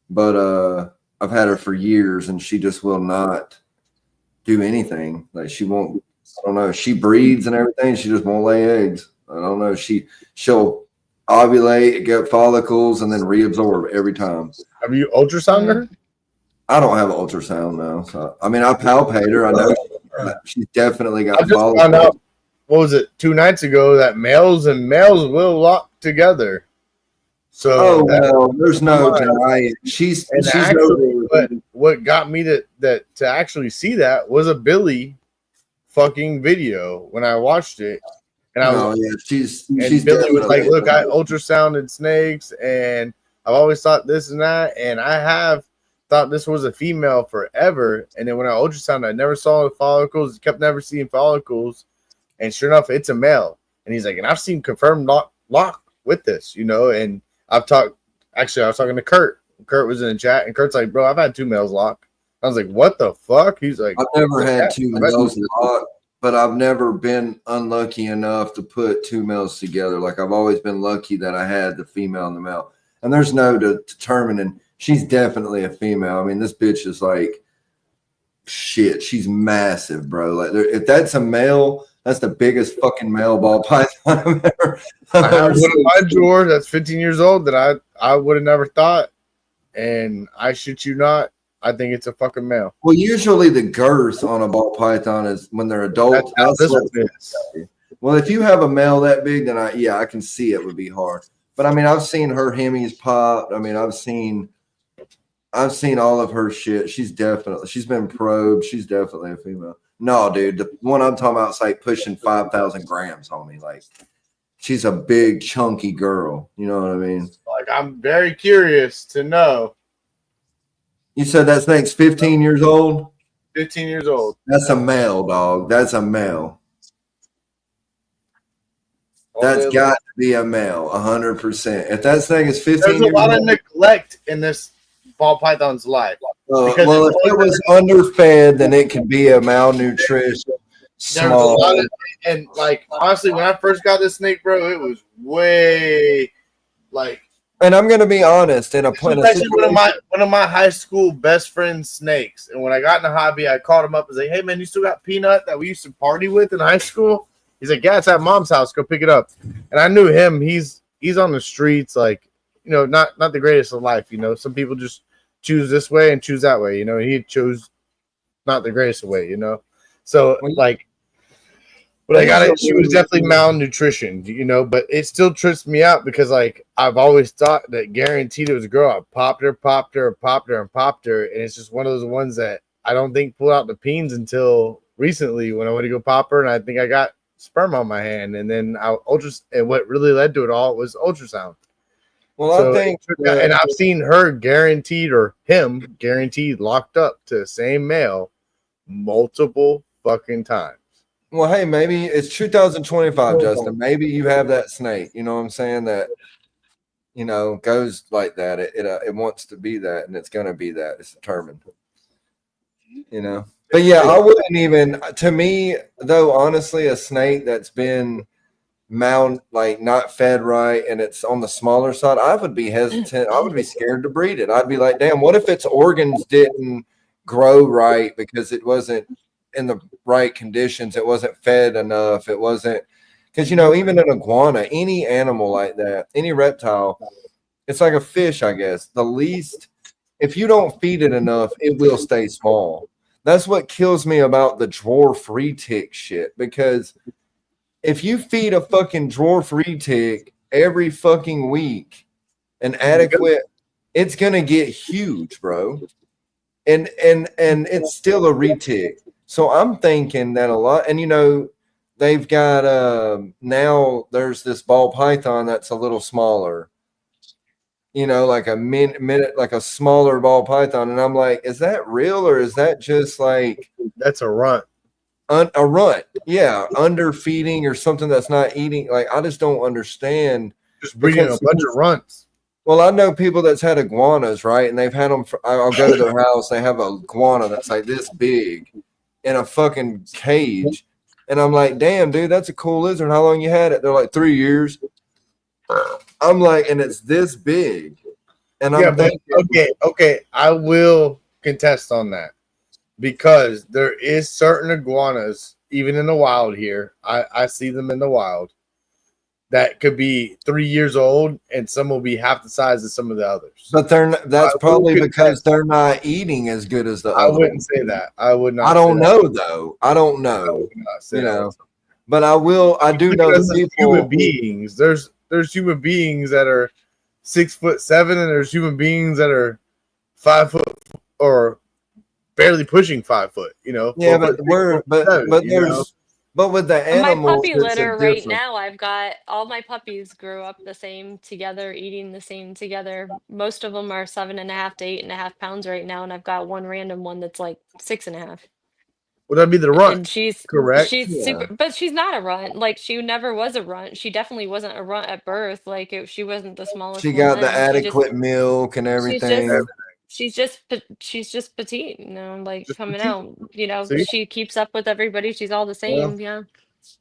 But I've had her for years and she just will not do anything. Like she won't, I don't know. She breeds and everything. She just won't lay eggs. I don't know. She'll ovulate, get follicles, and then reabsorb every time. Have you ultrasounded her? I don't have an ultrasound now. So I mean I palpate her. I know she's definitely got I just follicles. found out, what was it, 2 nights ago, that males will lock together. So there's no denying. She's actually, what got me to actually see that was a Billy fucking video when I watched it, and she's Billy was like, "Look, I ultrasounded snakes, and I've always thought this and that, and I have thought this was a female forever, and then when I ultrasounded, I never saw the follicles, kept never seeing follicles." And sure enough, it's a male. And he's like, and I've seen confirmed lock with this, you know. And I was talking to Kurt. Kurt was in the chat, and Kurt's like, bro, I've had 2 males lock. I was like, what the fuck? He's like, I've never had 2 males lock, but I've never been unlucky enough to put 2 males together. Like I've always been lucky that I had the female and the male. And there's no determining. She's definitely a female. I mean, this bitch is like, shit, she's massive, bro. Like if that's a male, that's the biggest fucking male ball python I've ever. I have one in my drawer that's 15 years old that I would have never thought. And I shit you not, I think it's a fucking male. Well, usually the girth on a ball python is when they're adult. This one is. Well, if you have a male that big, then I can see it would be hard. But I mean, I've seen her hemis pop. I mean, I've seen all of her shit. She's been probed. She's definitely a female. No, dude, the one I'm talking about is like pushing 5,000 grams on me. Like, she's a big, chunky girl. You know what I mean? Like, I'm very curious to know. You said that snake's 15 years old? 15 years old. That's a male, dog. That's a male. That's got to be a male, 100%. If that snake is 15 there's a years lot old, of neglect in this ball python's life. well, if it was underfed, then it could be a malnutrition. There's a lot of, and like, honestly, when I first got this snake, bro, it was way like. And I'm gonna be honest, in a one of my high school best friend's snakes. And when I got in the hobby, I called him up and said, "Hey man, you still got Peanut that we used to party with in high school?" He's like, "Yeah, it's at Mom's house. Go pick it up." And I knew him. He's on the streets, like, you know, not the greatest of life. You know, some people just choose this way and choose that way. You know, he chose not the greatest way. You know, so like. But I got it. She was definitely malnutrition, you know, but it still trips me out because, like, I've always thought that guaranteed it was a girl. I popped her. And it's just one of those ones that I don't think pulled out the peens until recently when I went to go pop her. And I think I got sperm on my hand. And then and what really led to it all was ultrasound. Well, so I think, and I've seen her guaranteed or him guaranteed locked up to the same male multiple fucking times. Well, hey, maybe it's 2025, Justin. Maybe you have that snake. You know what I'm saying? That, you know, goes like that. It wants to be that, and it's gonna be that. It's determined. You know. But yeah, I wouldn't even. To me, though, honestly, a snake that's been not fed right, and it's on the smaller side, I would be hesitant. I would be scared to breed it. I'd be like, damn, what if its organs didn't grow right because it wasn't in the right conditions, it wasn't fed enough, it wasn't, because, you know, even an iguana, any animal like that, any reptile, it's like a fish, I guess. The least, if you don't feed it enough, it will stay small. That's what kills me about the dwarf retic shit, because if you feed a fucking dwarf retic every fucking week an adequate, it's gonna get huge, bro. And it's still a retic. So I'm thinking that a lot, and you know, they've got now there's this ball python that's a little smaller, you know, like a minute, like a smaller ball python, and I'm like, is that real or is that just like that's a runt? A runt, yeah, underfeeding or something that's not eating. Like, I just don't understand. Just breeding a bunch of runts. Well, I know people that's had iguanas, right? And they've had them. I'll go to their house. They have a iguana that's like this big in a fucking cage, and I'm like, damn, dude, that's a cool lizard. How long you had it? They're like 3 years. I'm like, and it's this big, and I'm thinking, okay, I will contest on that, because there is certain iguanas, even in the wild here, I see them in the wild, that could be 3 years old, and some will be half the size of some of the others. But that's probably because they're not eating as good as the others. I wouldn't say that. I would not. I don't know, though. I don't know. You know, but I will. I do know the people. Human beings. There's human beings that are 6'7", and there's human beings that are 5 foot or barely pushing 5 foot. You know. Yeah, but there's. But with the animals, my puppy litter right now, I've got all my puppies grew up the same together, eating the same together. Most of them are 7.5 to 8.5 pounds right now, and I've got one random one that's like 6.5. Would that be the runt? And she's correct. She's super, but she's not a runt. Like, she never was a runt. She definitely wasn't a runt at birth. Like, she wasn't the smallest. She got the adequate milk and everything. She's just petite, you know, like just coming petite. Out, you know. See? She keeps up with everybody. She's all the same. Yeah.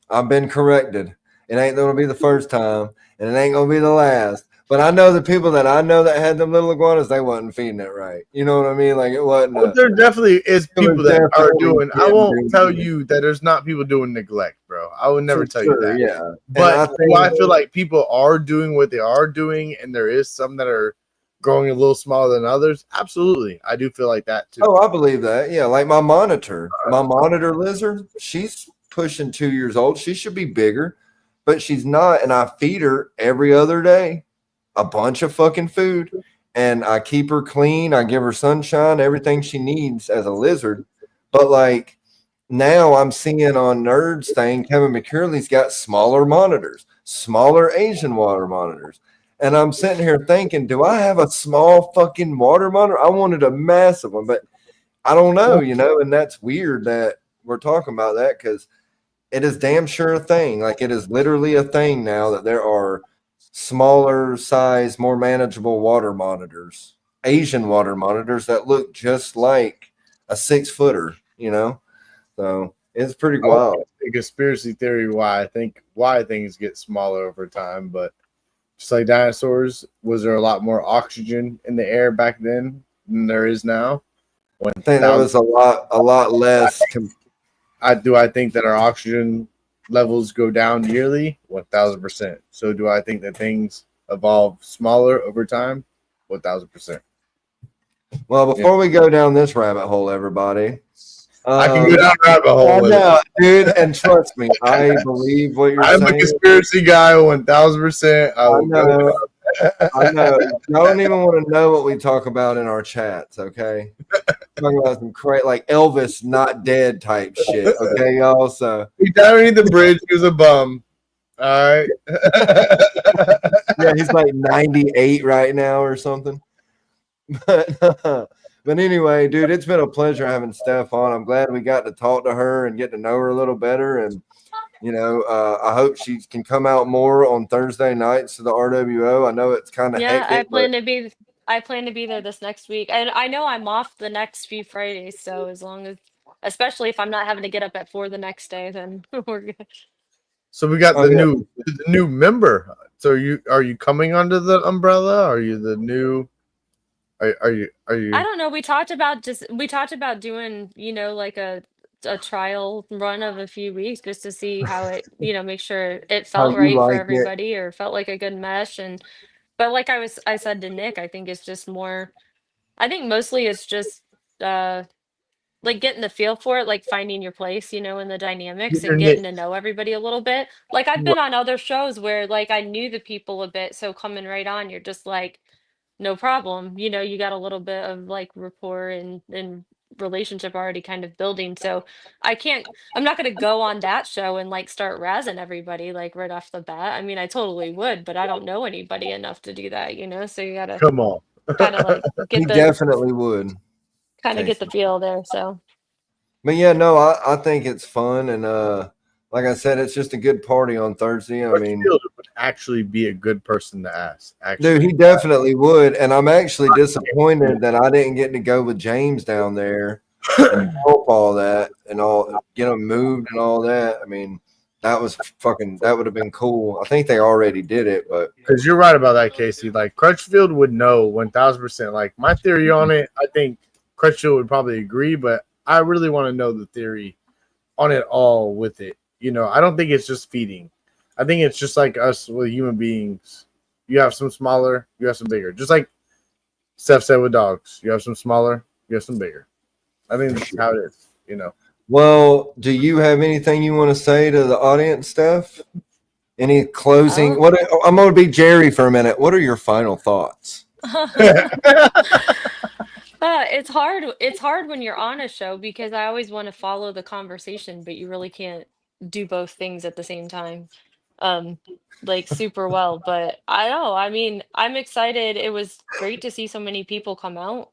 I've been corrected. It ain't gonna be the first time, and it ain't gonna be the last. But I know the people that I know that had them little iguanas, they wasn't feeding it right. You know what I mean? Like, it wasn't. Well, there definitely is people that are doing. I won't tell you that there's not people doing neglect, bro. I would never tell you that. Yeah. But I feel like people are doing what they are doing, and there is some that are growing a little smaller than others? Absolutely. I do feel like that too. Oh, I believe that. Yeah, like my monitor lizard, she's pushing 2 years old. She should be bigger, but she's not. And I feed her every other day a bunch of fucking food, and I keep her clean. I give her sunshine, everything she needs as a lizard. But like now I'm seeing on Nerds thing, Kevin McCurley's got smaller monitors, smaller Asian water monitors. And I'm sitting here thinking, do I have a small fucking water monitor? I wanted a massive one, but I don't know, and that's weird that we're talking about that because it is damn sure a thing. Like it is literally a thing now that there are smaller size, more manageable water monitors, Asian water monitors that look just like a 6-footer, So it's pretty wild. A conspiracy theory why things get smaller over time, but just like dinosaurs, was there a lot more oxygen in the air back then than there is now? I think there was a lot less. I think that our oxygen levels go down yearly? 1,000%. So do I think that things evolve smaller over time? 1,000%. Well, before we go down this rabbit hole, everybody. I can go down rabbit hole. No, dude, and trust me, I believe what you're saying. I'm a conspiracy guy, 1,000%. I know. I don't even want to know what we talk about in our chats, okay? Talking about some crazy, like Elvis not dead type shit, okay, y'all? So he died underneath the bridge. He was a bum. All right. Yeah, he's like 98 right now or something. But anyway, dude, it's been a pleasure having Steph on. I'm glad we got to talk to her and get to know her a little better. And, I hope she can come out more on Thursday nights to the RWO. I know it's kind of hectic. I plan to be there this next week. And I know I'm off the next few Fridays, so especially if I'm not having to get up at 4 the next day, then we're good. So we got the new member. So are you coming under the umbrella? Are you the new? Are you? I don't know. We talked about doing, like a trial run of a few weeks just to see how it, make sure it felt you right for like it. everybody or felt like a good mesh. But like I said to Nick, I think it's just more. I think mostly it's just like getting the feel for it, like finding your place, in the dynamics and getting to know everybody a little bit. Like I've been on other shows where like I knew the people a bit, so coming right on, you're just like, no problem. You got a little bit of like rapport and relationship already kind of building. So I'm not gonna go on that show and like start razzing everybody like right off the bat. I mean, I totally would, but I don't know anybody enough to do that, so you gotta Come on. kind of like He definitely would. get the feel there. So But yeah, no, I think it's fun, and like I said, it's just a good party on Thursday. I mean, would actually be a good person to ask. Dude, he definitely would, and I'm actually disappointed that I didn't get to go with James down there and help all that and get him moved and all that. I mean, that would have been cool. I think they already did it, but because you're right about that, Casey. Like Crutchfield would know 1,000%. Like my theory on it, I think Crutchfield would probably agree, but I really want to know the theory on it all with it. I don't think it's just feeding. I think it's just like us with human beings. You have some smaller, you have some bigger. Just like Steph said with dogs. You have some smaller, you have some bigger. I think that's how it is, Well, do you have anything you want to say to the audience, Steph? Any closing? I'm going to be Jerry for a minute. What are your final thoughts? It's hard. It's hard when you're on a show because I always want to follow the conversation, but you really can't do both things at the same time, like super well. But I don't know. I mean, I'm excited. It was great to see so many people come out.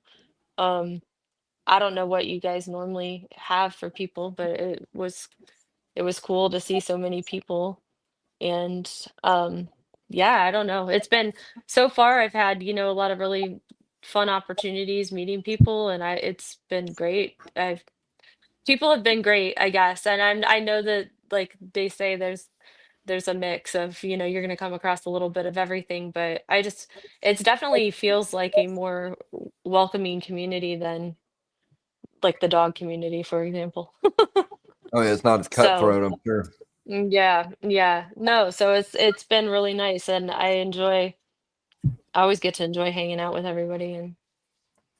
I don't know what you guys normally have for people, but it was cool to see so many people. And yeah, I don't know. It's been so far I've had, a lot of really fun opportunities meeting people and it's been great. People have been great, I guess. And I know that like they say there's a mix of, you're going to come across a little bit of everything, but it's definitely feels like a more welcoming community than like the dog community, for example. Oh yeah, it's not as cutthroat, I'm sure. Yeah, no, so it's been really nice and I enjoy I always get to enjoy hanging out with everybody. And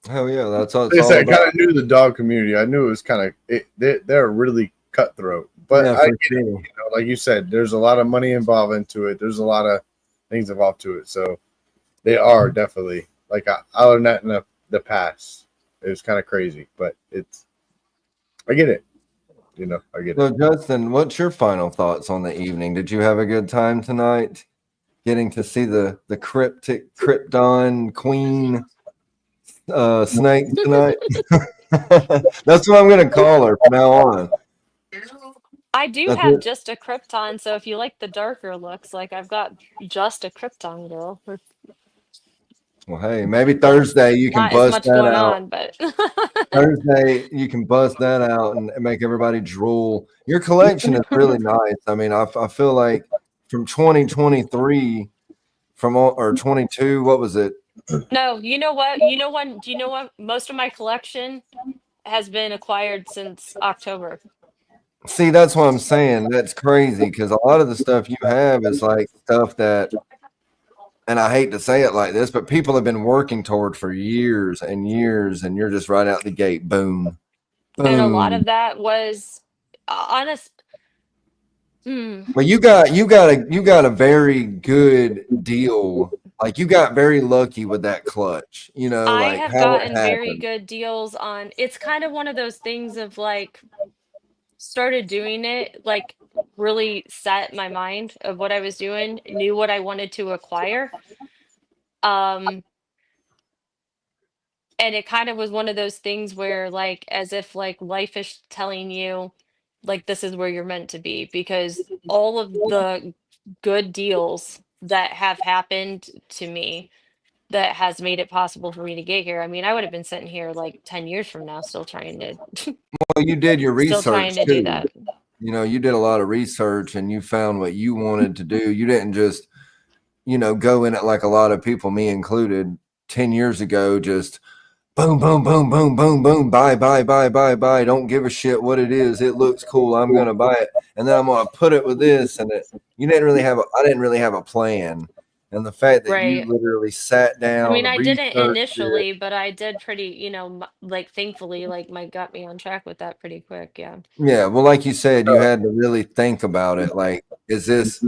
Hell yeah, that's what Like it's I all said, I about. kind of knew the dog community. I knew it was kind of they're really cutthroat. But Yeah, I for get it, sure. you know, like you said, there's a lot of money involved into it. There's a lot of things involved to it. So they are definitely like I learned that in the past. It was kind of crazy, but I get it. You know, I get it. So, Justin, what's your final thoughts on the evening? Did you have a good time tonight? Getting to see the Krypton Queen snake tonight. That's what I'm gonna call her from now on. I do That's have it. just a Krypton, so if you like the darker looks, like I've got just a Krypton girl. Well, hey, maybe Thursday you can Not as bust much that going out. on, but Thursday you can bust that out and make everybody drool. Your collection is really nice. I mean, I feel like from 2023 or 22, what was it? no, you know what? You know when? Do you know what? Most of my collection has been acquired since October. See, that's what I'm saying. That's crazy because a lot of the stuff you have is like stuff that, and I hate to say it like this, but people have been working toward for years and years, and you're just right out the gate, boom, And a lot boom. of that was honest. But you got a very good deal. Like you got very lucky with that clutch. You know, I like have how it gotten very happened. good deals on. It's kind of one of those things of like started doing it, like really set my mind of what I was doing, knew what I wanted to acquire. Um, and it kind of was one of those things where like as if like life is telling you like this is where you're meant to be because all of the good deals that have happened to me that has made it possible for me to get here. I mean, I would have been sitting here like 10 years from now still trying to Well, you did your still research trying to do too. that. You know, you did a lot of research and you found what you wanted to do. You didn't just, go in it like a lot of people, me included, 10 years ago, just boom, boom, boom, boom, boom, boom, buy, buy, buy, buy, buy. Don't give a shit what it is. It looks cool. I'm gonna buy it, and then I'm gonna put it with this. And I didn't really have a plan. And the fact that you Right. literally sat I down, mean, I didn't researched it. initially, but I did pretty, like thankfully, like my got me on track with that pretty quick. Yeah. Yeah, well, like you said, you had to really think about it. Like, if this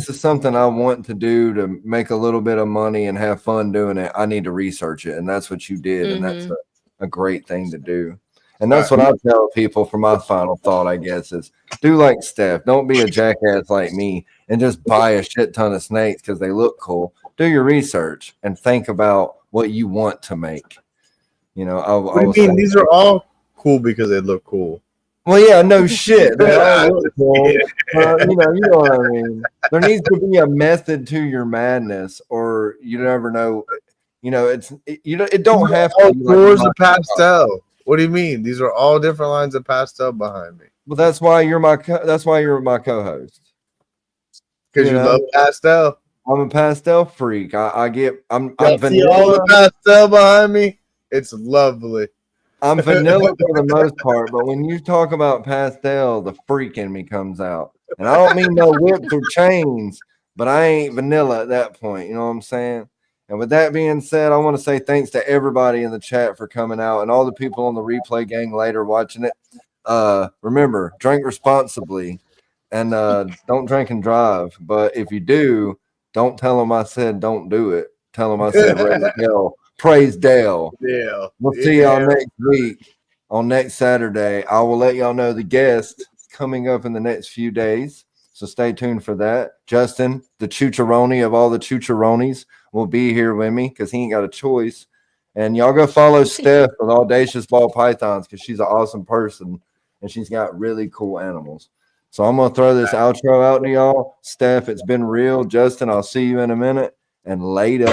is something I want to do to make a little bit of money and have fun doing it, I need to research it. And that's what you did. And that's Mm-hmm. a great thing to do. And that's Right. what I tell people for my final thought, I guess, is do like Steph. Don't be a jackass like me and just buy a shit ton of snakes because they look cool. Do your research and think about what you want to make. I What do was you mean? saying. These are all cool because they look cool. Well, yeah, no shit. They all look cool. You know what I mean. There needs to be a method to your madness, or you never know. It don't have to All be like floors of pastel. What do you mean? These are all different lines of pastel behind me. Well, that's why you're my co-host. Because you love pastel. I'm a pastel freak. I'm Y'all see all the vanilla. pastel behind me? It's lovely. I'm vanilla for the most part, but when you talk about pastel, the freak in me comes out. And I don't mean no whips or chains, but I ain't vanilla at that point. You know what I'm saying? And with that being said, I want to say thanks to everybody in the chat for coming out and all the people on the replay gang later watching it. Remember, drink responsibly and don't drink and drive. But if you do, don't tell them I said don't do it. Tell them I said raise hell. Praise Dale. Yeah. We'll see y'all next week on next Saturday. I will let y'all know the guest coming up in the next few days. So stay tuned for that. Justin, the choocheroni of all the choocheronis, will be here with me because he ain't got a choice. And y'all go follow Steph with Audacious Ball Pythons because she's an awesome person and she's got really cool animals. So I'm going to throw this outro out to y'all. Steph, it's been real. Justin, I'll see you in a minute. And later.